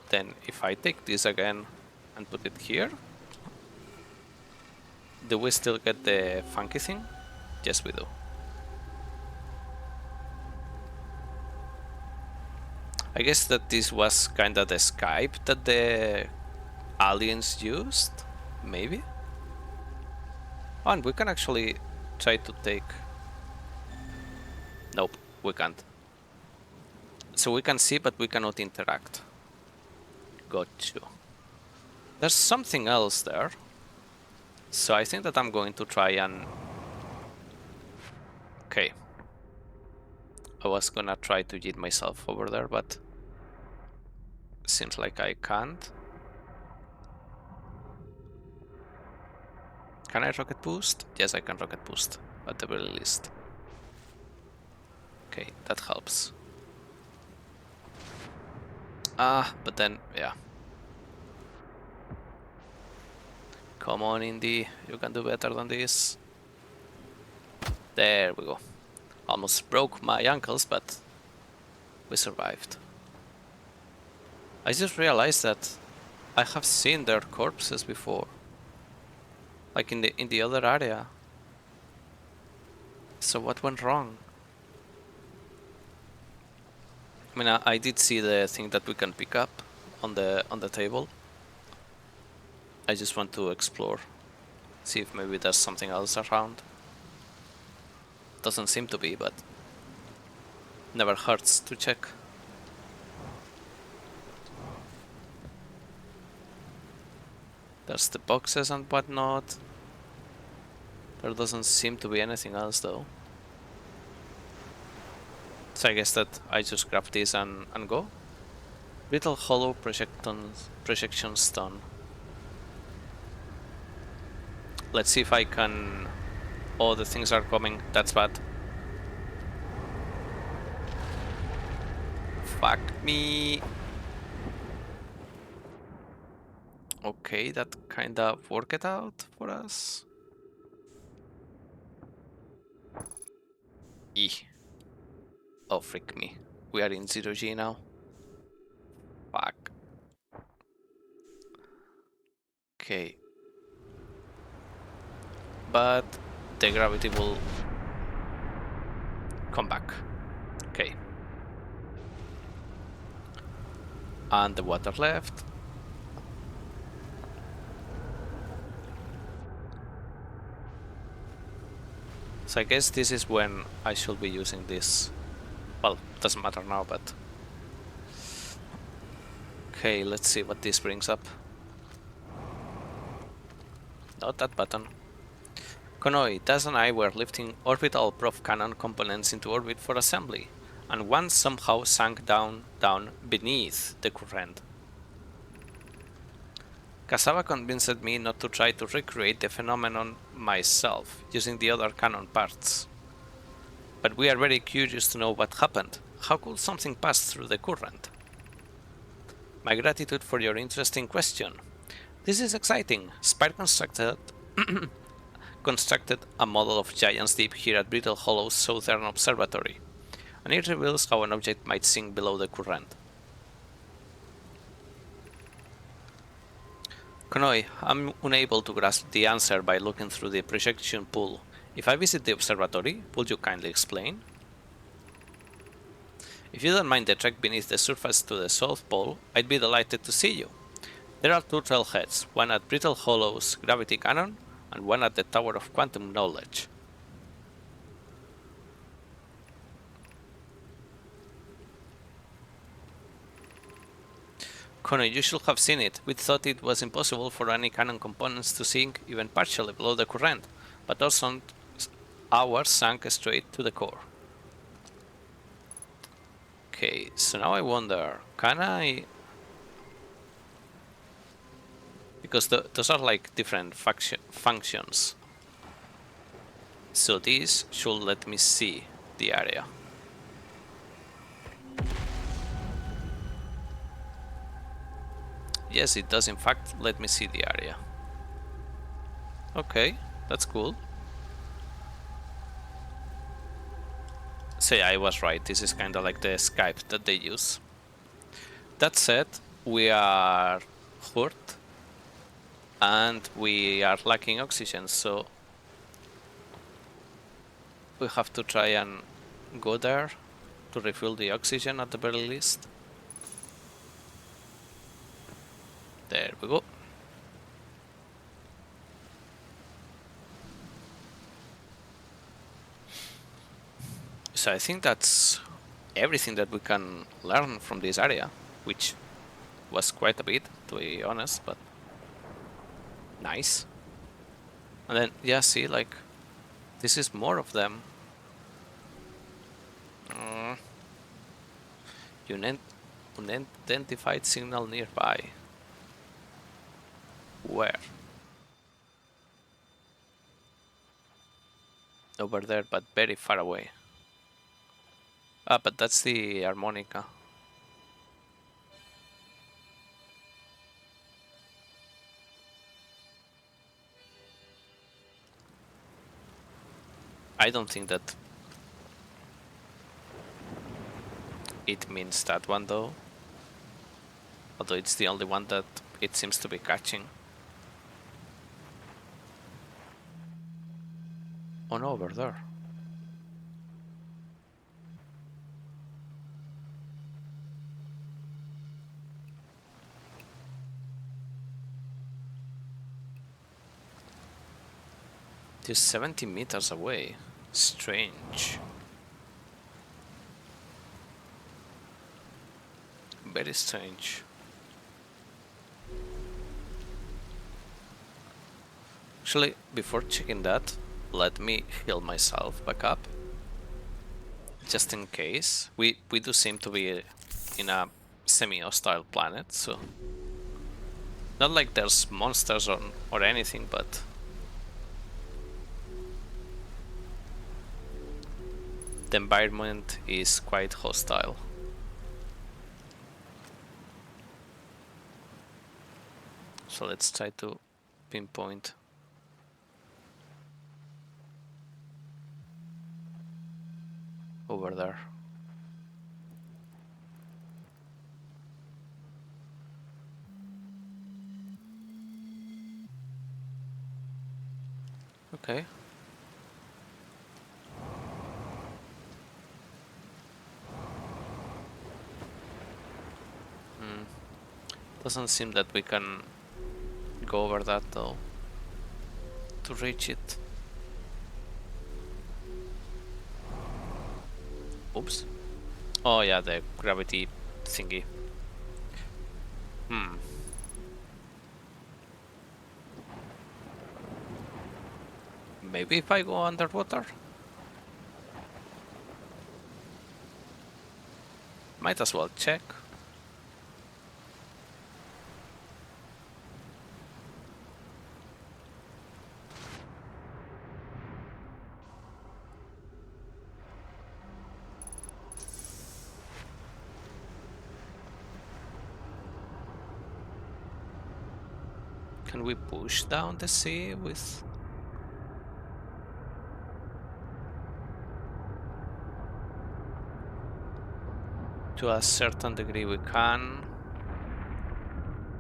Then if I take this again and put it here, do we still get the funky thing? Yes, we do. I guess that this was kinda the Skype that the aliens used, maybe? Oh, and we can actually try to take... Nope, we can't. So we can see, but we cannot interact. Got you. There's something else there. So I think that I'm going to try and... Okay. I was gonna try to yeet myself over there, but... Seems like I can't. Can I rocket boost? Yes, I can rocket boost, at the very least. Okay, that helps. Ah, but then, yeah. Come on, Indy, you can do better than this. There we go. Almost broke my ankles, but we survived. I just realized that I have seen their corpses before. Like in the other area. So what went wrong? I mean, I did see the thing that we can pick up on the table. I just want to explore, see if maybe there's something else around. Doesn't seem to be, but never hurts to check. There's the boxes and whatnot. There doesn't seem to be anything else though. So I guess that I just grab this and go. Little hollow projection stone. Let's see if I can... Oh, the things are coming. That's bad. Fuck me. Okay, that kinda worked out for us. Eeh. Oh, freak me. We are in 0G now. Fuck. Okay. But the gravity will come back. Okay. And the water left. So I guess this is when I should be using this. Well, doesn't matter now, but... Okay, let's see what this brings up. Not that button. Konoi, Daz and I were lifting orbital prof cannon components into orbit for assembly, and one somehow sank down beneath the current. Kasaba convinced me not to try to recreate the phenomenon myself, using the other cannon parts. But we are very curious to know what happened. How could something pass through the current? My gratitude for your interesting question. This is exciting. Spire constructed a model of Giant's Deep here at Brittle Hollow's Southern Observatory, and it reveals how an object might sink below the current. Konoi, I'm unable to grasp the answer by looking through the projection pool. If I visit the observatory, would you kindly explain? If you don't mind the trek beneath the surface to the South Pole, I'd be delighted to see you. There are two trailheads, one at Brittle Hollow's Gravity Cannon, and one at the Tower of Quantum Knowledge. Konoi, you should have seen it. We thought it was impossible for any cannon components to sink even partially below the current, but ours sank straight to the core. Okay, so now I wonder, can I... Because those are like different functions. So this should let me see the area. Yes, it does in fact let me see the area. Okay, that's cool. So yeah, I was right, this is kinda like the Skype that they use. That said, we are hurt and we are lacking oxygen, so we have to try and go there to refill the oxygen at the very least. There we go. So I think that's everything that we can learn from this area, which was quite a bit, to be honest, but nice. And then, yeah, see, like, this is more of them. Unidentified signal nearby. Where? Over there, but very far away. Ah, but that's the harmonica. I don't think that it means that one though. Although it's the only one that it seems to be catching. Oh no, over there. Just 70 meters away. Strange. Very strange. Actually, before checking that, let me heal myself back up. Just in case. We do seem to be in a semi-hostile planet, so not like there's monsters or anything, but the environment is quite hostile. So let's try to pinpoint. Over there. Okay. Doesn't seem that we can go over that though to reach it. Oops. Oh yeah, the gravity thingy. Maybe if I go underwater? Might as well check. Can we push down the sea with... To a certain degree we can,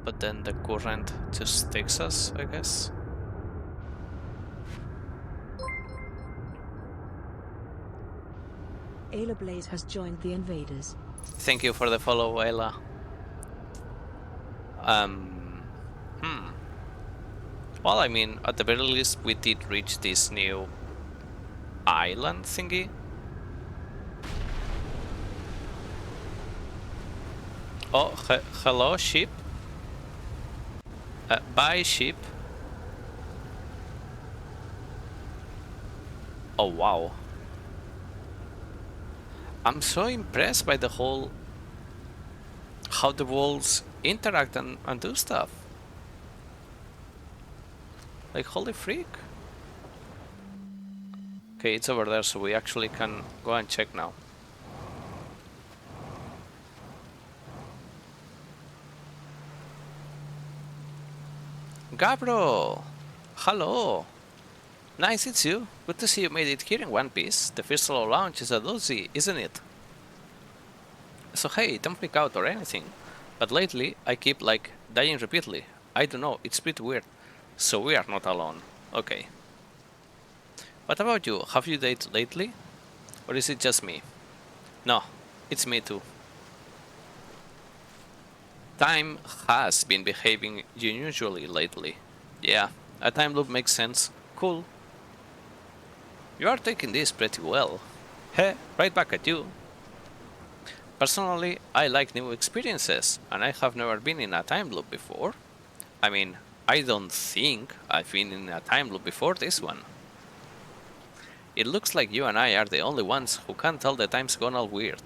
but then the current just takes us, I guess. Ayla Blaze has joined the invaders. Thank you for the follow, Ayla. Well, I mean, at the very least, we did reach this new island thingy. Oh, hello, ship. Bye, ship. Oh, wow. I'm so impressed by the whole... how the worlds interact and do stuff. Like, holy freak. Okay, it's over there, so we actually can go and check now. Gabro! Hello! Nice, it's you. Good to see you made it here in one piece. The first solo launch is a doozy, isn't it? So hey, don't freak out or anything. But lately, I keep, like, dying repeatedly. I don't know, it's pretty weird. So we are not alone. Okay. What about you? Have you dated lately? Or is it just me? No, it's me too. Time has been behaving unusually lately. Yeah, a time loop makes sense. Cool. You are taking this pretty well. Heh, right back at you. Personally, I like new experiences, and I have never been in a time loop before. I mean, I don't think I've been in a time loop before this one. It looks like you and I are the only ones who can't tell the time's gone all weird.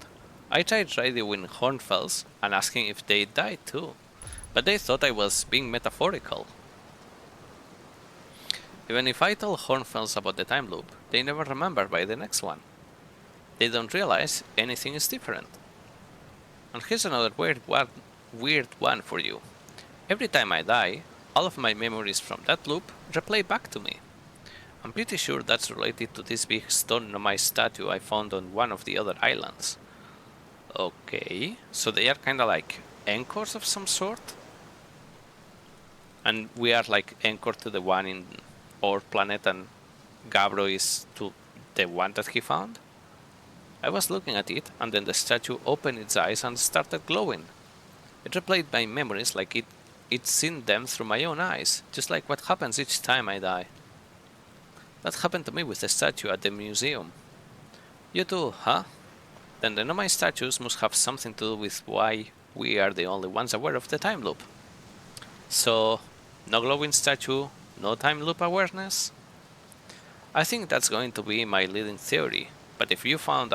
I tried radioing Hornfells and asking if they died too, but they thought I was being metaphorical. Even if I tell Hornfells about the time loop, they never remember by the next one. They don't realize anything is different. And here's another weird one for you. Every time I die, all of my memories from that loop replay back to me. I'm pretty sure that's related to this big stone Nomai statue I found on one of the other islands. Okay, so they are kinda like anchors of some sort? And we are like anchored to the one in our planet and Gabro is to the one that he found? I was looking at it and then the statue opened its eyes and started glowing. It replayed my memories like it's seen them through my own eyes, just like what happens each time I die. That happened to me with the statue at the museum. You too, huh? Then the Nomai statues must have something to do with why we are the only ones aware of the time loop. So, no glowing statue, no time loop awareness? I think that's going to be my leading theory, but if you find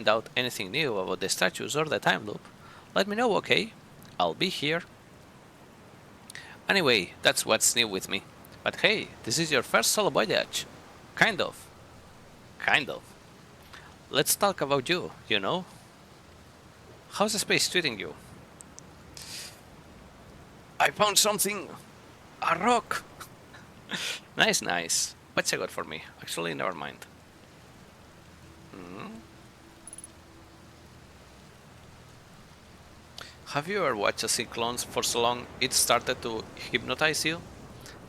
out anything new about the statues or the time loop, Let me know, okay? I'll be here. Anyway, that's what's new with me. But hey, this is your first solo voyage. Kind of. Kind of. Let's talk about you, you know? How's the space treating you? I found something! A rock! Nice, nice. What's it got for me? Actually, never mind. Hmm? Have you ever watched a cyclones for so long it started to hypnotize you?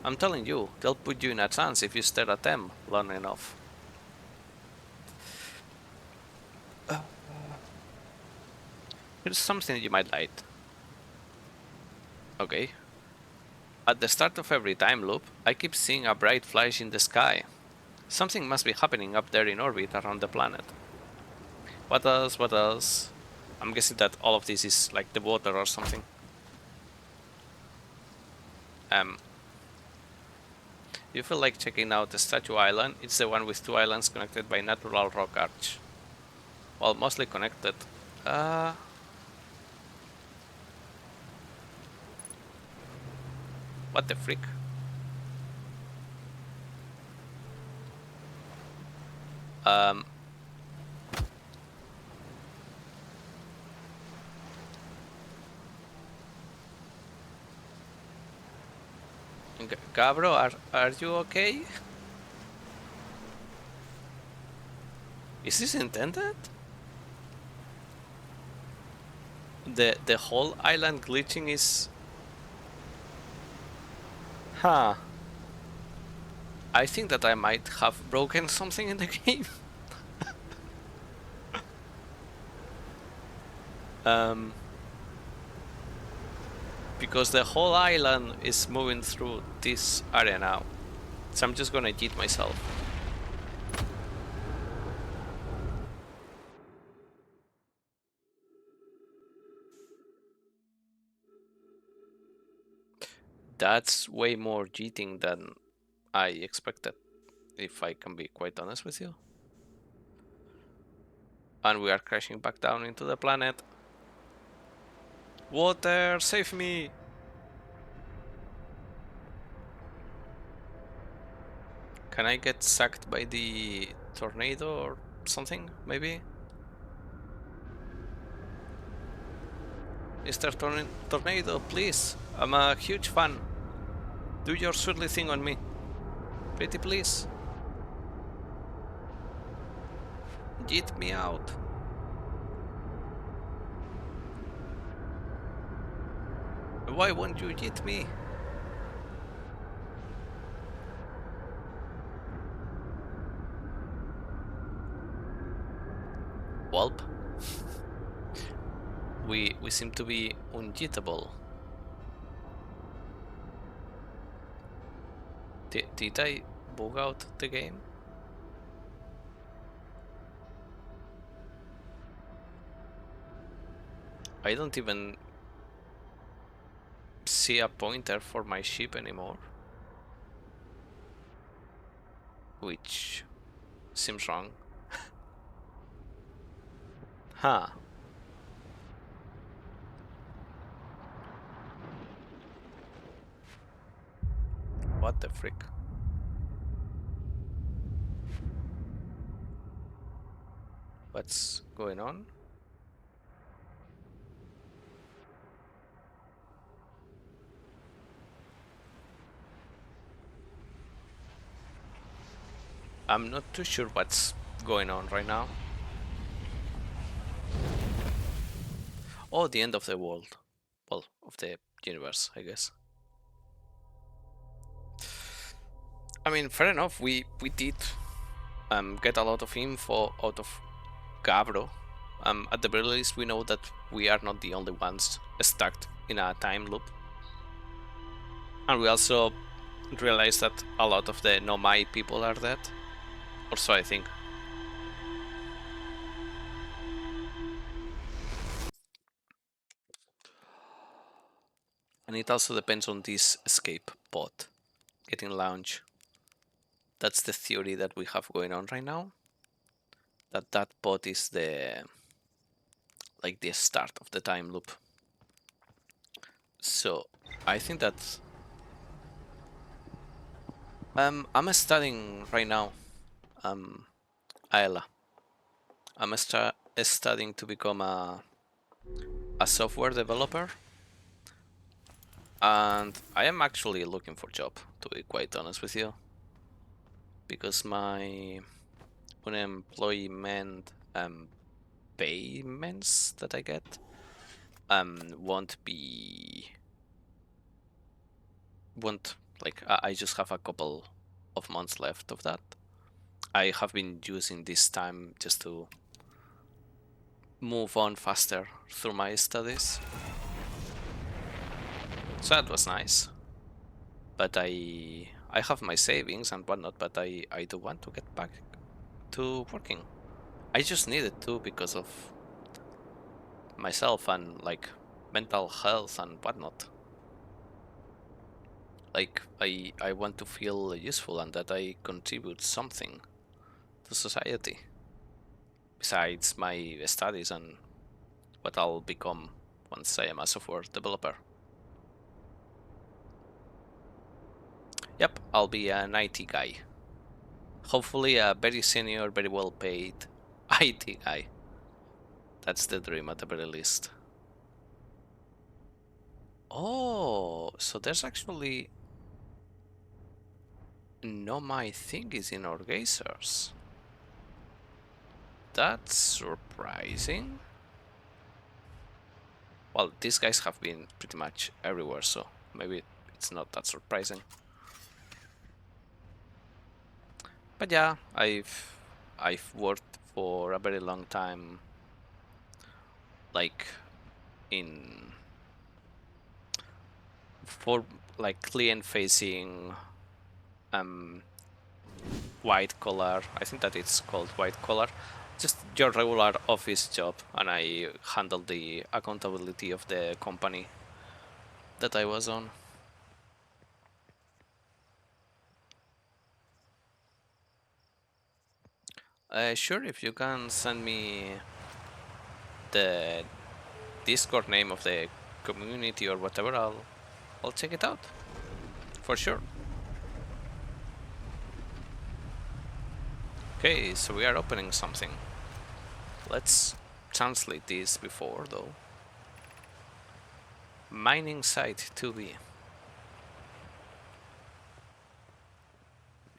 I'm telling you, they'll put you in a trance if you stare at them long enough. Here's something you might like. Okay. At the start of every time loop, I keep seeing a bright flash in the sky. Something must be happening up there in orbit around the planet. What else? What else? I'm guessing that all of this is like the water or something. Um, you feel like checking out the Statue Island? It's the one with two islands connected by natural rock arch. Well, mostly connected. Uh, what the frick? Um, Gabro, are you okay? Is this intended? The whole island glitching is... Huh. I think that I might have broken something in the game. um, because the whole island is moving through this area now. So I'm just gonna cheat myself. That's way more cheating than I expected, if I can be quite honest with you. And we are crashing back down into the planet. Water, save me! Can I get sucked by the tornado or something, maybe? Mr. Tornado, please. I'm a huge fan. Do your swirly thing on me. Pretty please. Get me out. Why won't you get me? Welp. We seem to be unjittable. Did I bug out the game? I don't even see a pointer for my ship anymore. Which seems wrong. Huh. What the frick? What's going on? I'm not too sure what's going on right now. Oh, the end of the world. Well, of the universe, I guess. I mean, fair enough. We did get a lot of info out of Gabro. At the very least, we know that we are not the only ones stuck in a time loop. And we also realized that a lot of the Nomai people are dead. Or so I think. And it also depends on this escape pod getting launched. That's the theory that we have going on right now. That pod is the like the start of the time loop. So I think that I'm studying right now, Ayla. I'm studying to become a software developer, and I am actually looking for a job, to be quite honest with you, because my unemployment payments that I get won't be won't like I just have a couple of months left of that. I have been using this time just to move on faster through my studies, so that was nice. But I have my savings and whatnot, but I do want to get back to working. I just needed to because of myself and like mental health and whatnot. Like I want to feel useful and that I contribute something to society besides my studies and what I'll become once I am a software developer. Yep, I'll be an IT guy. Hopefully a very senior, very well paid IT guy. That's the dream at the very least. Oh, so there's actually no my thing is in our gazers. That's surprising. Well, these guys have been pretty much everywhere, so maybe it's not that surprising. But yeah, I've worked for a very long time, like in for like client-facing, white collar. I think that it's called white collar, just your regular office job, and I handle the accountability of the company that I was on. Sure, if you can send me the Discord name of the community or whatever, I'll check it out for sure. Okay, so we are opening something. Let's translate this before though. Mining site 2B.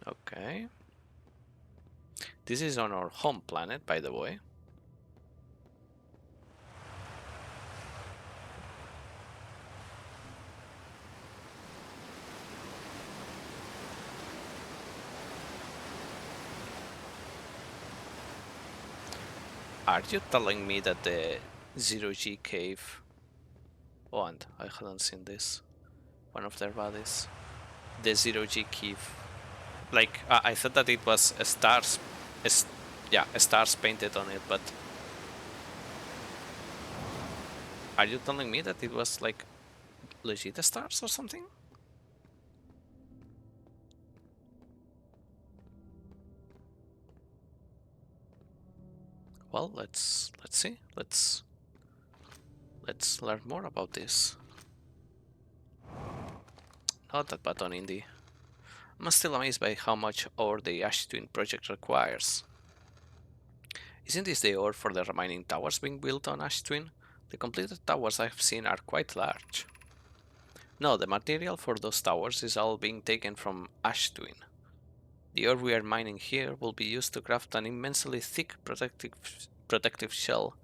Okay. This is on our home planet, by the way. Are you telling me that the Zero-G cave... Oh, and I hadn't seen this. One of their bodies. The Zero-G cave. Like, I thought that it was a stars... yeah, stars painted on it, but... Are you telling me that it was, like, legit stars or something? Well, let's see. Let's learn more about this. Not that button, Indy. I'm still amazed by how much ore the Ash Twin project requires. Isn't this the ore for the remaining towers being built on Ash Twin? The completed towers I've seen are quite large. No, the material for those towers is all being taken from Ash Twin. The ore we are mining here will be used to craft an immensely thick protective shell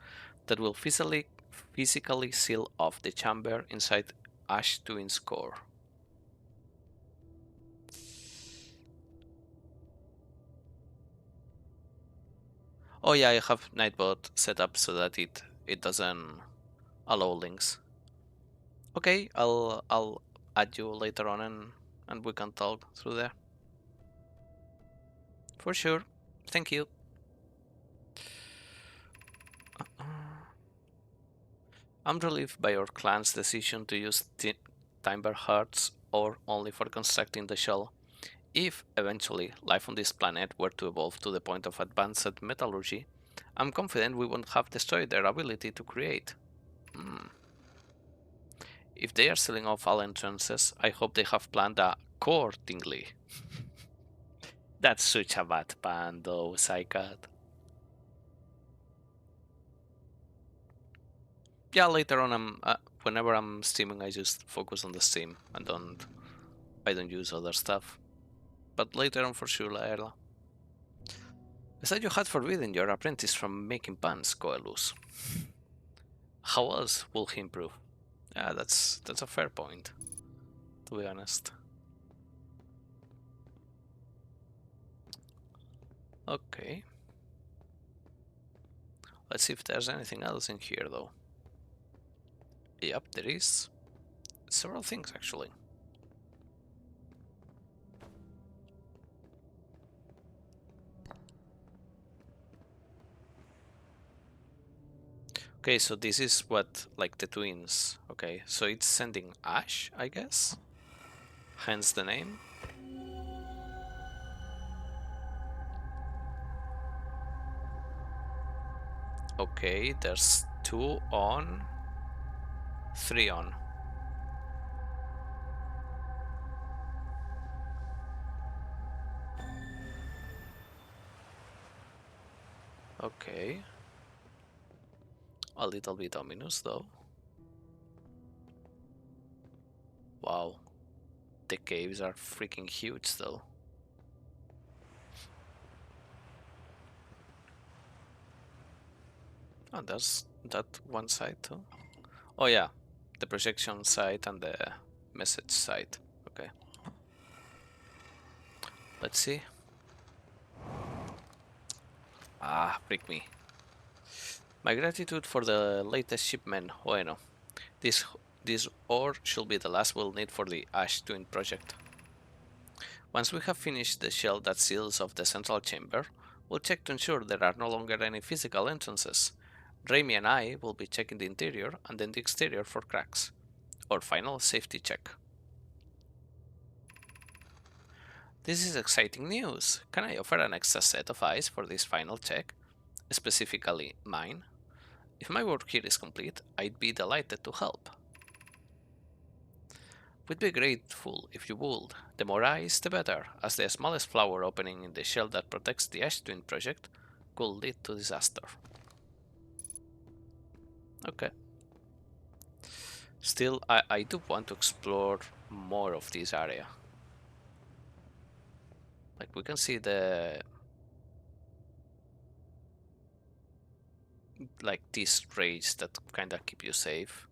that will physically seal off the chamber inside Ash Twin's core. Oh yeah, I have Nightbot set up so that it doesn't allow links. Okay, I'll add you later on and we can talk through there. For sure. Thank you. I'm relieved by your clan's decision to use timber hearts or only for constructing the shell. If eventually life on this planet were to evolve to the point of advanced metallurgy, I'm confident we won't have destroyed their ability to create. If they are sealing off all entrances, I hope they have planned accordingly. That's such a bad pan, though, Psycat. Yeah, later on, whenever I'm streaming, I just focus on the stream and I don't use other stuff. But later on, for sure, Laerla. I thought you had forbidden your apprentice from making puns, Coelus. How else will he improve? Yeah, that's a fair point, to be honest. Okay. Let's see if there's anything else in here, though. Yep, there is. Several things, actually. Okay, so this is what, like, the twins. Okay, so it's sending Ash, I guess? Hence the name. Okay, there's 2 on, 3 on. Okay. A little bit ominous, though. Wow. The caves are freaking huge, though. Oh, there's that one side, too. Oh, yeah. The projection side and the message side. Okay. Let's see. Ah, prick me. My gratitude for the latest shipment, bueno. This ore should be the last we'll need for the Ash Twin project. Once we have finished the shell that seals off the central chamber, we'll check to ensure there are no longer any physical entrances. Raimi and I will be checking the interior and then the exterior for cracks. Our final safety check. This is exciting news. Can I offer an extra set of eyes for this final check? Specifically mine? If my work here is complete, I'd be delighted to help. We'd be grateful if you would. The more eyes, the better, as the smallest flower opening in the shell that protects the Ash Twin project could lead to disaster. Okay. Still, I do want to explore more of this area. Like, we can see like, these rays that kinda keep you safe.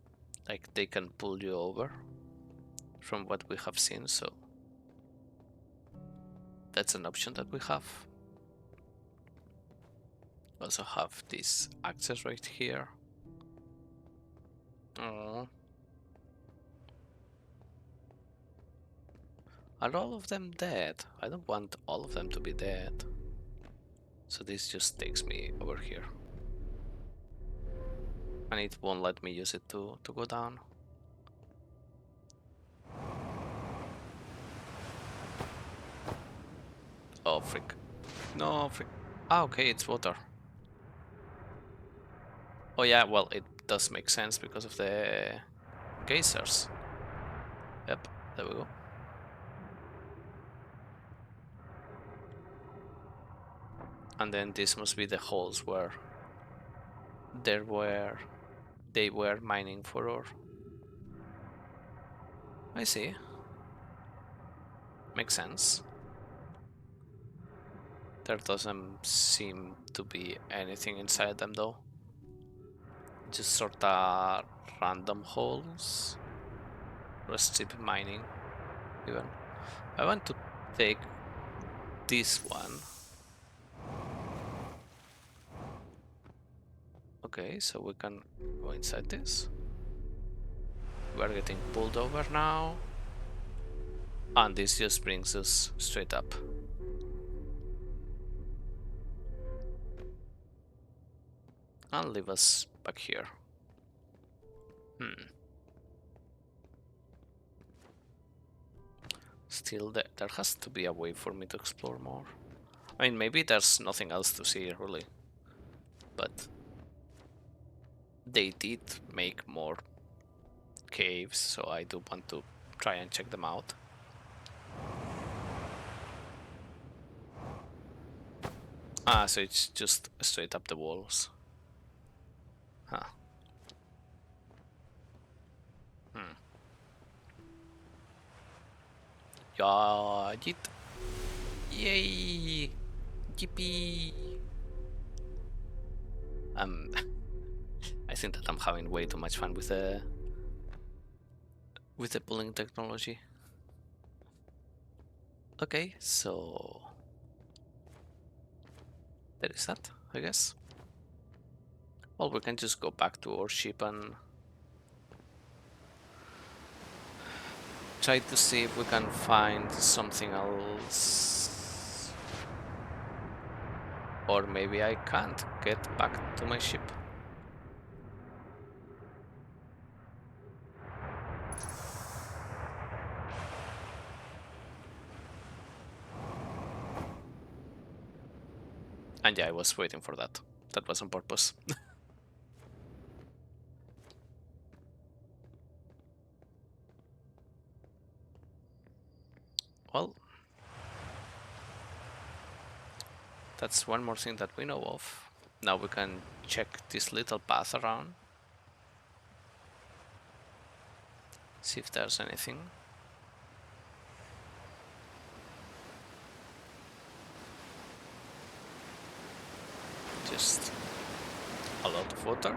Like, they can pull you over from what we have seen, so that's an option that we have. Also have this access right here. Oh. Are all of them dead? I don't want all of them to be dead. So this just takes me over here. And it won't let me use it to go down. Oh, frick. No, frick. Ah, okay, it's water. Oh yeah, well, it does make sense because of the geysers. Yep, there we go. And then this must be the holes where they were mining for ore. I see. Makes sense. There doesn't seem to be anything inside them though. Just sort of random holes. Rusted mining, even. I want to take this one. Okay, so we can go inside this. We're getting pulled over now. And this just brings us straight up. And leave us back here. Still, there has to be a way for me to explore more. I mean, maybe there's nothing else to see, really. but they did make more caves, so I do want to try and check them out. Ah, so it's just straight up the walls. Huh. Hmm. Yeah, yeet. Yay! Yippee! I think that I'm having way too much fun with the pulling technology. Okay, so there is that, I guess. Well, we can just go back to our ship and try to see if we can find something else. Or maybe I can't get back to my ship. And yeah, I was waiting for that. That was on purpose. Well, that's one more thing that we know of. Now we can check this little path around. See if there's anything. Just a lot of water.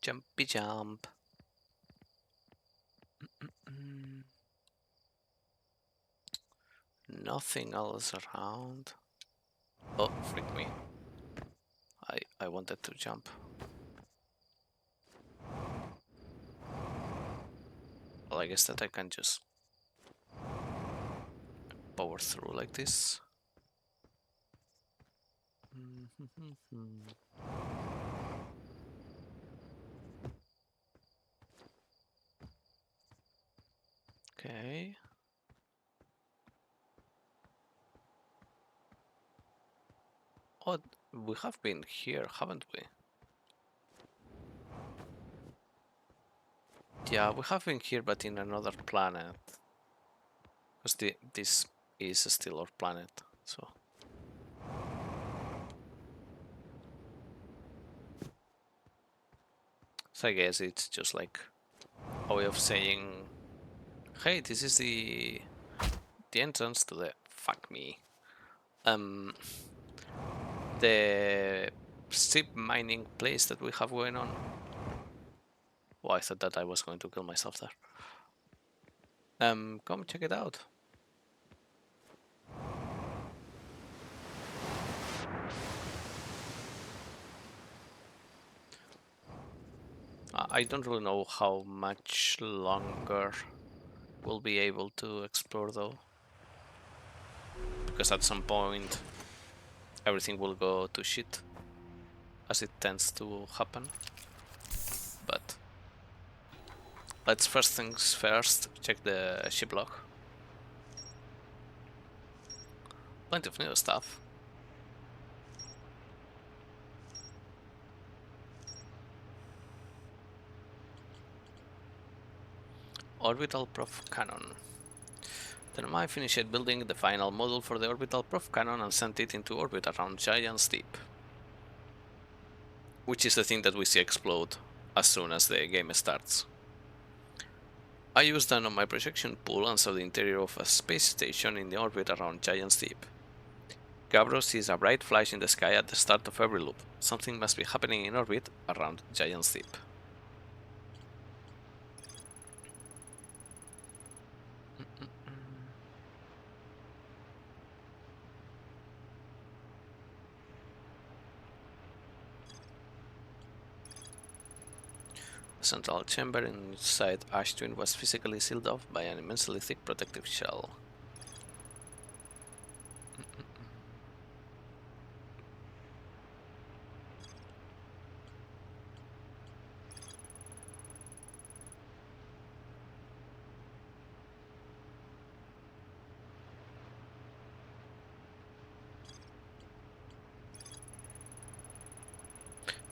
Jumpy jump. Nothing else around. Oh, freak me. I wanted to jump. Well, I guess that I can just power through like this. Okay. Oh, we have been here, haven't we? Yeah, we have been here, but in another planet. Because this is still our planet, so. So I guess it's just like a way of saying, hey, this is the entrance to the fuck me. The ship mining place that we have going on. Oh, I thought that I was going to kill myself there. Come check it out. I don't really know how much longer we'll be able to explore though. Because at some point everything will go to shit, as it tends to happen. But let's first things first check the ship log. Plenty of new stuff. Orbital Prof Cannon. Then I finished building the final module for the orbital prof cannon and sent it into orbit around Giant's Deep. Which is the thing that we see explode as soon as the game starts. I used them on my projection pool and saw the interior of a space station in the orbit around Giant's Deep. Gabro sees a bright flash in the sky at the start of every loop. Something must be happening in orbit around Giant's Deep. The central chamber inside Ash Twin was physically sealed off by an immensely thick protective shell.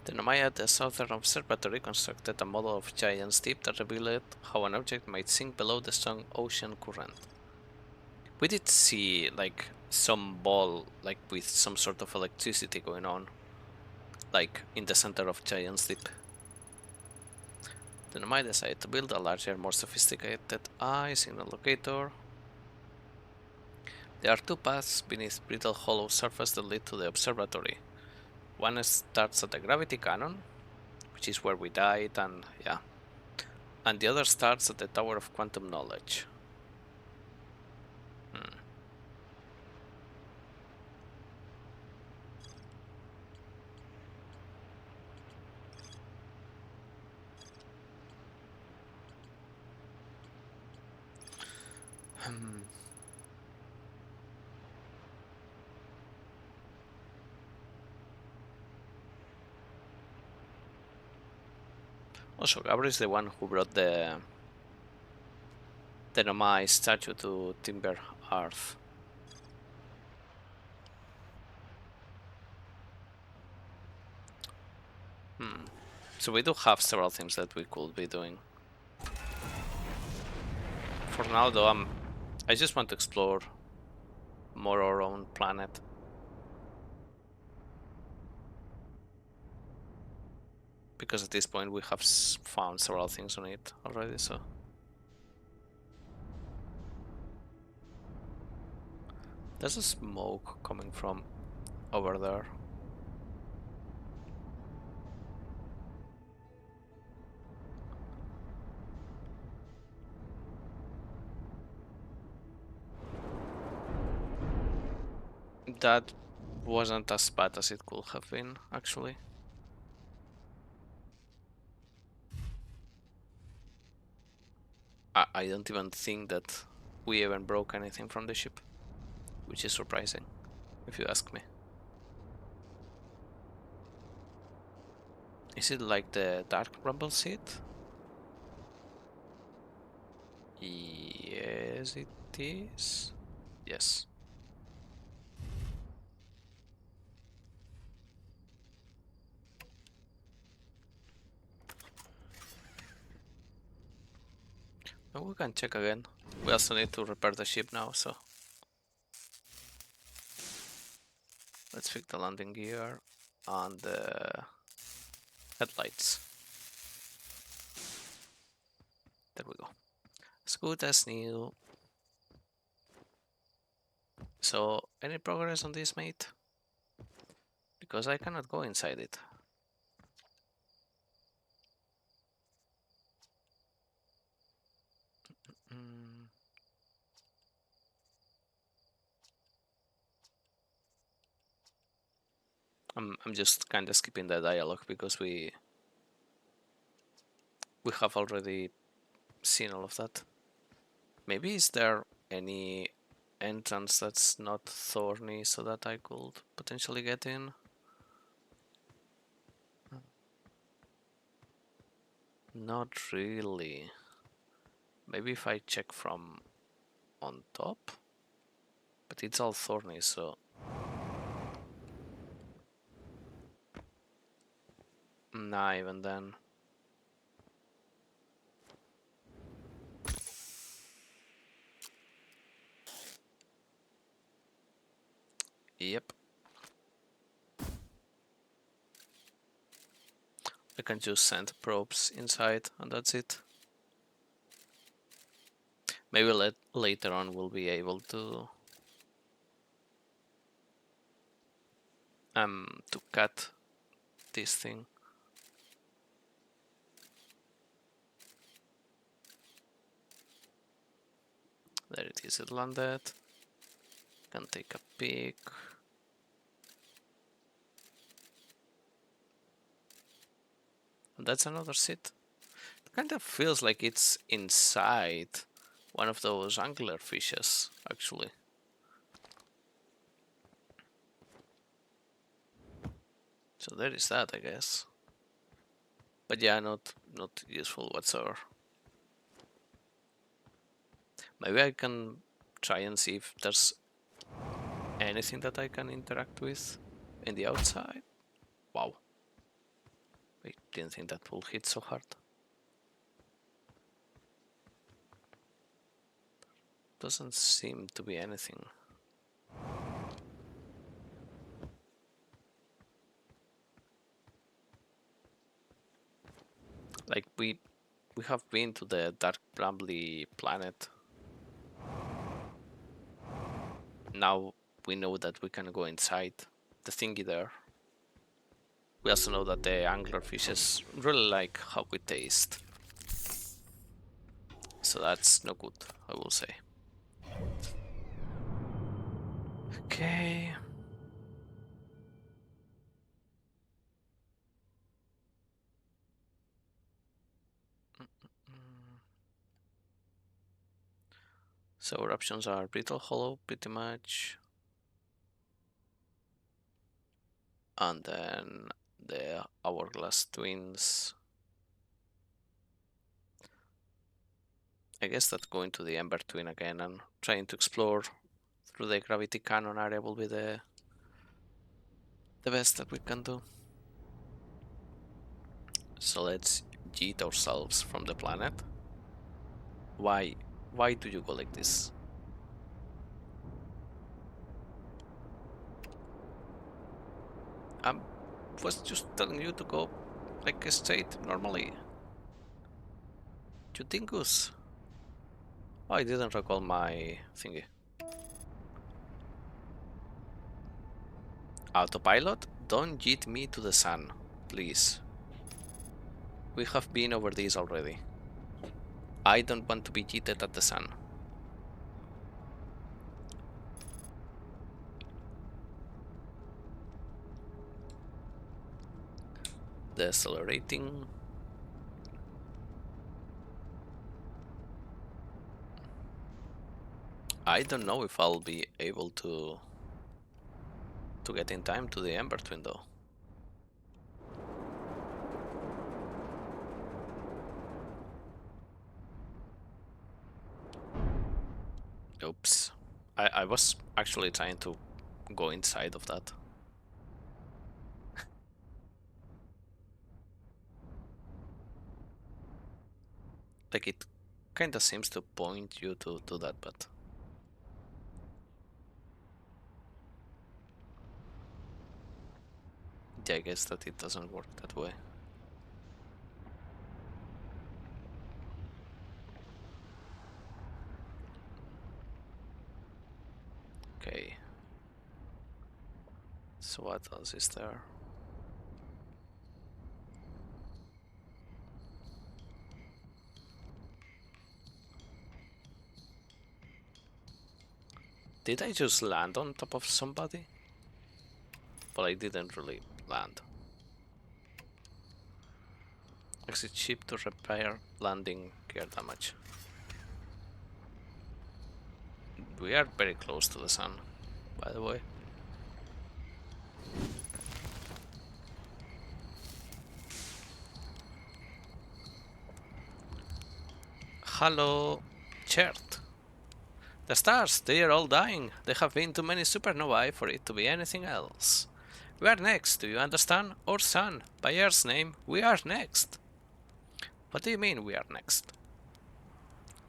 The Nomai at the Southern Observatory constructed a model of Giant's Deep that revealed how an object might sink below the strong ocean current. We did see like some ball like with some sort of electricity going on, like in the center of Giant's Deep. The Nomai decided to build a larger, more sophisticated eye signal locator. There are two paths beneath brittle hollow surface that lead to the observatory. One starts at the gravity cannon, which is where we died, and yeah. And the other starts at the Tower of Quantum Knowledge. Hmm. Also, Gabri is the one who brought the Nomai statue to Timber Earth. So we do have several things that we could be doing. For now, though, I just want to explore more our own planet. Because at this point we have found several things on it already, so... There's a smoke coming from over there. That wasn't as bad as it could have been, actually. I don't even think that we even broke anything from the ship, which is surprising, if you ask me. Is it like the Dark Rumble seat? Yes, it is. Yes. And we can check again. We also need to repair the ship now, so... Let's fix the landing gear and the headlights. There we go. As good as new. So, any progress on this, mate? Because I cannot go inside it. Mm. I'm just kind of skipping the dialogue because we have already seen all of that. Maybe is there any entrance that's not thorny so that I could potentially get in? Not really. Maybe if I check from on top? But it's all thorny, so... Nah, even then. Yep. I can just send probes inside and that's it. Maybe later on we'll be able to cut this thing. There it is, it landed. Can take a peek. And that's another seat. It kind of feels like it's inside one of those angler fishes, actually. So there is that, I guess. But yeah, not useful whatsoever. Maybe I can try and see if there's anything that I can interact with in the outside. Wow. I didn't think that will hit so hard. Doesn't seem to be anything. Like we have been to the dark brambly planet. Now we know that we can go inside the thingy there. We also know that the anglerfishes really like how we taste. So that's no good, I will say. Okay. So our options are brittle hollow pretty much. And then the hourglass twins. I guess that going to the ember twin again and trying to explore through the gravity cannon area will be the best that we can do. So let's yeet ourselves from the planet. Why do you go like this? I was just telling you to go like straight normally. You dingus. Oh, I didn't recall my thingy. Autopilot, don't yeet me to the sun, please. We have been over this already. I don't want to be yeeted at the sun. Decelerating. I don't know if I'll be able to get in time to the Ember Twin though. Oops. I was actually trying to go inside of that. Like it kinda seems to point you to do that, but yeah, I guess that it doesn't work that way. Okay. So what else is there? Did I just land on top of somebody? But I didn't really land. Exit ship to repair landing gear damage. We are very close to the sun, by the way. Hello, Chert. The stars, they are all dying. There have been too many supernovae for it to be anything else. We are next, do you understand? Our sun, by Earth's name, we are next. What do you mean we are next?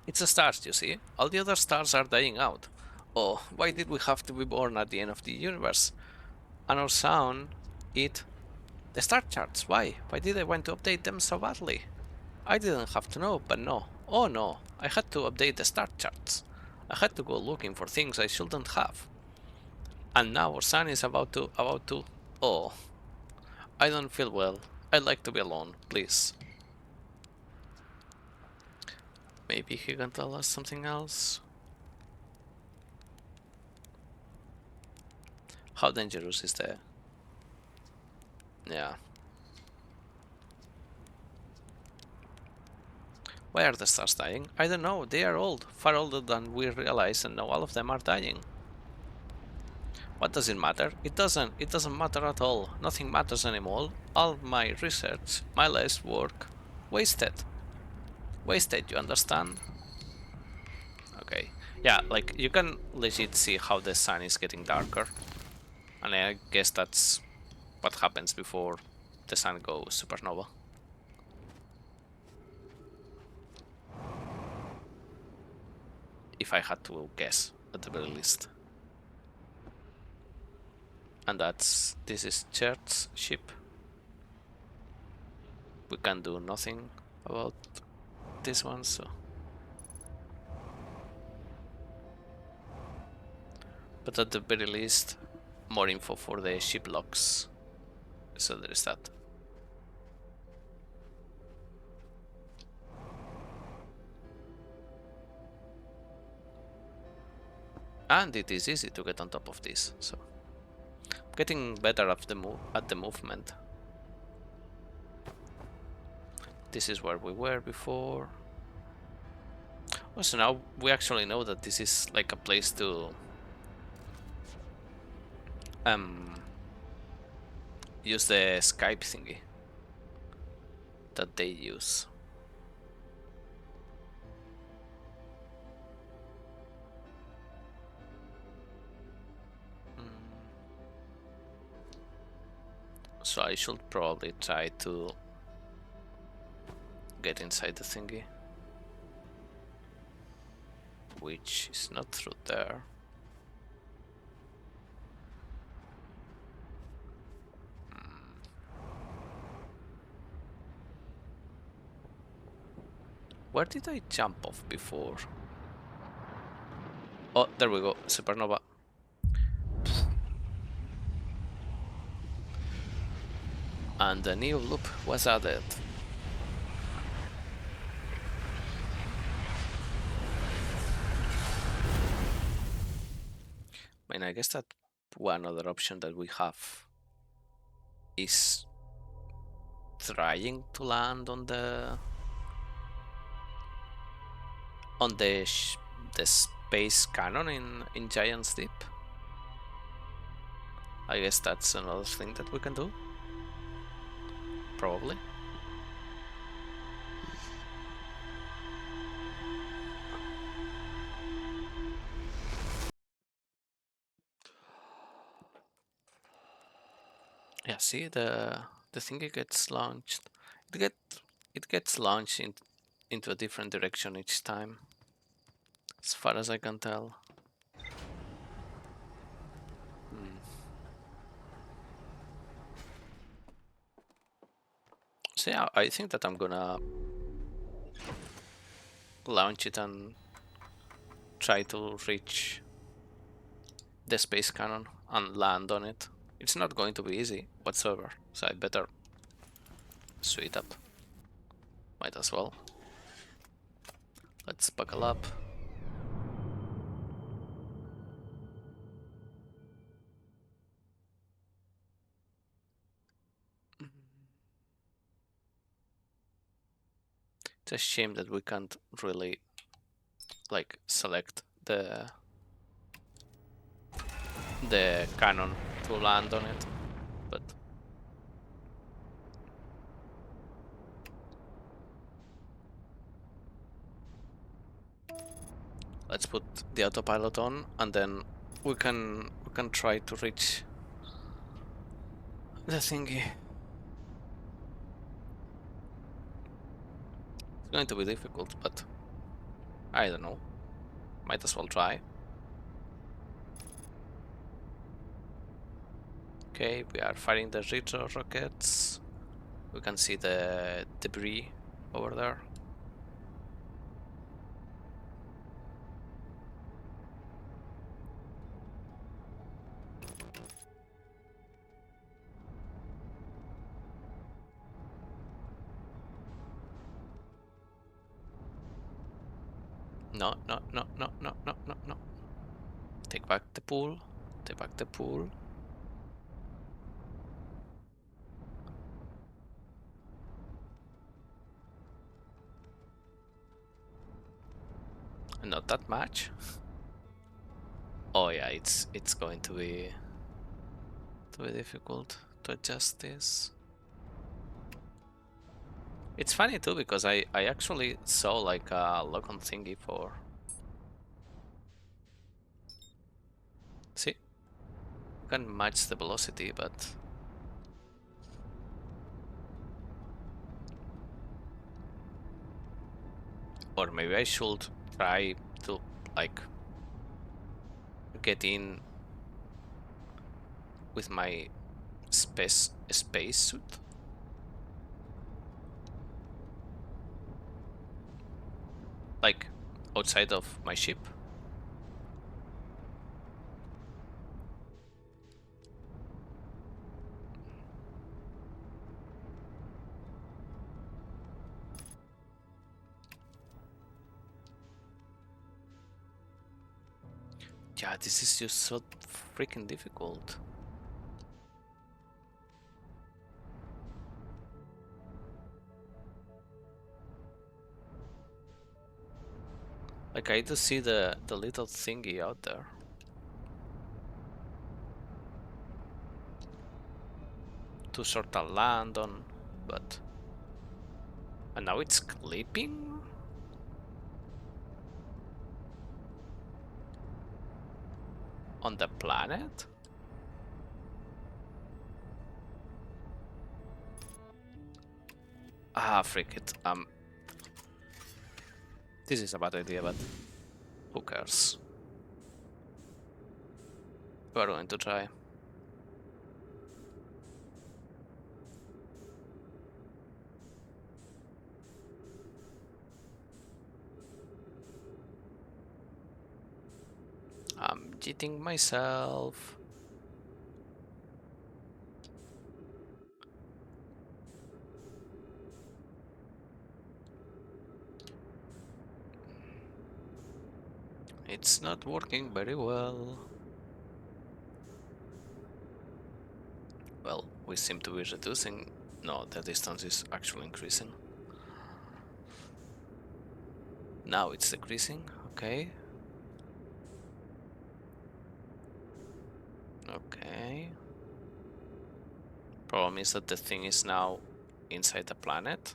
It's the stars, you see. All the other stars are dying out. Oh, why did we have to be born at the end of the universe? And our sun, it... The star charts, why? Why did I want to update them so badly? I didn't have to know, but no. Oh no, I had to update the star charts. I had to go looking for things I shouldn't have. And now our son is about to... Oh, I don't feel well. I'd like to be alone, please. Maybe he can tell us something else? How dangerous is that? Yeah. Why are the stars dying? I don't know, they are old, far older than we realize, and now all of them are dying. What does it matter? It doesn't matter at all. Nothing matters anymore. All my research, my life's work, wasted. Wasted, you understand? Okay. Yeah, like, you can legit see how the sun is getting darker. And I guess that's what happens before the sun go supernova. If I had to guess, at the very least. And this is Chert's ship. We can do nothing about this one, so. But at the very least, more info for the ship locks. So there is that. And it is easy to get on top of this, so getting better at the movement. This is where we were before. So now we actually know that this is like a place to use the Skype thingy that they use. So I should probably try to get inside the thingy, which is not through there. Where did I jump off before? Oh, there we go, supernova. And a new loop was added. I mean, I guess that one other option that we have is trying to land on the the space cannon in Giant's Deep. I guess that's another thing that we can do. Probably. Yeah, see the thing gets launched. It gets launched into a different direction each time, as far as I can tell. So yeah, I think that I'm gonna launch it and try to reach the space cannon and land on it. It's not going to be easy whatsoever, so I better suit up. Might as well. Let's buckle up. It's a shame that we can't really like select the cannon to land on it, but let's put the autopilot on and then we can try to reach the thingy. It's going to be difficult, but I don't know. Might as well try. Okay, we are firing the retro rockets. We can see the debris over there. No, no, no, no, no, no, no, no. Take back the pool. Take back the pool. Not that much. Oh yeah, it's going to be difficult to adjust this. It's funny too because I actually saw like a lock-on thingy for. See, you can match the velocity, but Or maybe I should try to, like, get in with my space suit. Like, outside of my ship. Yeah, this is just so freaking difficult. Like, I do see the little thingy out there. To sort of land on, but... And now it's clipping? On the planet? Ah, frick it. This is a bad idea, but who cares? We're going to try. I'm cheating myself. It's not working very well. Well, we seem to be reducing. No, the distance is actually increasing. Now it's decreasing, okay. Okay. Problem is that the thing is now inside the planet.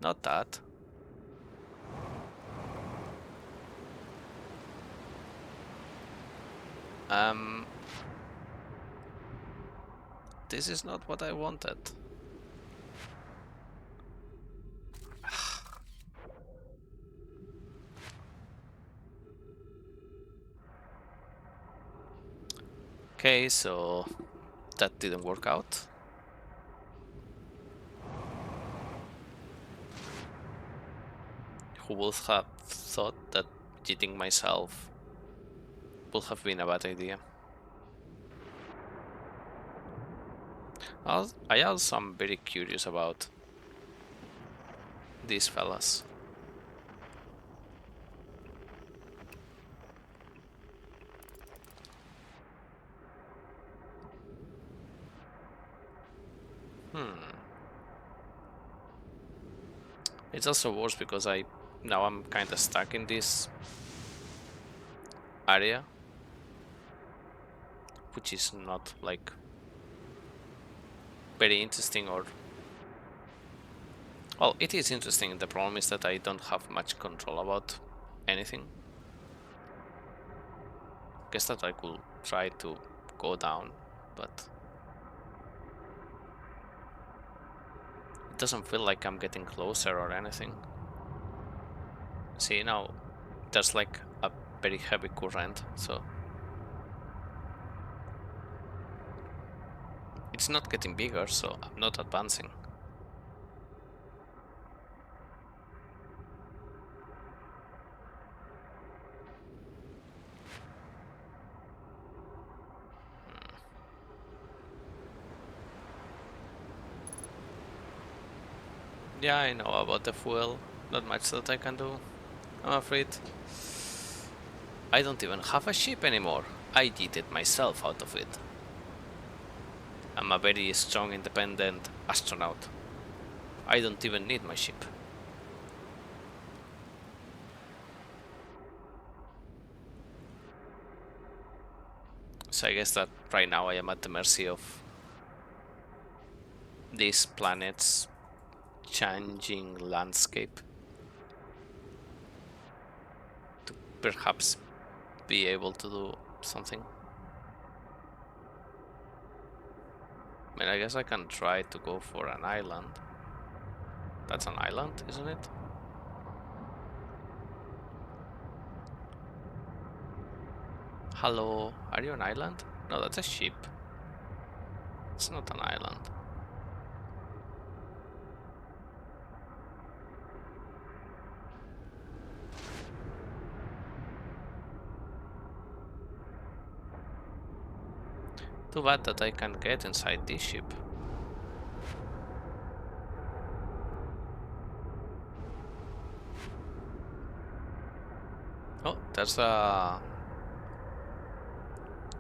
Not that. This is not what I wanted. Okay, so that didn't work out. Who would have thought that cheating myself would have been a bad idea? I also am very curious about these fellas. It's also worse because now I'm kind of stuck in this area, which is not like very interesting, or well, it is interesting. The problem is that I don't have much control about anything. Guess that I could try to go down, but it doesn't feel like I'm getting closer or anything. See, now there's like a very heavy current, so it's not getting bigger, so I'm not advancing. Yeah, I know about the fuel. Not much that I can do, I'm afraid. I don't even have a ship anymore. I did it myself out of it. I'm a very strong, independent astronaut. I don't even need my ship. So I guess that right now I am at the mercy of this planet's changing landscape to perhaps be able to do something. I mean, I guess I can try to go for an island. That's an island, isn't it? Hello, are you an island? No, that's a ship. It's not an island. Too bad that I can't get inside this ship. Oh, there's a...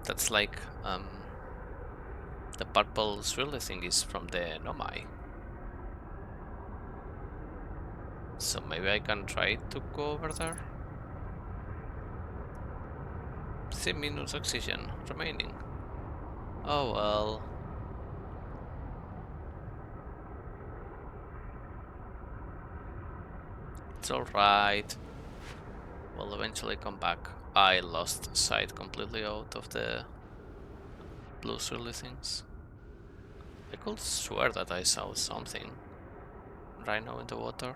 That's like, the purple swirly thing is from the Nomai. So maybe I can try to go over there? 3 minutes oxygen remaining. Oh well. It's alright. We'll eventually come back. I lost sight completely out of the blue swirly things. I could swear that I saw something right now in the water.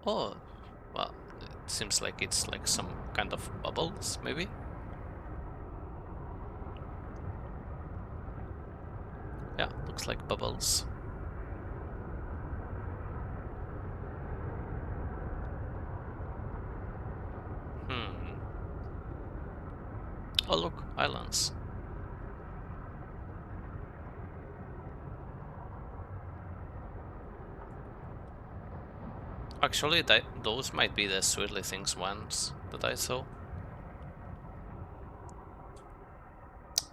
Oh, well, it seems like it's like some kind of bubbles, maybe? Yeah, looks like bubbles. Hmm. Oh look, islands. Actually, those might be the swirly things ones that I saw.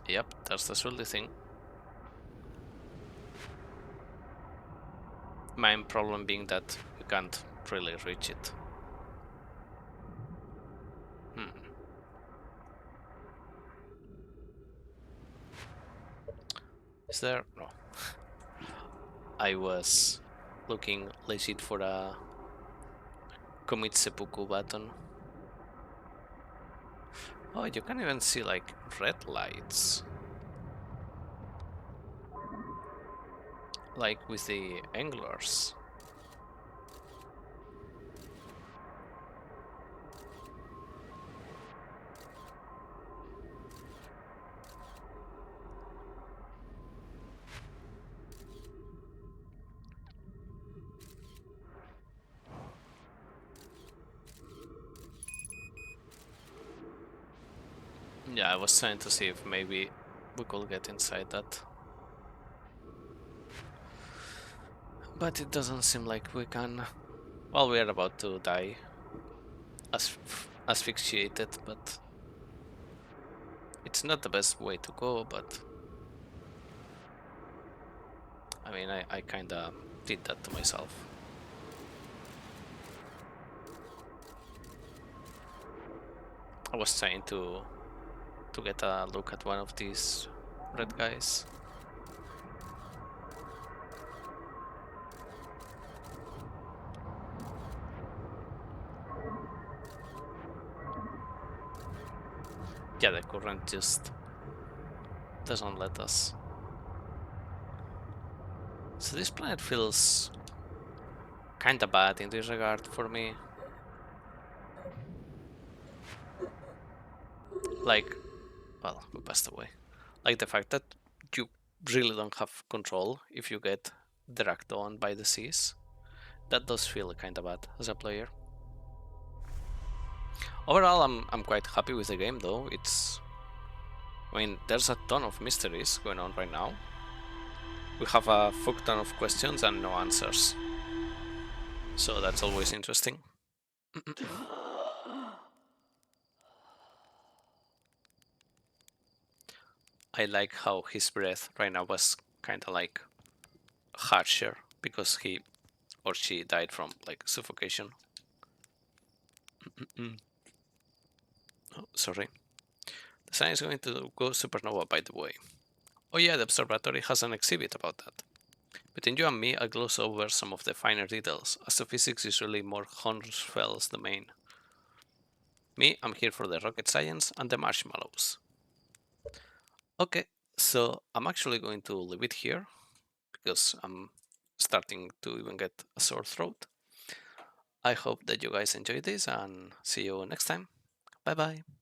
Yep, that's the swirly thing. Main problem being that you can't really reach it. Hmm. Is there? No. I was looking legit for a commit seppuku button. Oh, you can even see like red lights. Like with the anglers. Yeah, I was trying to see if maybe we could get inside that. But it doesn't seem like we can. Well, we are about to die. Asphyxiated, but it's not the best way to go, but I mean, I kinda did that to myself. I was trying to get a look at one of these red guys. Yeah, the current just doesn't let us. So this planet feels kinda bad in this regard for me. Like, well, we passed away. Like the fact that you really don't have control if you get dragged on by the seas. That does feel kinda bad as a player. Overall, I'm quite happy with the game though. I mean, there's a ton of mysteries going on right now. We have a fuck ton of questions and no answers. So that's always interesting. I like how his breath right now was kinda like harsher because he or she died from like suffocation. Oh, sorry. The sun is going to go supernova, by the way. Oh yeah, the observatory has an exhibit about that. Between you and me, I'll gloss over some of the finer details. Astrophysics is really more Hornfels the main. Me, I'm here for the rocket science and the marshmallows. Okay, so I'm actually going to leave it here because I'm starting to even get a sore throat. I hope that you guys enjoyed this and see you next time. Bye bye.